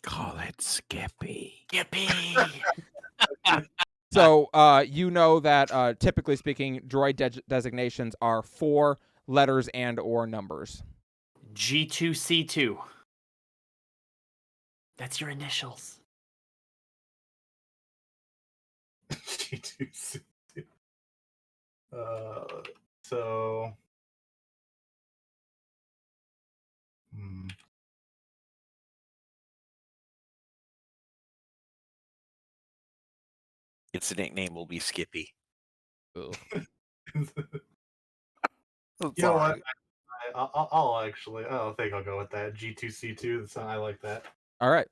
Call it Skippy. Skippy. So you know that typically speaking, droid designations are 4 letters and or numbers. G2C2. That's your initials. G2C2. So. Its nickname will be Skippy. You know what? I'll think I'll go with that. G2C2. I like that. All right.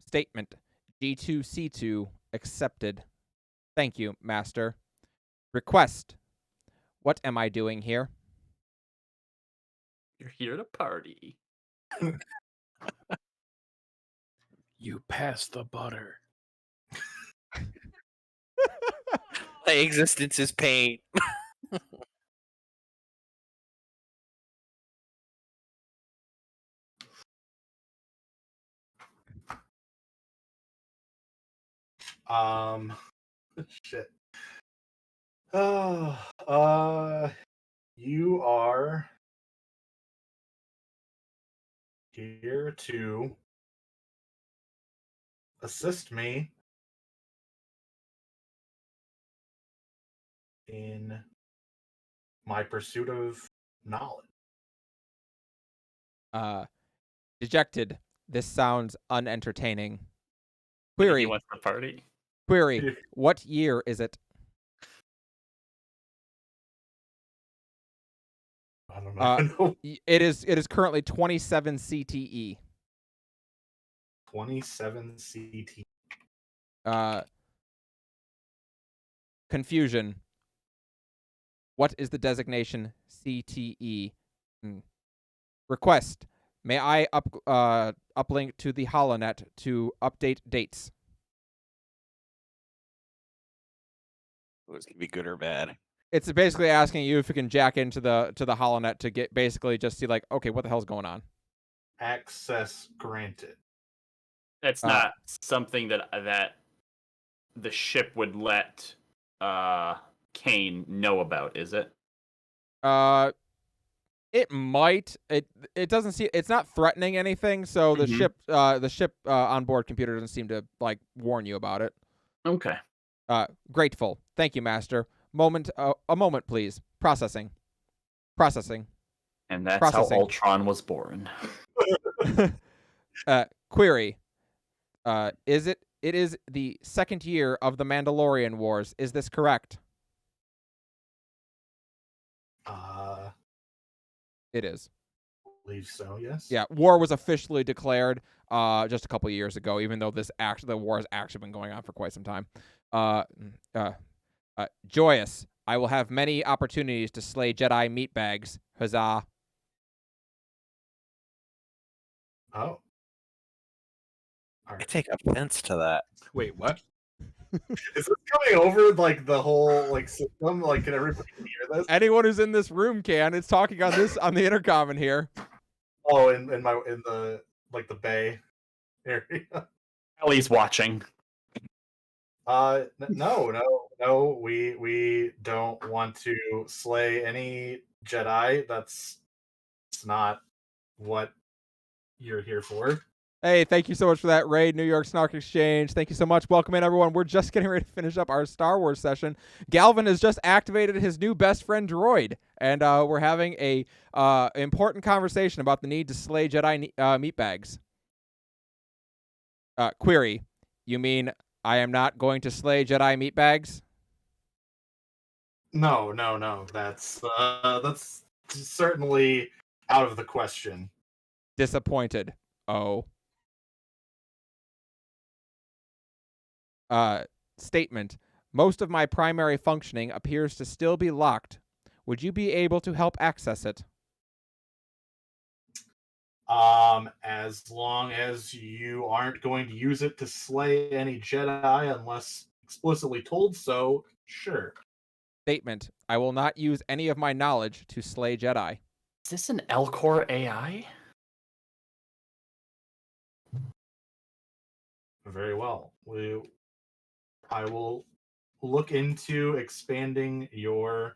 Statement: G2C2 accepted. Thank you, Master. Request: What am I doing here? You're here to party. You passed the butter. My existence is pain. Shit. You are here to assist me in my pursuit of knowledge. Dejected. This sounds unentertaining. He Query. wants to party. Query. What year is it? I don't know. It is currently 27 CTE. 27 CT. Confusion. What is the designation CTE? Request: May I uplink to the HoloNet to update dates? This could be good or bad. It's basically asking you if you can jack into the HoloNet to get basically just see like, okay, what the hell's going on? Access granted. That's not something that the ship would let Kane know about, is it? It might. It doesn't see. It's not threatening anything. So the ship onboard computer doesn't seem to like warn you about it. Okay. Grateful. Thank you, Master. A moment, please. Processing. And that's Processing. how Ultron was born. Query. It is the 2nd year of the Mandalorian Wars. Is this correct? It is. I believe so, yes. Yeah, war was officially declared just a couple years ago, even though the war has actually been going on for quite some time. Joyous. I will have many opportunities to slay Jedi meatbags. Huzzah. Oh. I take offense to that. Wait, what? Is this coming over like the whole like system? Like, can everybody hear this? Anyone who's in this room can. It's talking on the intercom in here. Oh, in the like the bay area. Ellie's watching. No. We don't want to slay any Jedi. That's not what you're here for. Hey, thank you so much for that raid, New York Snark Exchange. Thank you so much. Welcome in, everyone. We're just getting ready to finish up our Star Wars session. Galvin has just activated his new best friend droid, and we're having a important conversation about the need to slay Jedi meatbags. Query, you mean I am not going to slay Jedi meatbags? No. That's certainly out of the question. Disappointed. Oh. Statement. Most of my primary functioning appears to still be locked. Would you be able to help access it? As long as you aren't going to use it to slay any Jedi unless explicitly told so, sure. Statement. I will not use any of my knowledge to slay Jedi. Is this an Elcor AI? Very well. I will look into expanding your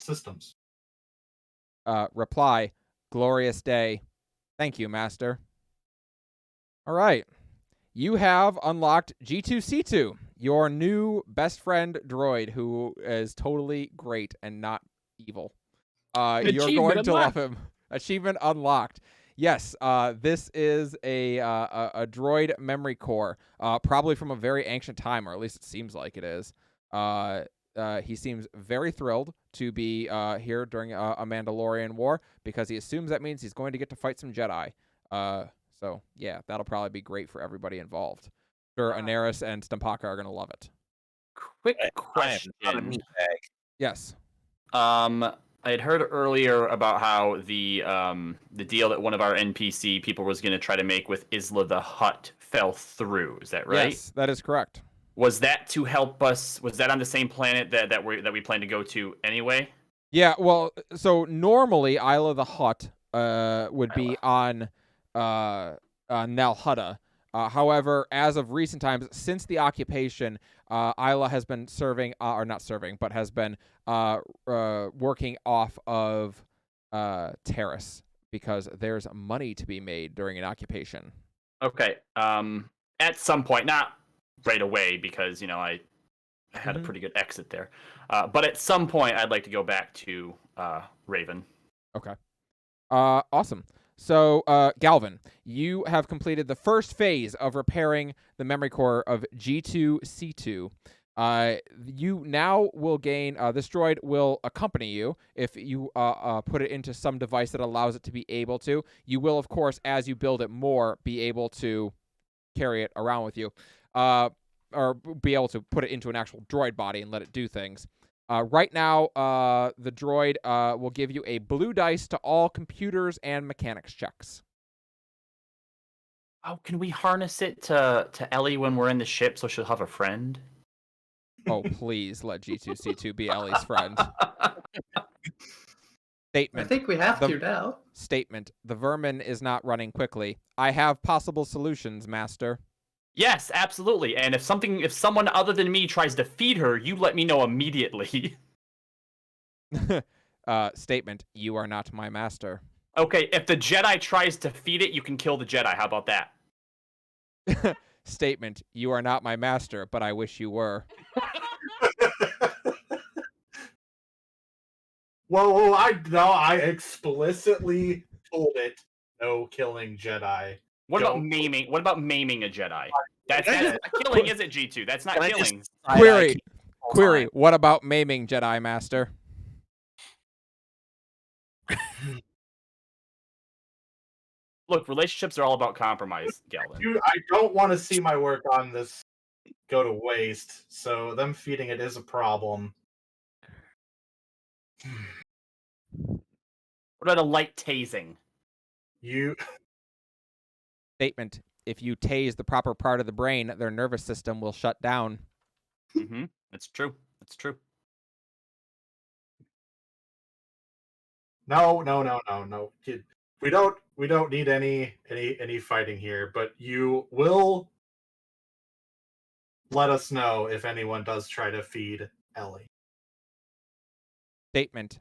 systems. Reply. Glorious day. Thank you, Master. All right. You have unlocked G2C2, your new best friend droid who is totally great and not evil. You're going to love him. Achievement unlocked. Yes, this is a droid memory core, probably from a very ancient time, or at least it seems like it is. He seems very thrilled to be here during a Mandalorian war because he assumes that means he's going to get to fight some Jedi. So, yeah, that'll probably be great for everybody involved. Sure, Anaris and Stampaka are going to love it. Quick I am question. not a meatbag. Yes. I had heard earlier about how the deal that one of our NPC people was going to try to make with Isla the Hutt fell through. Is that right? Yes, that is correct. Was that to help us? Was that on the same planet that we plan to go to anyway? Yeah, well, so normally Isla the Hutt would be on Nal Hutta. However, as of recent times, since the occupation, Isla has been serving, or not serving, but has been working off of Terrace because there's money to be made during an occupation. Okay. At some point, not right away, because I had a pretty good exit there. But at some point, I'd like to go back to Raven. Okay. Awesome. So, Galvin, you have completed the first phase of repairing the memory core of G2C2. You now will gain, this droid will accompany you if you put it into some device that allows it to be able to. You will, of course, as you build it more, be able to carry it around with you, or be able to put it into an actual droid body and let it do things. Right now, the droid will give you a blue dice to all computers and mechanics checks. Oh, can we harness it to Ellie when we're in the ship so she'll have a friend? Oh, please let G2C2 be Ellie's friend. Statement. I think we have to now. Statement. The vermin is not running quickly. I have possible solutions, Master. Yes, absolutely. And if someone other than me tries to feed her, you let me know immediately. Statement. You are not my master. Okay, if the Jedi tries to feed it, you can kill the Jedi. How about that? Statement. You are not my master, but I wish you were. Whoa, I explicitly told it no killing Jedi. What about maiming? What about maiming a Jedi? That's not killing, is it, G2? That's not killing. Query. What about maiming Jedi Master? Look, relationships are all about compromise, Galvin. Dude, I don't want to see my work on this go to waste. So them feeding it is a problem. What about a light tasing? You Statement. If you tase the proper part of the brain, their nervous system will shut down. Mm-hmm. It's true. It's true. No. We don't need any fighting here, but you will let us know if anyone does try to feed Ellie. Statement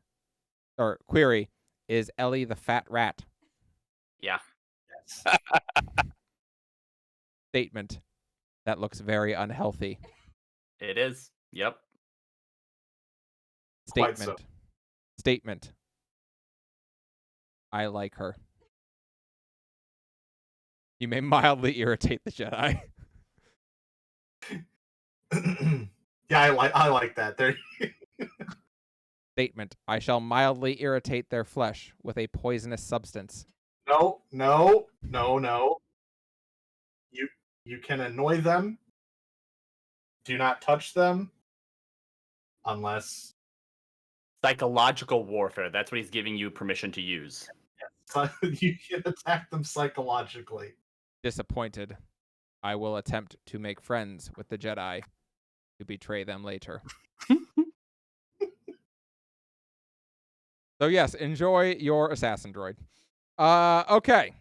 or query. Is Ellie the fat rat? Yeah. Yes. Statement. That looks very unhealthy. It is. Yep. Quite Statement. so. Statement. I like her. You may mildly irritate the Jedi. Yeah, I like that. There. Statement. I shall mildly irritate their flesh with a poisonous substance. No. You can annoy them. Do not touch them unless Psychological warfare. That's what he's giving you permission to use. you can attack them psychologically. Disappointed. I will attempt to make friends with the Jedi to betray them later. So yes, enjoy your assassin droid. Okay.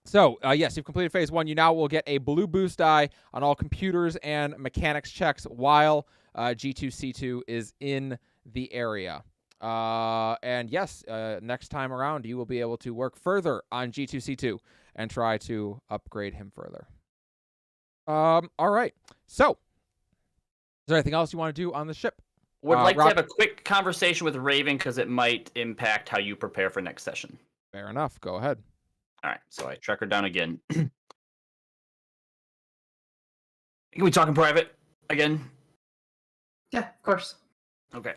So, yes, you've completed phase 1. You now will get a blue boost die on all computers and mechanics checks while G2C2 is in the area. And yes, next time around, you will be able to work further on G2C2 and try to upgrade him further. All right. So, is there anything else you want to do on the ship? Would like Rob- to have a quick conversation with Raven because it might impact how you prepare for next session. Fair enough. Go ahead. All right, so I track her down again. Can we talk in private again? Yeah, of course. Okay.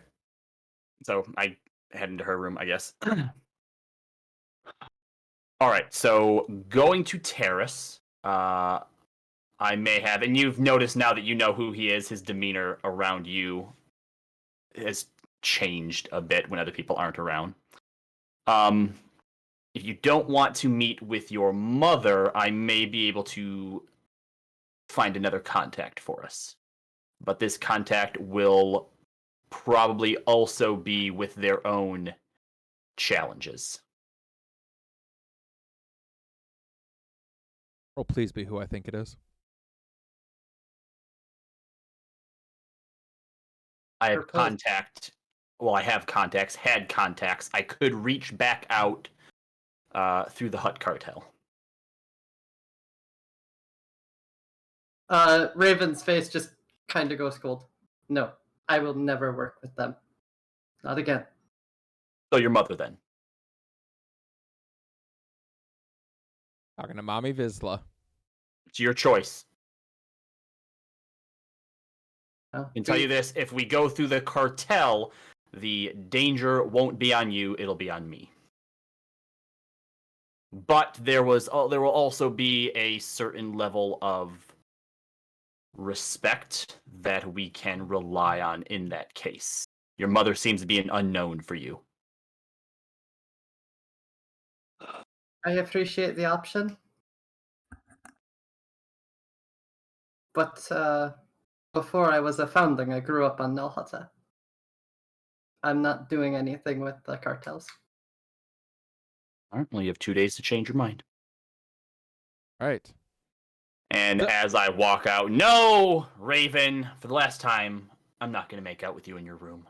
So I head into her room, I guess. All right, so going to Terrace, I may have, and you've noticed now that you know who he is, his demeanor around you has changed a bit when other people aren't around. If you don't want to meet with your mother, I may be able to find another contact for us. But this contact will probably also be with their own challenges. Oh, please be who I think it is. I have Propose. contact. Well, I have contacts, had contacts. I could reach back out through the Hutt cartel. Raven's face just kind of goes cold. No, I will never work with them. Not again. So your mother, then. Talking to Mommy Vizsla. It's your choice. No, I can tell you this, if we go through the cartel, the danger won't be on you, it'll be on me. But there will also be a certain level of respect that we can rely on in that case. Your mother seems to be an unknown for you. I appreciate the option. But before I was a foundling, I grew up on Nal Hutta. I'm not doing anything with the cartels. All right, well, you have 2 days to change your mind. All right. And as I walk out, no, Raven, for the last time, I'm not going to make out with you in your room.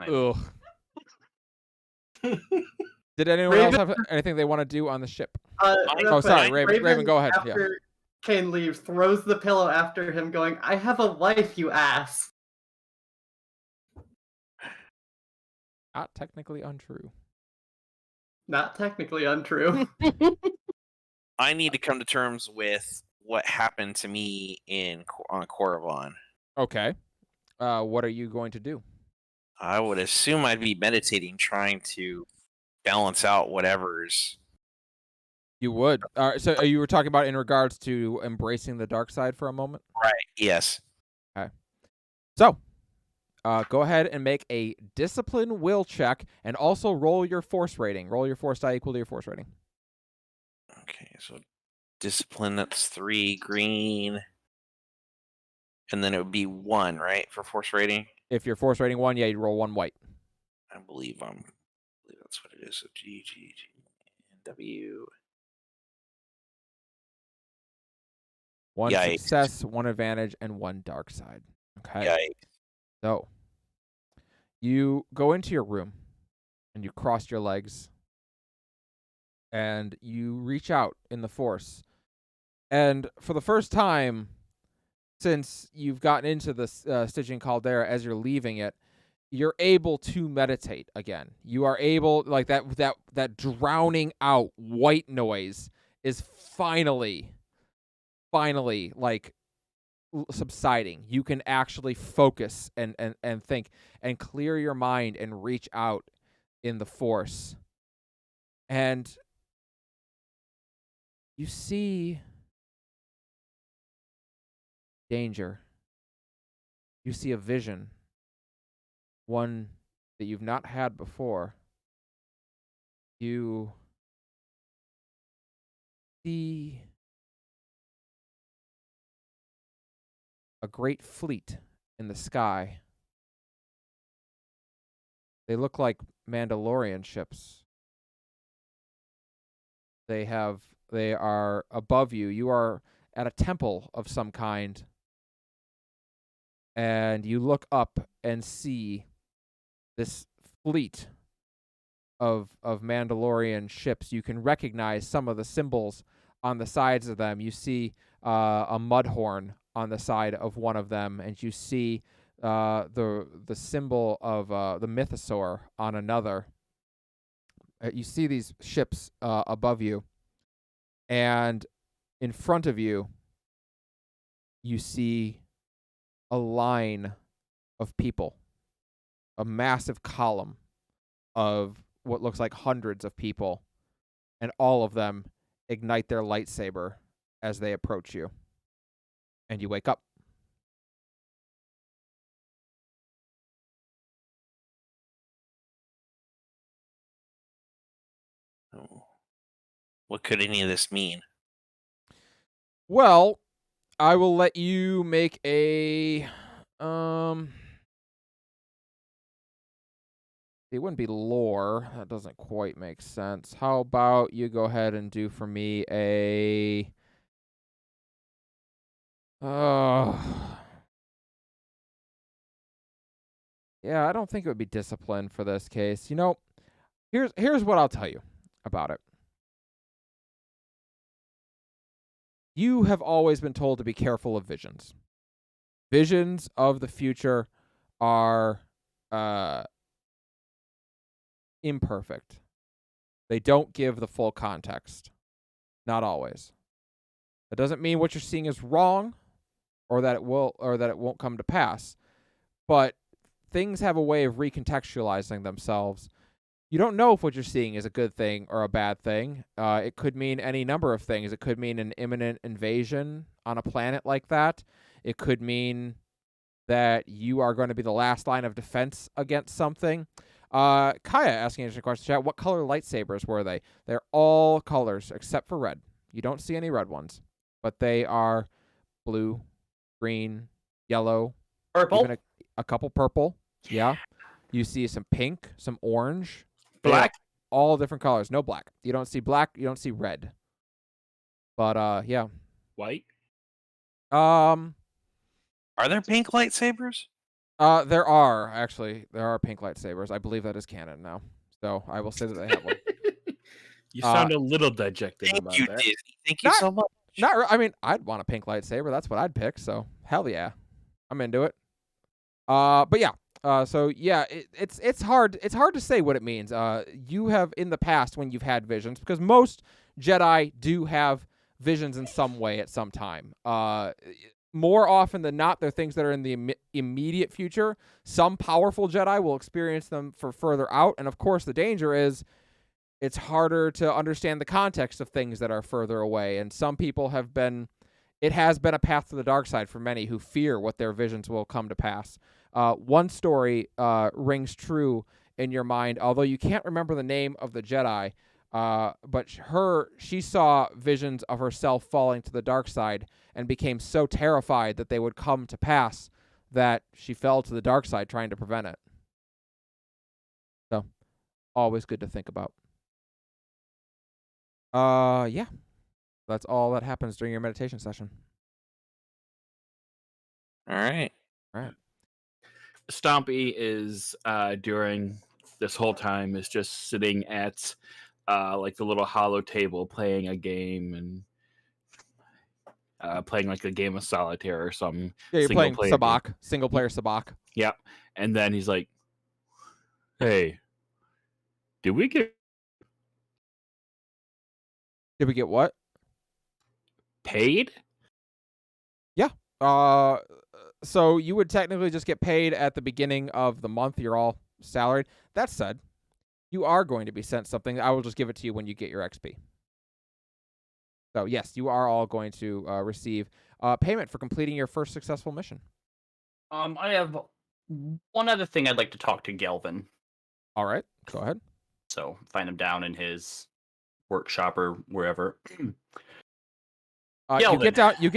Ugh. Did anyone else have anything they want to do on the ship? Real sorry, quick, Raven, go ahead. After Kane leaves, throws the pillow after him, going, "I have a wife, you ass." Not technically untrue. Not technically untrue. I need to come to terms with what happened to me on Korriban. Okay. What are you going to do? I would assume I'd be meditating, trying to balance out whatever's You would. So you were talking about in regards to embracing the dark side for a moment? Right. Yes. So, go ahead and make a discipline will check and also roll your force rating. Roll your force die equal to your force rating. Okay, so discipline, that's 3 green. And then it would be 1, right, for force rating? If your force rating 1, yeah, you roll 1 white. I believe that's what it is. So G, G, G, W. 1 Yikes. success, 1 advantage, and 1 dark side. Okay. Yikes. So, you go into your room and you cross your legs and you reach out in the force. And for the first time since you've gotten into the Stygian Caldera, as you're leaving it, you're able to meditate again. You are able, like that drowning out white noise is finally like subsiding. You can actually focus and think and clear your mind and reach out in the force. And you see danger. You see a vision, one that you've not had before. You see a great fleet in the sky. They look like Mandalorian ships. They are above you. You are at a temple of some kind. And you look up and see this fleet of Mandalorian ships. You can recognize some of the symbols on the sides of them. You see a mudhorn on the side of one of them, and you see the symbol of the mythosaur on another. You see these ships above you, and in front of you, you see a line of people, a massive column of what looks like hundreds of people, and all of them ignite their lightsaber as they approach you. And you wake up. Oh. What could any of this mean? Well, I will let you make a it wouldn't be lore. That doesn't quite make sense. How about you go ahead and do for me a yeah, I don't think it would be discipline for this case. You know, here's what I'll tell you about it. You have always been told to be careful of visions. Visions of the future are imperfect. They don't give the full context. Not always. That doesn't mean what you're seeing is wrong or that it won't come to pass. But things have a way of recontextualizing themselves. You don't know if what you're seeing is a good thing or a bad thing. It could mean any number of things. It could mean an imminent invasion on a planet like that. It could mean that you are going to be the last line of defense against something. Kaya asking a question, chat. What color lightsabers were they? They're all colors except for red. You don't see any red ones, but they are blue, green, yellow, Purple. even a couple purple. Yeah. You see some pink, some orange. Black. All different colors. No black. You don't see black. You don't see red. But yeah. White. Are there pink lightsabers? There are pink lightsabers. I believe that is canon now. So I will say that they have one. You sound a little dejected Thank about you, that. Disney. Thank you so much. I mean, I'd want a pink lightsaber. That's what I'd pick. So hell yeah, I'm into it. But yeah. So yeah, it's hard. It's hard to say what it means. You have in the past when you've had visions, because most Jedi do have visions in some way at some time. More often than not, they're things that are in the immediate future. Some powerful Jedi will experience them for further out, and of course, the danger is it's harder to understand the context of things that are further away. And some people it has been a path to the dark side for many who fear what their visions will come to pass. One story rings true in your mind, although you can't remember the name of the Jedi. But she saw visions of herself falling to the dark side and became so terrified that they would come to pass that she fell to the dark side trying to prevent it. So, always good to think about. Yeah. That's all that happens during your meditation session. All right. Stompy is during this whole time is just sitting at like the little hollow table playing a game and playing like a game of solitaire or something. Yeah, you're playing Single-player game. Sabacc, single player Sabacc. Yep. And then he's like, "Hey, did we get Did we get what? paid?" Yeah. So you would technically just get paid at the beginning of the month. You're all salaried. That said, you are going to be sent something. I will just give it to you when you get your XP. So yes, you are all going to receive payment for completing your first successful mission. I have one other thing I'd like to talk to Galvin. All right, go ahead. So find him down in his workshop or wherever. You get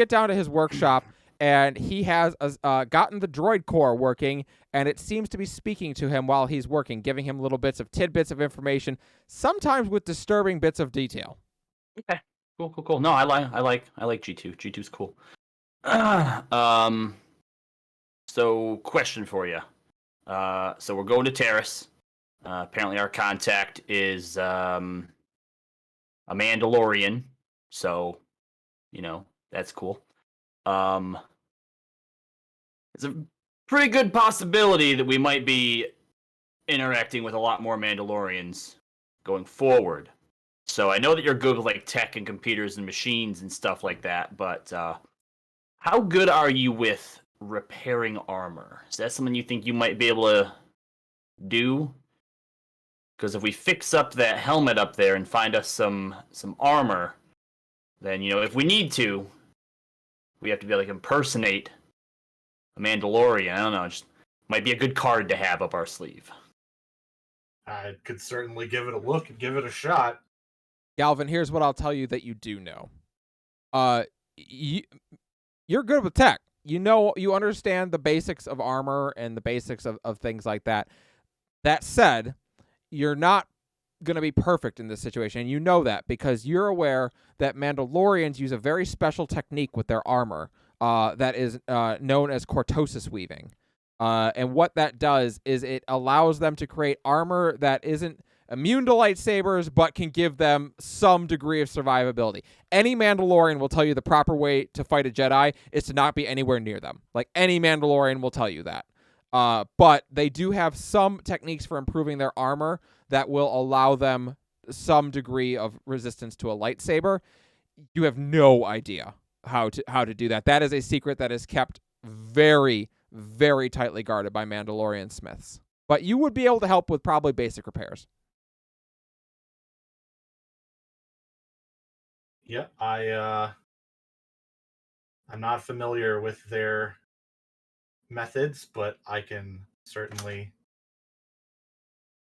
down to his workshop, and he has gotten the droid core working, and it seems to be speaking to him while he's working, giving him little tidbits of information, sometimes with disturbing bits of detail. Okay, cool. No, I like G2. G2's cool. So question for you. So we're going to Terrace. Apparently our contact is a Mandalorian, so that's cool. It's a pretty good possibility that we might be interacting with a lot more Mandalorians going forward. So I know that you're good with like tech and computers and machines and stuff like that, but how good are you with repairing armor? Is that something you think you might be able to do? Because if we fix up that helmet up there and find us some armor, then if we need to, we have to be like impersonate a Mandalorian. I don't know, just might be a good card to have up our sleeve. I could certainly give it a look and give it a shot. Galvin, here's what I'll tell you that you do know. You're good with tech. You understand the basics of armor and the basics of things like that. That said, you're not going to be perfect in this situation, and you know that because you're aware that Mandalorians use a very special technique with their armor that is known as cortosis weaving. And what that does is it allows them to create armor that isn't immune to lightsabers, but can give them some degree of survivability. Any Mandalorian will tell you the proper way to fight a Jedi is to not be anywhere near them. Like, any Mandalorian will tell you that. But they do have some techniques for improving their armor that will allow them some degree of resistance to a lightsaber. You have no idea how to do that. That is a secret that is kept very, very tightly guarded by Mandalorian smiths. But you would be able to help with probably basic repairs. Yeah, I'm not familiar with their methods, but I can certainly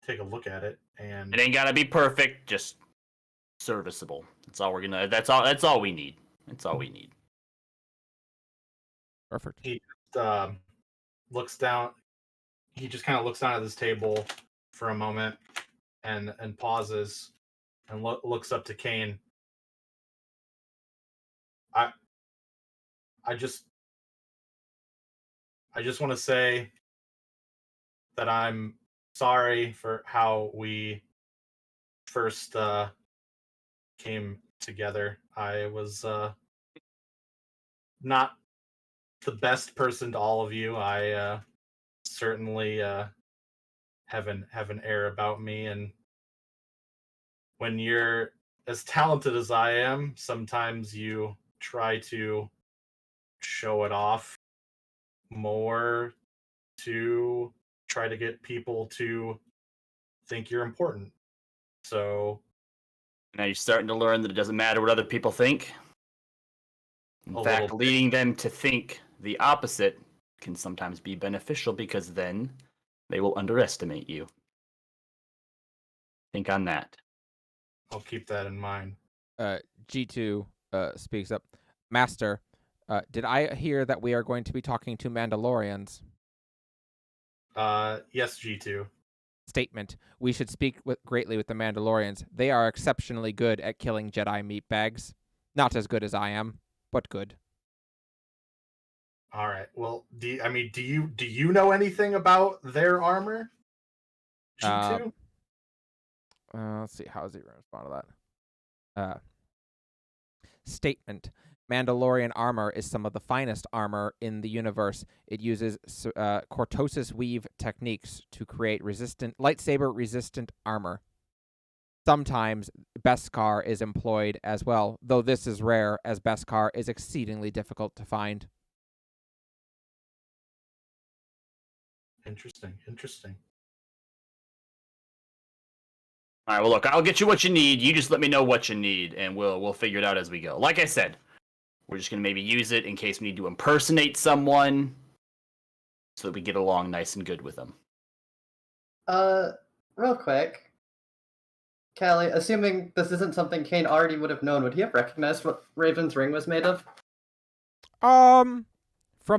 take a look at it. And it ain't gotta be perfect, just serviceable. That's all That's all we need. That's all we need. Perfect. He looks down. He just kind of looks down at this table for a moment, and pauses, and looks up to Kane. I just want to say that I'm sorry for how we first came together. I was not the best person to all of you. I certainly have an air about me, and when you're as talented as I am, sometimes you try to show it off more to try to get people to think you're important. So Now you're starting to learn that it doesn't matter what other people think. In A fact, little bit. leading them to think the opposite can sometimes be beneficial because then they will underestimate you. Think on that. I'll keep that in mind. G2 speaks up. Master, did I hear that we are going to be talking to Mandalorians? Yes, G2. Statement. We should speak greatly with the Mandalorians. They are exceptionally good at killing Jedi meatbags. Not as good as I am, but good. All right. Well, do you know anything about their armor? G2? Let's see. How does he respond to that? Statement. Mandalorian armor is some of the finest armor in the universe. It uses cortosis weave techniques to create lightsaber-resistant armor. Sometimes Beskar is employed as well, though this is rare, as Beskar is exceedingly difficult to find. Interesting. All right, well, look, I'll get you what you need. You just let me know what you need, and we'll figure it out as we go. Like I said, we're just going to maybe use it in case we need to impersonate someone so that we get along nice and good with them. Real quick. Callie, assuming this isn't something Kane already would have known, would he have recognized what Raven's ring was made of? From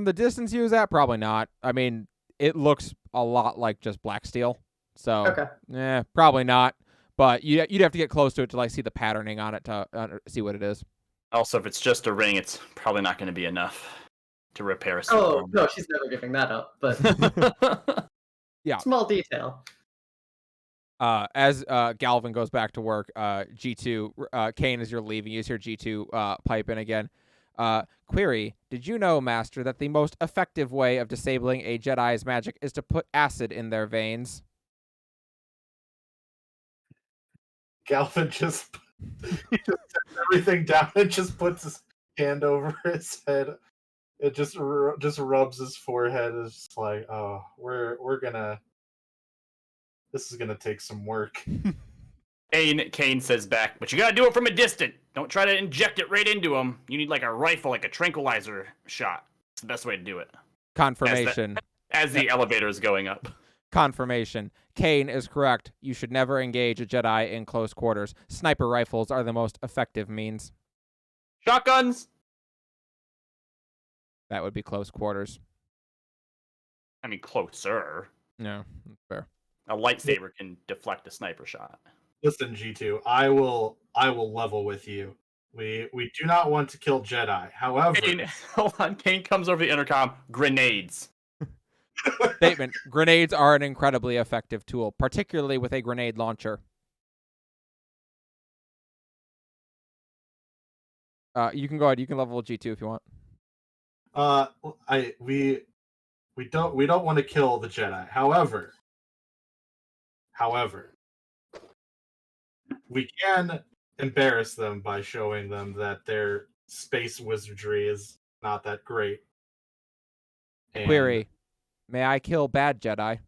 the distance he was at, probably not. I mean, it looks a lot like just black steel. So, Okay. Probably not. But you'd have to get close to it to like see the patterning on it to see what it is. Also, if it's just a ring, it's probably not going to be enough to repair a Oh, no, she's never giving that up, but Yeah. Small detail. As Galvin goes back to work, G2, Kane, as you're leaving, you hear G2 pipe in again. Query, did you know, Master, that the most effective way of disabling a Jedi's magic is to put acid in their veins? Galvin just sets everything down and just puts his hand over his head. It just rubs his forehead. It's just like, oh, we're gonna. This is gonna take some work. Kane says back, but you gotta do it from a distance. Don't try to inject it right into him. You need like a rifle, like a tranquilizer shot. It's the best way to do it. Confirmation. As the elevator is going up. Confirmation. Kane is correct. You should never engage a Jedi in close quarters. Sniper rifles are the most effective means. Shotguns! That would be close quarters. I mean, closer. No, that's fair. A lightsaber can deflect a sniper shot. Listen, G2, I will level with you. We do not want to kill Jedi. However, Hold on. Kane comes over the intercom. Grenades. Statement. Grenades are an incredibly effective tool, particularly with a grenade launcher. You can go ahead. You can level G2 if you want. we don't want to kill the Jedi. However, we can embarrass them by showing them that their space wizardry is not that great. And Query. May I kill bad Jedi?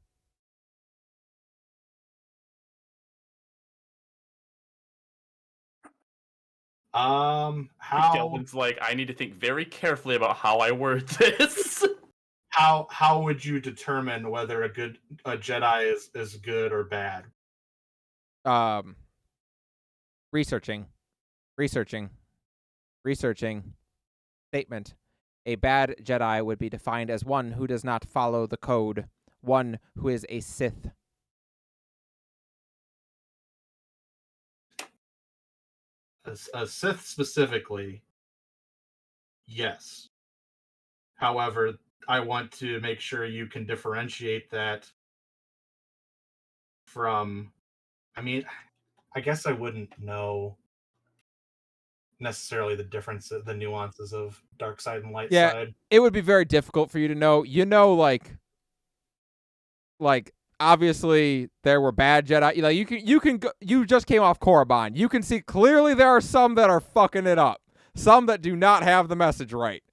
how Delvin's like, I need to think very carefully about how I word this. how would you determine whether a Jedi is good or bad? Researching. Statement. A bad Jedi would be defined as one who does not follow the code, one who is a Sith. A Sith specifically, yes. However, I want to make sure you can differentiate that from... I mean, I guess I wouldn't know necessarily the nuances of dark side and light side. It would be very difficult for you to know. You know, like obviously there were bad Jedi. Like you just came off Korriban. You can see clearly there are some that are fucking it up. Some that do not have the message right.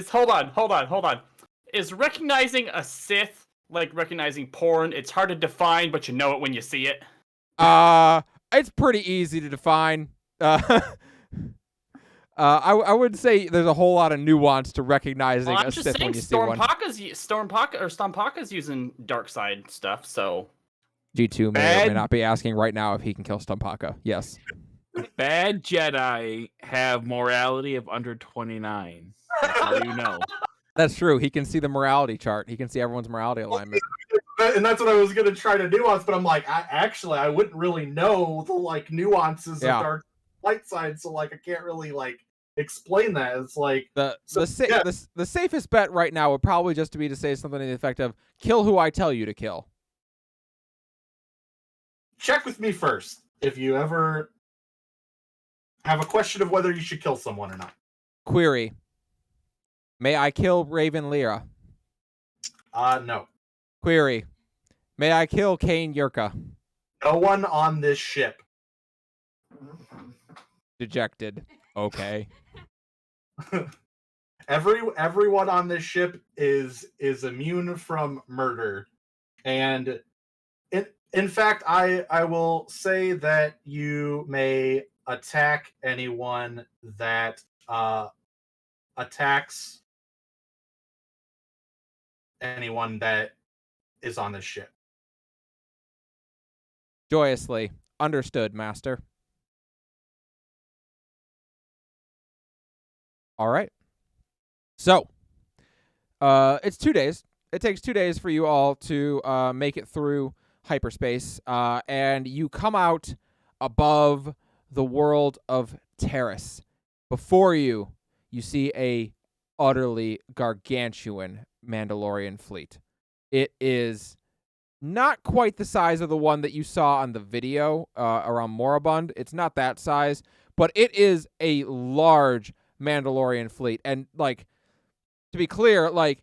Hold on. Is recognizing a Sith like recognizing porn? It's hard to define, but you know it when you see it. It's pretty easy to define. I would say there's a whole lot of nuance to recognizing I'm a just Sith saying when you see one. Stompaka's using dark side stuff, so G2 may or may Bad- not be asking right now if he can kill Stompaka. Yes. Bad Jedi have morality of under 29. That's how you know. That's true. He can see the morality chart. He can see everyone's morality alignment. And that's what I was gonna try to nuance, but I'm like, I wouldn't really know the like nuances Yeah. of dark light side, so like I can't really like explain that. It's like The safest bet right now would probably just be to say something to the effect of "kill who I tell you to kill." check with me first if you ever have a question of whether you should kill someone or not. Query: may I kill Raven Lyra? No. Query: may I kill Kane Yurka? No one on this ship. Dejected. Okay. Everyone on this ship is immune from murder, and in fact, I will say that you may attack anyone that attacks anyone that is on this ship. Joyously. Understood, Master. All right. So, it's 2 days. It takes 2 days for you all to make it through hyperspace, and you come out above the world of Terrace. Before you, you see a utterly gargantuan Mandalorian fleet. It is not quite the size of the one that you saw on the video around Moribund. It's not that size, but it is a large Mandalorian fleet. And, like, to be clear, like,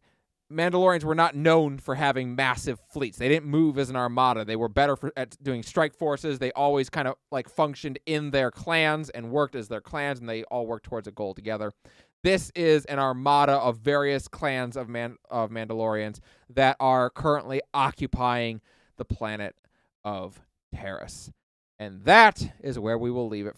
Mandalorians were not known for having massive fleets. They didn't move as an armada. They were better at doing strike forces. They always kind of, like, functioned in their clans and worked as their clans, and they all worked towards a goal together. This is an armada of various clans of Mandalorians that are currently occupying the planet of Terrace. And that is where we will leave it